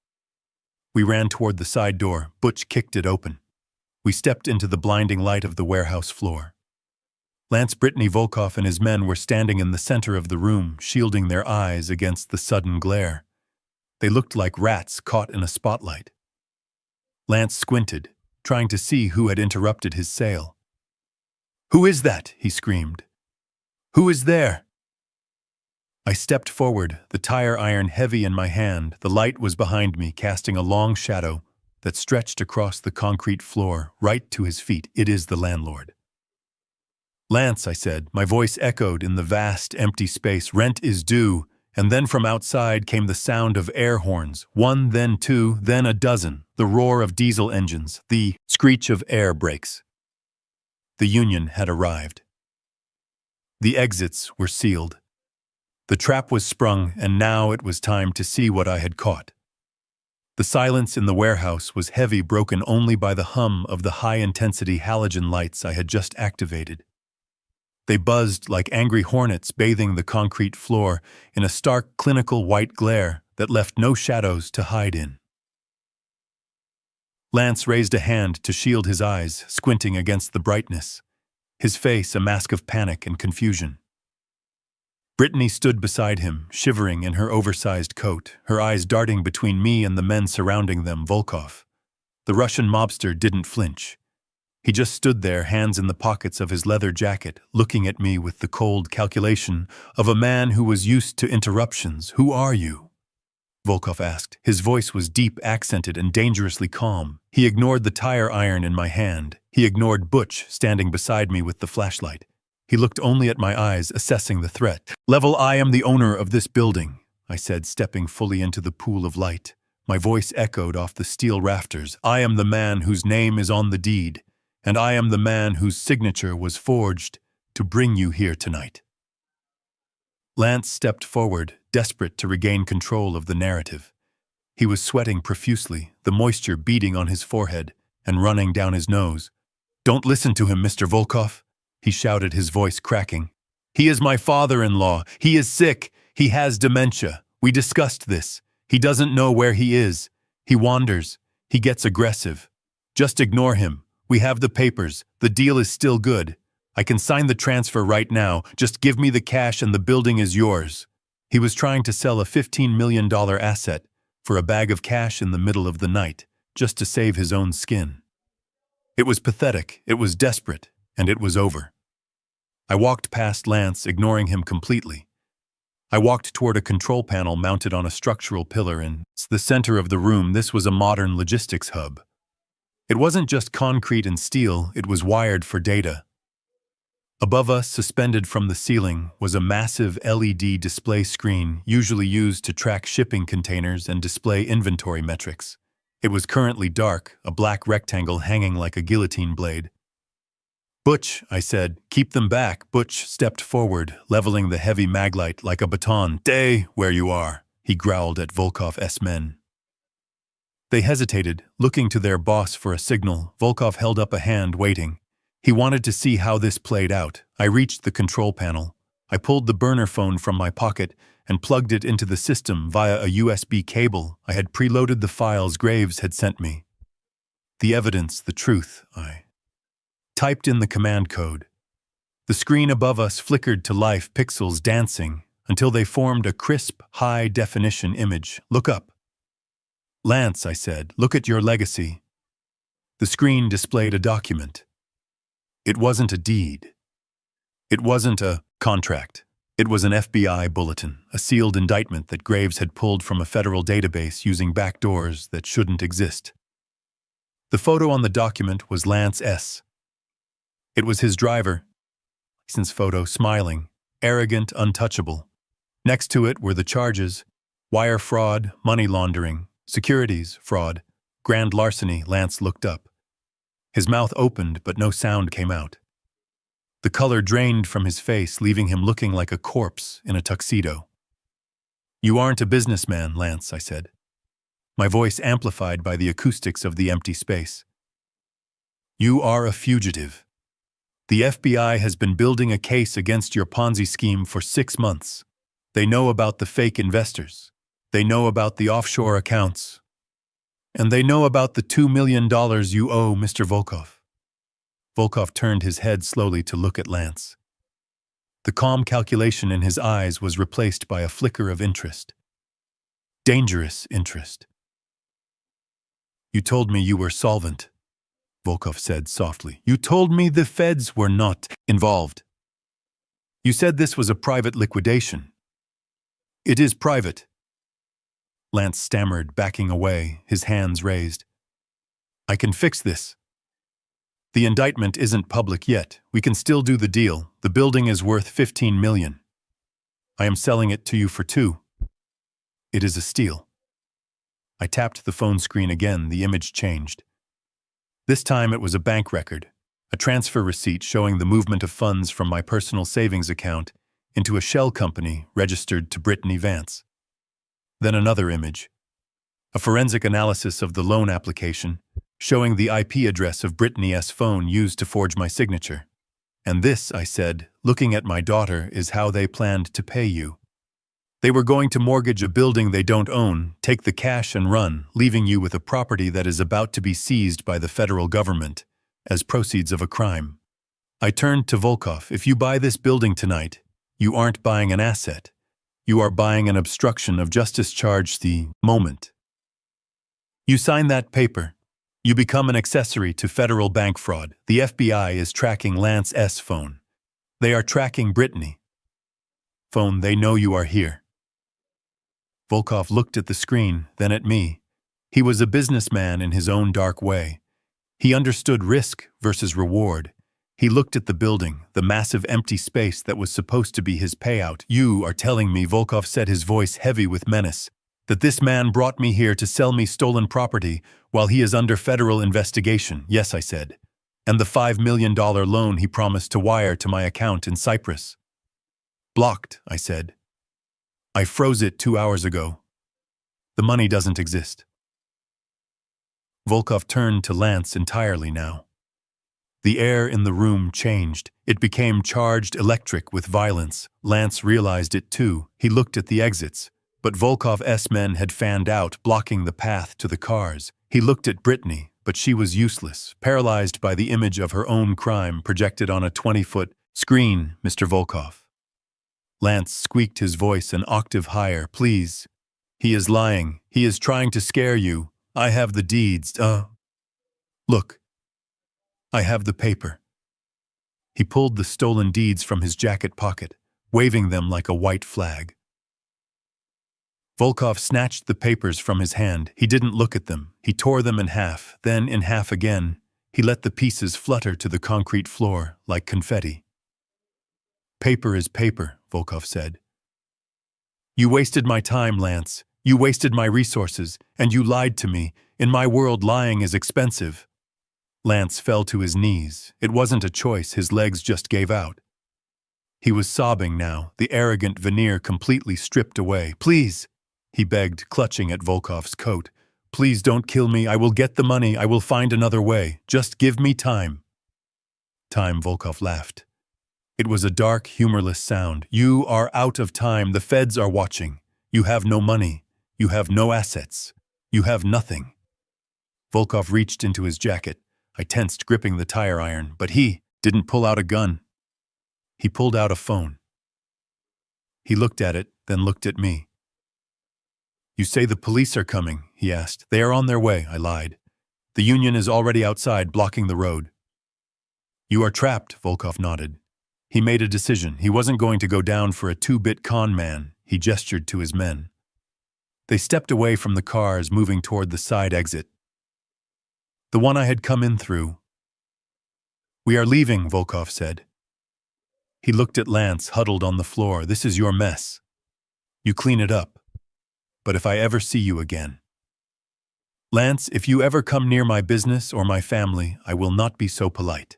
We ran toward the side door. Butch kicked it open. We stepped into the blinding light of the warehouse floor. Lance Brittany Volkov and his men were standing in the center of the room, shielding their eyes against the sudden glare. They looked like rats caught in a spotlight. Lance squinted, trying to see who had interrupted his sale. "Who is that?" he screamed. "Who is there?" I stepped forward, the tire iron heavy in my hand. The light was behind me, casting a long shadow that stretched across the concrete floor, right to his feet. "It is the landlord." "Lance," I said. My voice echoed in the vast, empty space. "Rent is due." And then from outside came the sound of air horns, 1, then 2, then a dozen, the roar of diesel engines, the screech of air brakes. The Union had arrived. The exits were sealed. The trap was sprung, and now it was time to see what I had caught. The silence in the warehouse was heavy, broken only by the hum of the high-intensity halogen lights I had just activated. They buzzed like angry hornets bathing the concrete floor in a stark, clinical white glare that left no shadows to hide in. Lance raised a hand to shield his eyes, squinting against the brightness, his face a mask of panic and confusion. Brittany stood beside him, shivering in her oversized coat, her eyes darting between me and the men surrounding them, Volkov. The Russian mobster didn't flinch. He just stood there, hands in the pockets of his leather jacket, looking at me with the cold calculation of a man who was used to interruptions. "Who are you?" Volkov asked. His voice was deep, accented, and dangerously calm. He ignored the tire iron in my hand. He ignored Butch, standing beside me with the flashlight. He looked only at my eyes, assessing the threat. "Level, I am the owner of this building," I said, stepping fully into the pool of light. My voice echoed off the steel rafters. "I am the man whose name is on the deed, and I am the man whose signature was forged to bring you here tonight." Lance stepped forward, desperate to regain control of the narrative. He was sweating profusely, the moisture beading on his forehead and running down his nose. "Don't listen to him, Mr. Volkov," he shouted, his voice cracking. "He is my father-in-law. He is sick. He has dementia. We discussed this. He doesn't know where he is. He wanders. He gets aggressive. Just ignore him. We have the papers. The deal is still good. I can sign the transfer right now. Just give me the cash and the building is yours." He was trying to sell a $15 million asset for a bag of cash in the middle of the night, just to save his own skin. It was pathetic, it was desperate, and it was over. I walked past Lance, ignoring him completely. I walked toward a control panel mounted on a structural pillar in the center of the room. This was a modern logistics hub. It wasn't just concrete and steel, it was wired for data. Above us, suspended from the ceiling, was a massive LED display screen usually used to track shipping containers and display inventory metrics. It was currently dark, a black rectangle hanging like a guillotine blade. "Butch," I said, "keep them back." Butch stepped forward, leveling the heavy maglite like a baton. "Stay where you are," he growled at Volkov's men. They hesitated, looking to their boss for a signal. Volkov held up a hand, waiting. He wanted to see how this played out. I reached the control panel. I pulled the burner phone from my pocket and plugged it into the system via a USB cable. I had preloaded the files Graves had sent me. The evidence, the truth, I typed in the command code. The screen above us flickered to life, pixels dancing, until they formed a crisp, high-definition image. "Look up." "Lance," I said, "look at your legacy." The screen displayed a document. It wasn't a deed. It wasn't a contract. It was an FBI bulletin, a sealed indictment that Graves had pulled from a federal database using backdoors that shouldn't exist. The photo on the document was Lance S. It was his driver, license photo, smiling, arrogant, untouchable. Next to it were the charges: wire fraud, money laundering, securities fraud, grand larceny. Lance looked up. His mouth opened, but no sound came out. The color drained from his face, leaving him looking like a corpse in a tuxedo. "You aren't a businessman, Lance," I said, my voice amplified by the acoustics of the empty space. "You are a fugitive. The FBI has been building a case against your Ponzi scheme for 6 months. They know about the fake investors. They know about the offshore accounts. And they know about the $2 million you owe Mr. Volkov." Volkov turned his head slowly to look at Lance. The calm calculation in his eyes was replaced by a flicker of interest. Dangerous interest. "You told me you were solvent," Volkov said softly. "You told me the feds were not involved. You said this was a private liquidation." "It is private," Lance stammered, backing away, his hands raised. "I can fix this. The indictment isn't public yet. We can still do the deal. The building is worth $15 million. I am selling it to you for $2 million. It is a steal." I tapped the phone screen again. The image changed. This time it was a bank record, a transfer receipt showing the movement of funds from my personal savings account into a shell company registered to Brittany Vance. Then another image, a forensic analysis of the loan application, showing the IP address of Brittany's phone used to forge my signature. "And this," I said, looking at my daughter, "is how they planned to pay you. They were going to mortgage a building they don't own, take the cash and run, leaving you with a property that is about to be seized by the federal government as proceeds of a crime." I turned to Volkov. "If you buy this building tonight, You aren't buying an asset. You are buying an obstruction of justice charge the moment. You sign that paper. You become an accessory to federal bank fraud. The FBI is tracking Lance S. phone. They are tracking Brittany. Phone, they know you are here. Volkov looked at the screen, then at me. He was a businessman in his own dark way. He understood risk versus reward. He looked at the building, the massive empty space that was supposed to be his payout. You are telling me, Volkov said, his voice heavy with menace, that this man brought me here to sell me stolen property while he is under federal investigation. Yes, I said. And the $5 million loan he promised to wire to my account in Cyprus. Blocked, I said. I froze it 2 hours ago. The money doesn't exist. Volkov turned to Lance entirely now. The air in the room changed. It became charged electric with violence. Lance realized it too. He looked at the exits, but Volkov's men had fanned out, blocking the path to the cars. He looked at Brittany, but she was useless, paralyzed by the image of her own crime projected on a 20-foot screen. Mr. Volkov. Lance squeaked his voice an octave higher. Please. He is lying. He is trying to scare you. I have the deeds. Look. I have the paper. He pulled the stolen deeds from his jacket pocket, waving them like a white flag. Volkov snatched the papers from his hand. He didn't look at them. He tore them in half, then in half again. He let the pieces flutter to the concrete floor like confetti. Paper is paper, Volkov said. You wasted my time, Lance. You wasted my resources, and you lied to me. In my world, lying is expensive. Lance fell to his knees. It wasn't a choice, his legs just gave out. He was sobbing now, the arrogant veneer completely stripped away. Please, he begged, clutching at Volkov's coat. Please don't kill me. I will get the money. I will find another way. Just give me time. Time, Volkov laughed. It was a dark, humorless sound. You are out of time. The feds are watching. You have no money. You have no assets. You have nothing. Volkov reached into his jacket. I tensed, gripping the tire iron, but he didn't pull out a gun. He pulled out a phone. He looked at it, then looked at me. You say the police are coming, he asked. They are on their way, I lied. The union is already outside, blocking the road. You are trapped, Volkov nodded. He made a decision. He wasn't going to go down for a two-bit con man. He gestured to his men. They stepped away from the cars, moving toward the side exit. The one I had come in through. We are leaving, Volkov said. He looked at Lance, huddled on the floor. This is your mess. You clean it up. But if I ever see you again. Lance, if you ever come near my business or my family, I will not be so polite.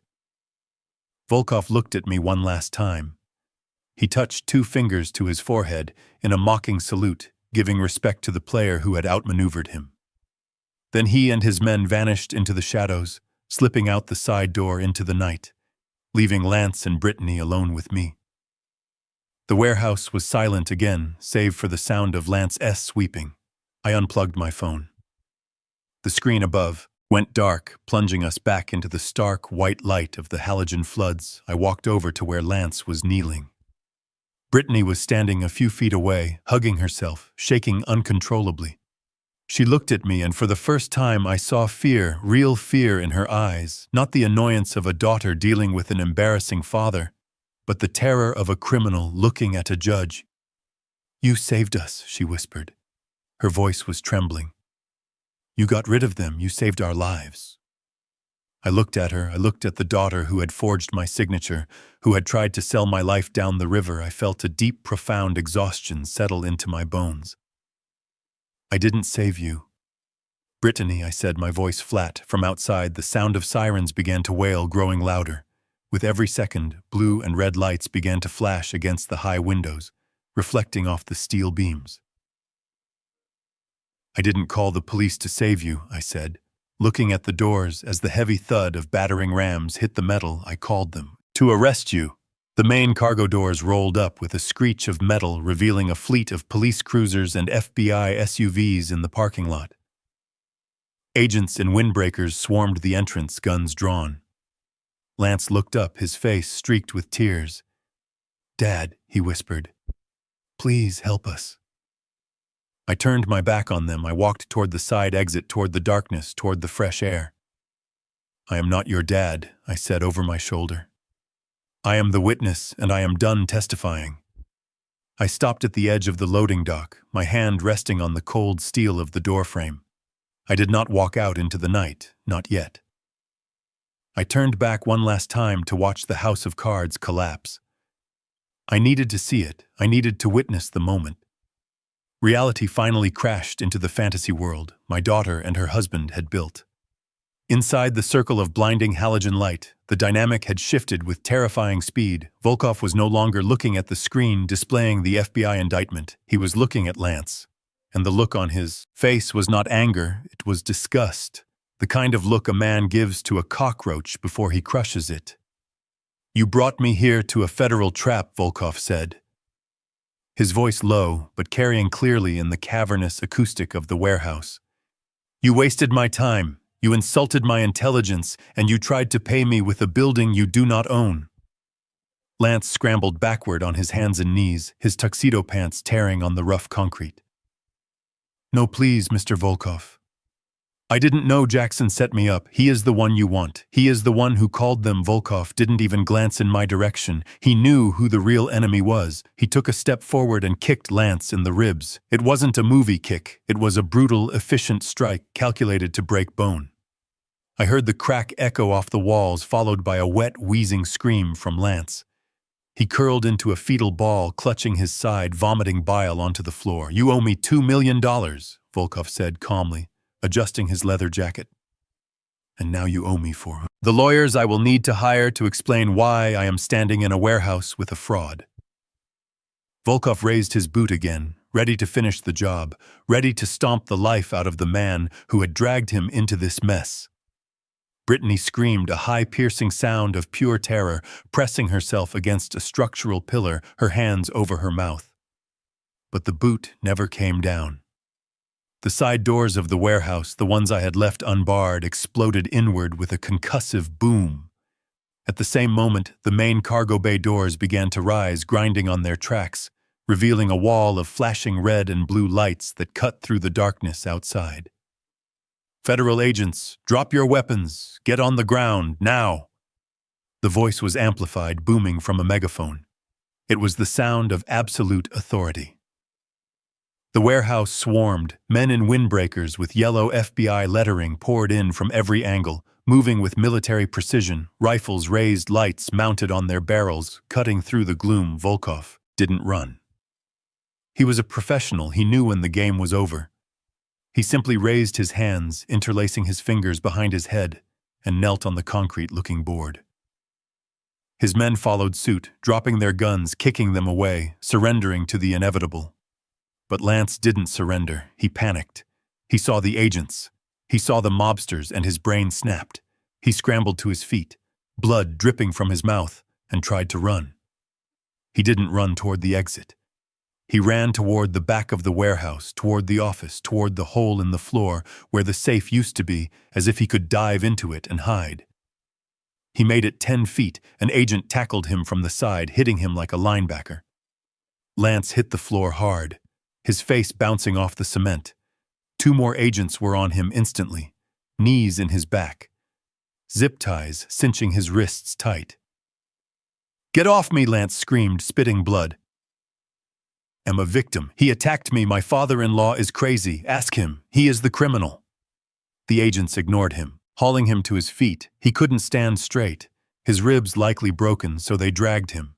Volkov looked at me one last time. He touched 2 fingers to his forehead in a mocking salute, giving respect to the player who had outmaneuvered him. Then he and his men vanished into the shadows, slipping out the side door into the night, leaving Lance and Brittany alone with me. The warehouse was silent again, save for the sound of Lance's sweeping. I unplugged my phone. The screen above went dark, plunging us back into the stark white light of the halogen floods. I walked over to where Lance was kneeling. Brittany was standing a few feet away, hugging herself, shaking uncontrollably. She looked at me, and for the first time I saw fear, real fear in her eyes, not the annoyance of a daughter dealing with an embarrassing father, but the terror of a criminal looking at a judge. You saved us, she whispered. Her voice was trembling. You got rid of them, you saved our lives. I looked at her, I looked at the daughter who had forged my signature, who had tried to sell my life down the river. I felt a deep, profound exhaustion settle into my bones. I didn't save you. Brittany, I said, my voice flat. From outside, the sound of sirens began to wail, growing louder. With every second, blue and red lights began to flash against the high windows, reflecting off the steel beams. I didn't call the police to save you, I said. Looking at the doors, as the heavy thud of battering rams hit the metal, I called them. To arrest you. The main cargo doors rolled up with a screech of metal, revealing a fleet of police cruisers and FBI SUVs in the parking lot. Agents in windbreakers swarmed the entrance, guns drawn. Lance looked up, his face streaked with tears. Dad, he whispered. Please help us. I turned my back on them. I walked toward the side exit, toward the darkness, toward the fresh air. I am not your dad, I said over my shoulder. I am the witness, and I am done testifying. I stopped at the edge of the loading dock, my hand resting on the cold steel of the doorframe. I did not walk out into the night, not yet. I turned back one last time to watch the house of cards collapse. I needed to see it. I needed to witness the moment. Reality finally crashed into the fantasy world my daughter and her husband had built. Inside the circle of blinding halogen light, the dynamic had shifted with terrifying speed. Volkov was no longer looking at the screen displaying the FBI indictment. He was looking at Lance. And the look on his face was not anger, it was disgust. The kind of look a man gives to a cockroach before he crushes it. You brought me here to a federal trap, Volkov said. His voice low, but carrying clearly in the cavernous acoustic of the warehouse. You wasted my time, you insulted my intelligence, and you tried to pay me with a building you do not own. Lance scrambled backward on his hands and knees, his tuxedo pants tearing on the rough concrete. No, please, Mr. Volkov. I didn't know Jackson set me up. He is the one you want. He is the one who called them. Volkov didn't even glance in my direction. He knew who the real enemy was. He took a step forward and kicked Lance in the ribs. It wasn't a movie kick. It was a brutal, efficient strike calculated to break bone. I heard the crack echo off the walls, followed by a wet, wheezing scream from Lance. He curled into a fetal ball, clutching his side, vomiting bile onto the floor. You owe me $2 million, Volkov said calmly, adjusting his leather jacket. And now you owe me for the lawyers I will need to hire to explain why I am standing in a warehouse with a fraud. Volkov raised his boot again, ready to finish the job, ready to stomp the life out of the man who had dragged him into this mess. Brittany screamed, a high piercing sound of pure terror, pressing herself against a structural pillar, her hands over her mouth. But the boot never came down. The side doors of the warehouse, the ones I had left unbarred, exploded inward with a concussive boom. At the same moment, the main cargo bay doors began to rise, grinding on their tracks, revealing a wall of flashing red and blue lights that cut through the darkness outside. Federal agents, drop your weapons, get on the ground, now! The voice was amplified, booming from a megaphone. It was the sound of absolute authority. The warehouse swarmed. Men in windbreakers with yellow FBI lettering poured in from every angle, moving with military precision, rifles raised, lights mounted on their barrels, cutting through the gloom. Volkov didn't run. He was a professional. He knew when the game was over. He simply raised his hands, interlacing his fingers behind his head, and knelt on the concrete, looking bored. His men followed suit, dropping their guns, kicking them away, surrendering to the inevitable. But Lance didn't surrender. He panicked. He saw the agents. He saw the mobsters, and his brain snapped. He scrambled to his feet, blood dripping from his mouth, and tried to run. He didn't run toward the exit. He ran toward the back of the warehouse, toward the office, toward the hole in the floor where the safe used to be, as if he could dive into it and hide. He made it 10 feet. An agent tackled him from the side, hitting him like a linebacker. Lance hit the floor hard, his face bouncing off the cement. 2 more agents were on him instantly, knees in his back, zip ties cinching his wrists tight. Get off me, Lance screamed, spitting blood. I'm a victim. He attacked me. My father-in-law is crazy. Ask him. He is the criminal. The agents ignored him, hauling him to his feet. He couldn't stand straight, his ribs likely broken, so they dragged him,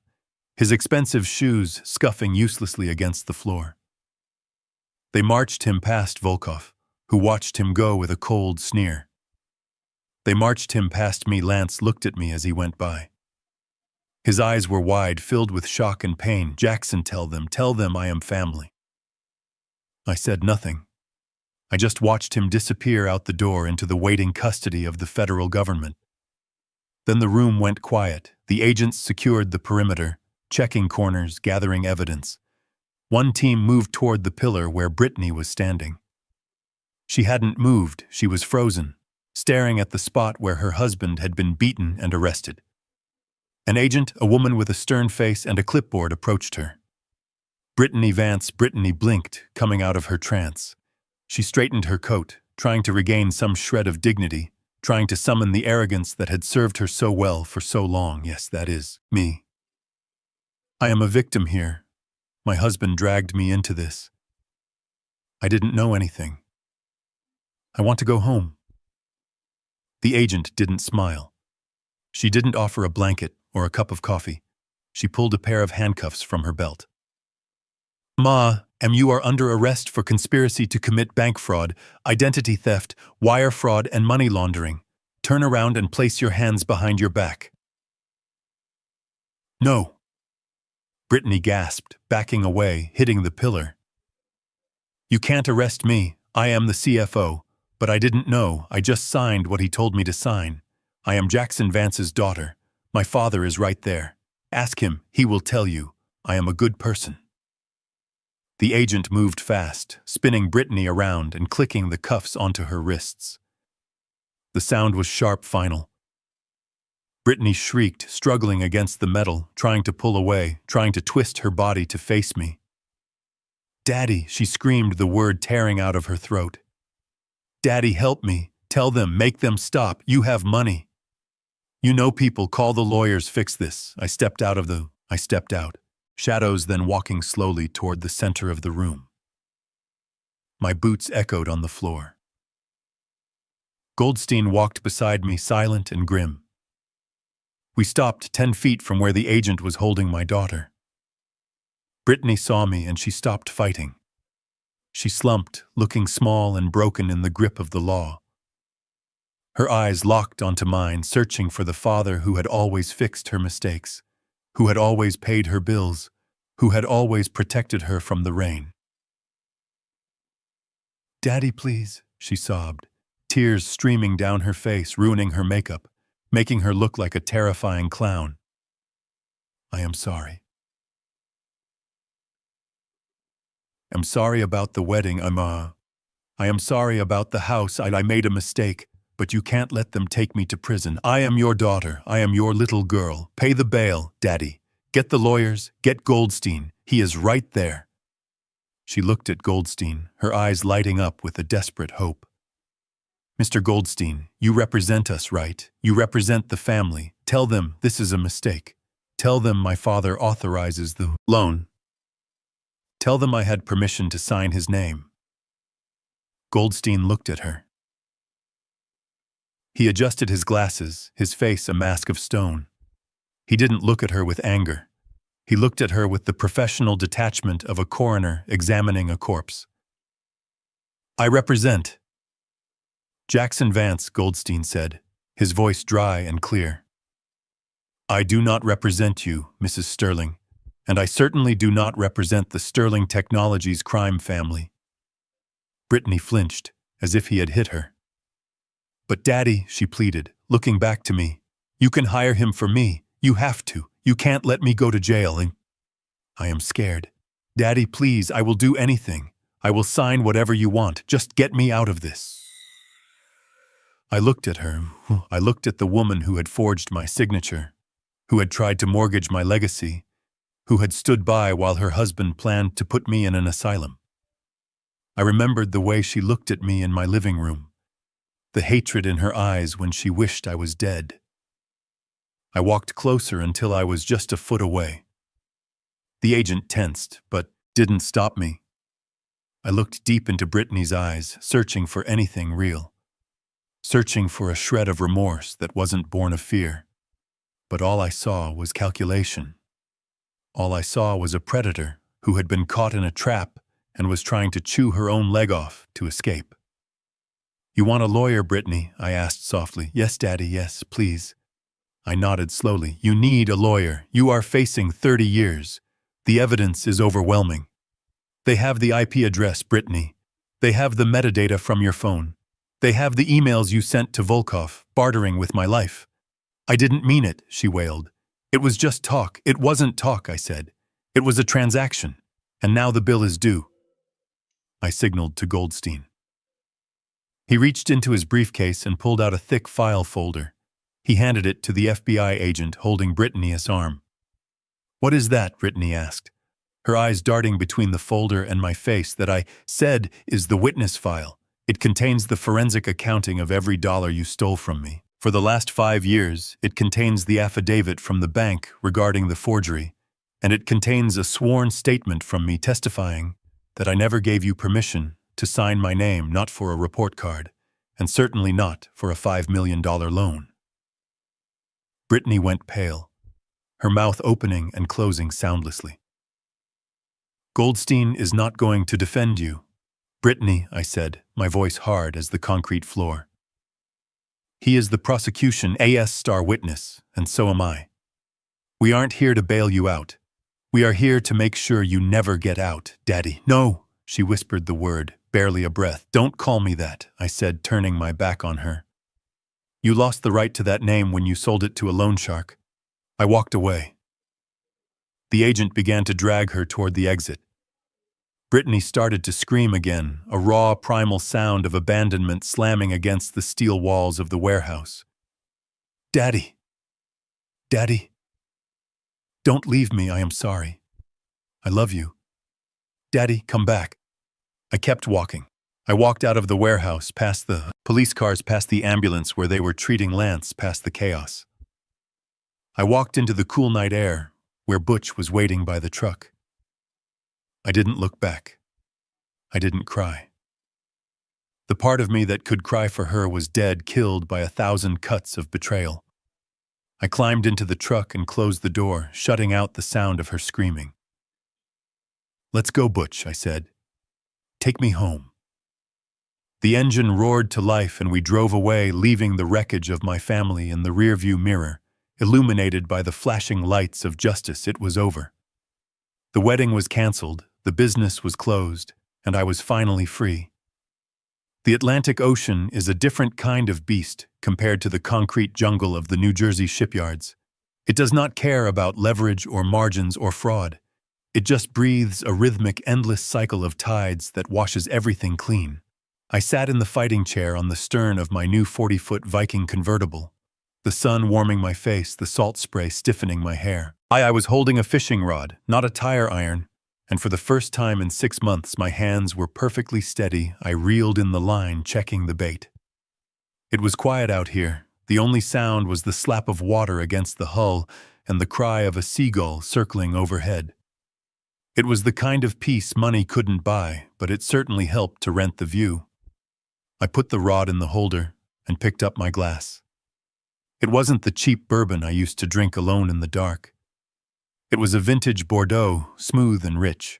his expensive shoes scuffing uselessly against the floor. They marched him past Volkov, who watched him go with a cold sneer. They marched him past me. Lance looked at me as he went by. His eyes were wide, filled with shock and pain. Jackson, tell them I am family. I said nothing. I just watched him disappear out the door into the waiting custody of the federal government. Then the room went quiet. The agents secured the perimeter, checking corners, gathering evidence. One team moved toward the pillar where Brittany was standing. She hadn't moved. She was frozen, staring at the spot where her husband had been beaten and arrested. An agent, a woman with a stern face and a clipboard, approached her. Brittany Vance. Brittany blinked, coming out of her trance. She straightened her coat, trying to regain some shred of dignity, trying to summon the arrogance that had served her so well for so long. Yes, that is me. I am a victim here. My husband dragged me into this. I didn't know anything. I want to go home. The agent didn't smile. She didn't offer a blanket or a cup of coffee. She pulled a pair of handcuffs from her belt. Ma, you are under arrest for conspiracy to commit bank fraud, identity theft, wire fraud, and money laundering. Turn around and place your hands behind your back. No. Brittany gasped, backing away, hitting the pillar. You can't arrest me. I am the CFO, but I didn't know. I just signed what he told me to sign. I am Jackson Vance's daughter. My father is right there. Ask him, he will tell you. I am a good person. The agent moved fast, spinning Brittany around and clicking the cuffs onto her wrists. The sound was sharp, final. Brittany shrieked, struggling against the metal, trying to pull away, trying to twist her body to face me. Daddy, she screamed, the word tearing out of her throat. Daddy, help me. Tell them, make them stop. You have money. You know people, call the lawyers, fix this. I stepped out. Shadows, then walking slowly toward the center of the room. My boots echoed on the floor. Goldstein walked beside me, silent and grim. We stopped 10 feet from where the agent was holding my daughter. Brittany saw me and she stopped fighting. She slumped, looking small and broken in the grip of the law. Her eyes locked onto mine, searching for the father who had always fixed her mistakes, who had always paid her bills, who had always protected her from the rain. Daddy, please, she sobbed, tears streaming down her face, ruining her makeup, making her look like a terrifying clown. I am sorry. I'm sorry about the wedding, I am sorry about the house, I made a mistake, but you can't let them take me to prison. I am your daughter, I am your little girl. Pay the bail, Daddy. Get the lawyers, get Goldstein. He is right there. She looked at Goldstein, her eyes lighting up with a desperate hope. Mr. Goldstein, you represent us, right? You represent the family. Tell them this is a mistake. Tell them my father authorizes the loan. Tell them I had permission to sign his name. Goldstein looked at her. He adjusted his glasses, his face a mask of stone. He didn't look at her with anger. He looked at her with the professional detachment of a coroner examining a corpse. I represent Jackson Vance, Goldstein said, his voice dry and clear. I do not represent you, Mrs. Sterling, and I certainly do not represent the Sterling Technologies crime family. Brittany flinched, as if he had hit her. But Daddy, she pleaded, looking back to me, you can hire him for me. You have to. You can't let me go to jail and I am scared. Daddy, please, I will do anything. I will sign whatever you want. Just get me out of this. I looked at her. I looked at the woman who had forged my signature, who had tried to mortgage my legacy, who had stood by while her husband planned to put me in an asylum. I remembered the way she looked at me in my living room, the hatred in her eyes when she wished I was dead. I walked closer until I was just a foot away. The agent tensed, but didn't stop me. I looked deep into Brittany's eyes, searching for anything real, searching for a shred of remorse that wasn't born of fear. But all I saw was calculation. All I saw was a predator who had been caught in a trap and was trying to chew her own leg off to escape. You want a lawyer, Brittany? I asked softly. Yes, Daddy, yes, please. I nodded slowly. You need a lawyer. You are facing 30 years. The evidence is overwhelming. They have the IP address, Brittany. They have the metadata from your phone. They have the emails you sent to Volkov, bartering with my life. I didn't mean it, she wailed. It was just talk. It wasn't talk, I said. It was a transaction. And now the bill is due. I signaled to Goldstein. He reached into his briefcase and pulled out a thick file folder. He handed it to the FBI agent holding Brittany's arm. "What is that?" Brittany asked, her eyes darting between the folder and my face. "That I said is the witness file. It contains the forensic accounting of every dollar you stole from me. For the last 5 years, it contains the affidavit from the bank regarding the forgery, and it contains a sworn statement from me testifying that I never gave you permission to sign my name, not for a report card, and certainly not for a $5 million loan." Brittany went pale, her mouth opening and closing soundlessly. "Goldstein is not going to defend you, Brittany," I said, my voice hard as the concrete floor. "He is the prosecution's star witness, and so am I. We aren't here to bail you out. We are here to make sure you never get out, Daddy." "No," she whispered the word, barely a breath. "Don't call me that," I said, turning my back on her. "You lost the right to that name when you sold it to a loan shark." I walked away. The agent began to drag her toward the exit. Brittany started to scream again, a raw, primal sound of abandonment slamming against the steel walls of the warehouse. "Daddy! Daddy! Don't leave me, I am sorry. I love you. Daddy, come back." I kept walking. I walked out of the warehouse, past the police cars, past the ambulance where they were treating Lance, past the chaos. I walked into the cool night air, where Butch was waiting by the truck. I didn't look back. I didn't cry. The part of me that could cry for her was dead, killed by 1,000 cuts of betrayal. I climbed into the truck and closed the door, shutting out the sound of her screaming. "Let's go, Butch," I said. "Take me home." The engine roared to life and we drove away, leaving the wreckage of my family in the rearview mirror, illuminated by the flashing lights of justice. It was over. The wedding was canceled, the business was closed, and I was finally free. The Atlantic Ocean is a different kind of beast compared to the concrete jungle of the New Jersey shipyards. It does not care about leverage or margins or fraud. It just breathes a rhythmic, endless cycle of tides that washes everything clean. I sat in the fighting chair on the stern of my new 40-foot Viking convertible, the sun warming my face, the salt spray stiffening my hair. I was holding a fishing rod, not a tire iron, and for the first time in 6 months my hands were perfectly steady. I reeled in the line, checking the bait. It was quiet out here. The only sound was the slap of water against the hull and the cry of a seagull circling overhead. It was the kind of peace money couldn't buy, but it certainly helped to rent the view. I put the rod in the holder and picked up my glass. It wasn't the cheap bourbon I used to drink alone in the dark. It was a vintage Bordeaux, smooth and rich.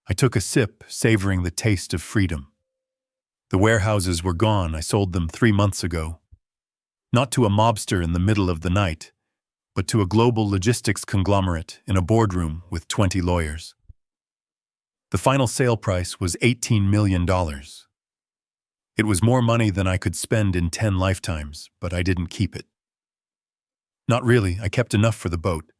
I took a sip, savoring the taste of freedom. The warehouses were gone. I sold them 3 months ago. Not to a mobster in the middle of the night, but to a global logistics conglomerate in a boardroom with 20 lawyers. The final sale price was $18 million. It was more money than I could spend in 10 lifetimes, but I didn't keep it. Not really. I kept enough for the boat,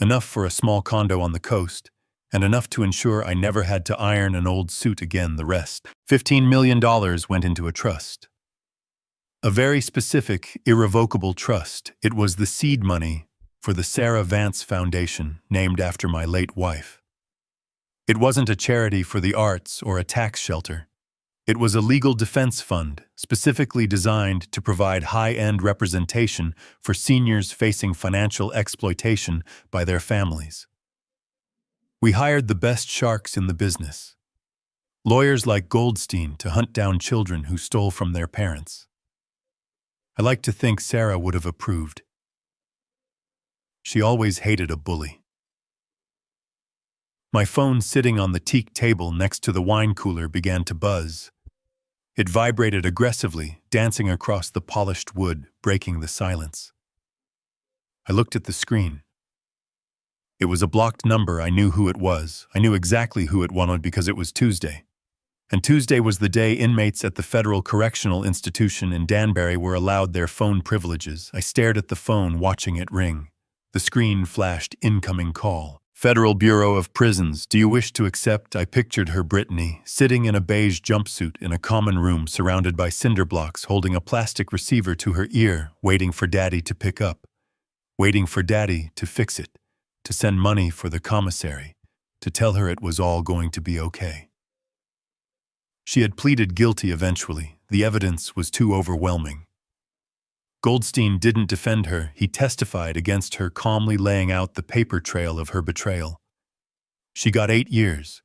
enough for a small condo on the coast, and enough to ensure I never had to iron an old suit again. The rest, $15 million, went into a trust. A very specific, irrevocable trust. It was the seed money for the Sarah Vance Foundation, named after my late wife. It wasn't a charity for the arts or a tax shelter. It was a legal defense fund, specifically designed to provide high-end representation for seniors facing financial exploitation by their families. We hired the best sharks in the business, lawyers like Goldstein, to hunt down children who stole from their parents. I like to think Sarah would have approved. She always hated a bully. My phone sitting on the teak table next to the wine cooler began to buzz. It vibrated aggressively, dancing across the polished wood, breaking the silence. I looked at the screen. It was a blocked number. I knew who it was. I knew exactly who it was because it was Tuesday. And Tuesday was the day inmates at the Federal Correctional Institution in Danbury were allowed their phone privileges. I stared at the phone, watching it ring. The screen flashed incoming call. Federal Bureau of Prisons, do you wish to accept? I pictured her, Brittany, sitting in a beige jumpsuit in a common room surrounded by cinder blocks, holding a plastic receiver to her ear, waiting for Daddy to pick up, waiting for Daddy to fix it, to send money for the commissary, to tell her it was all going to be okay. She had pleaded guilty eventually. The evidence was too overwhelming. Goldstein didn't defend her. He testified against her, calmly laying out the paper trail of her betrayal. She got 8 years.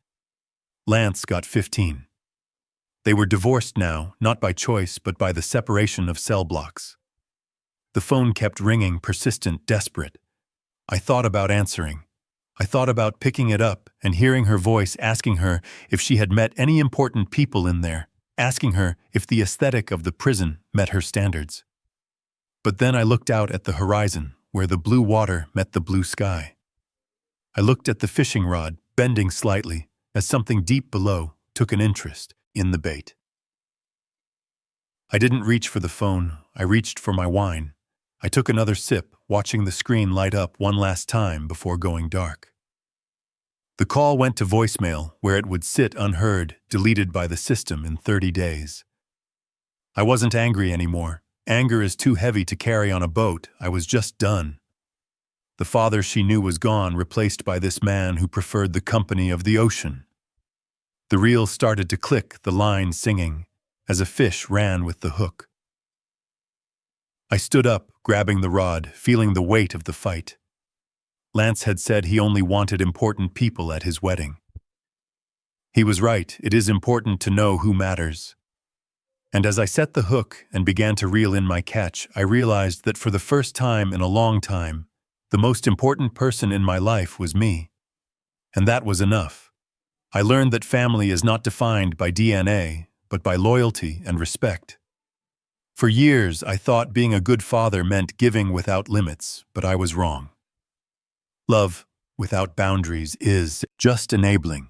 Lance got 15. They were divorced now, not by choice, but by the separation of cell blocks. The phone kept ringing, persistent, desperate. I thought about answering. I thought about picking it up and hearing her voice asking her if she had met any important people in there, asking her if the aesthetic of the prison met her standards. But then I looked out at the horizon, where the blue water met the blue sky. I looked at the fishing rod, bending slightly, as something deep below took an interest in the bait. I didn't reach for the phone. I reached for my wine. I took another sip, watching the screen light up one last time before going dark. The call went to voicemail, where it would sit unheard, deleted by the system in 30 days. I wasn't angry anymore. Anger is too heavy to carry on a boat. I was just done. The father she knew was gone, replaced by this man who preferred the company of the ocean. The reel started to click, the line singing, as a fish ran with the hook. I stood up, grabbing the rod, feeling the weight of the fight. Lance had said he only wanted important people at his wedding. He was right. It is important to know who matters. And as I set the hook and began to reel in my catch, I realized that for the first time in a long time, the most important person in my life was me. And that was enough. I learned that family is not defined by DNA, but by loyalty and respect. For years, I thought being a good father meant giving without limits, but I was wrong. Love without boundaries is just enabling.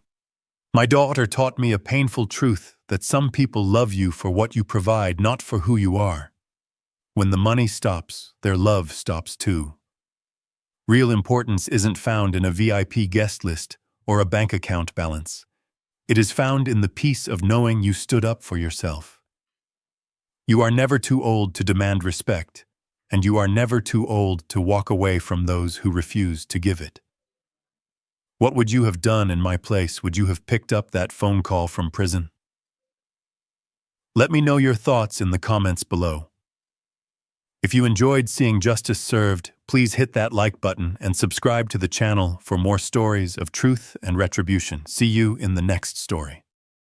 My daughter taught me a painful truth, that some people love you for what you provide, not for who you are. When the money stops, their love stops too. Real importance isn't found in a VIP guest list or a bank account balance. It is found in the peace of knowing you stood up for yourself. You are never too old to demand respect, and you are never too old to walk away from those who refuse to give it. What would you have done in my place? Would you have picked up that phone call from prison? Let me know your thoughts in the comments below. If you enjoyed seeing justice served, please hit that like button and subscribe to the channel for more stories of truth and retribution. See you in the next story.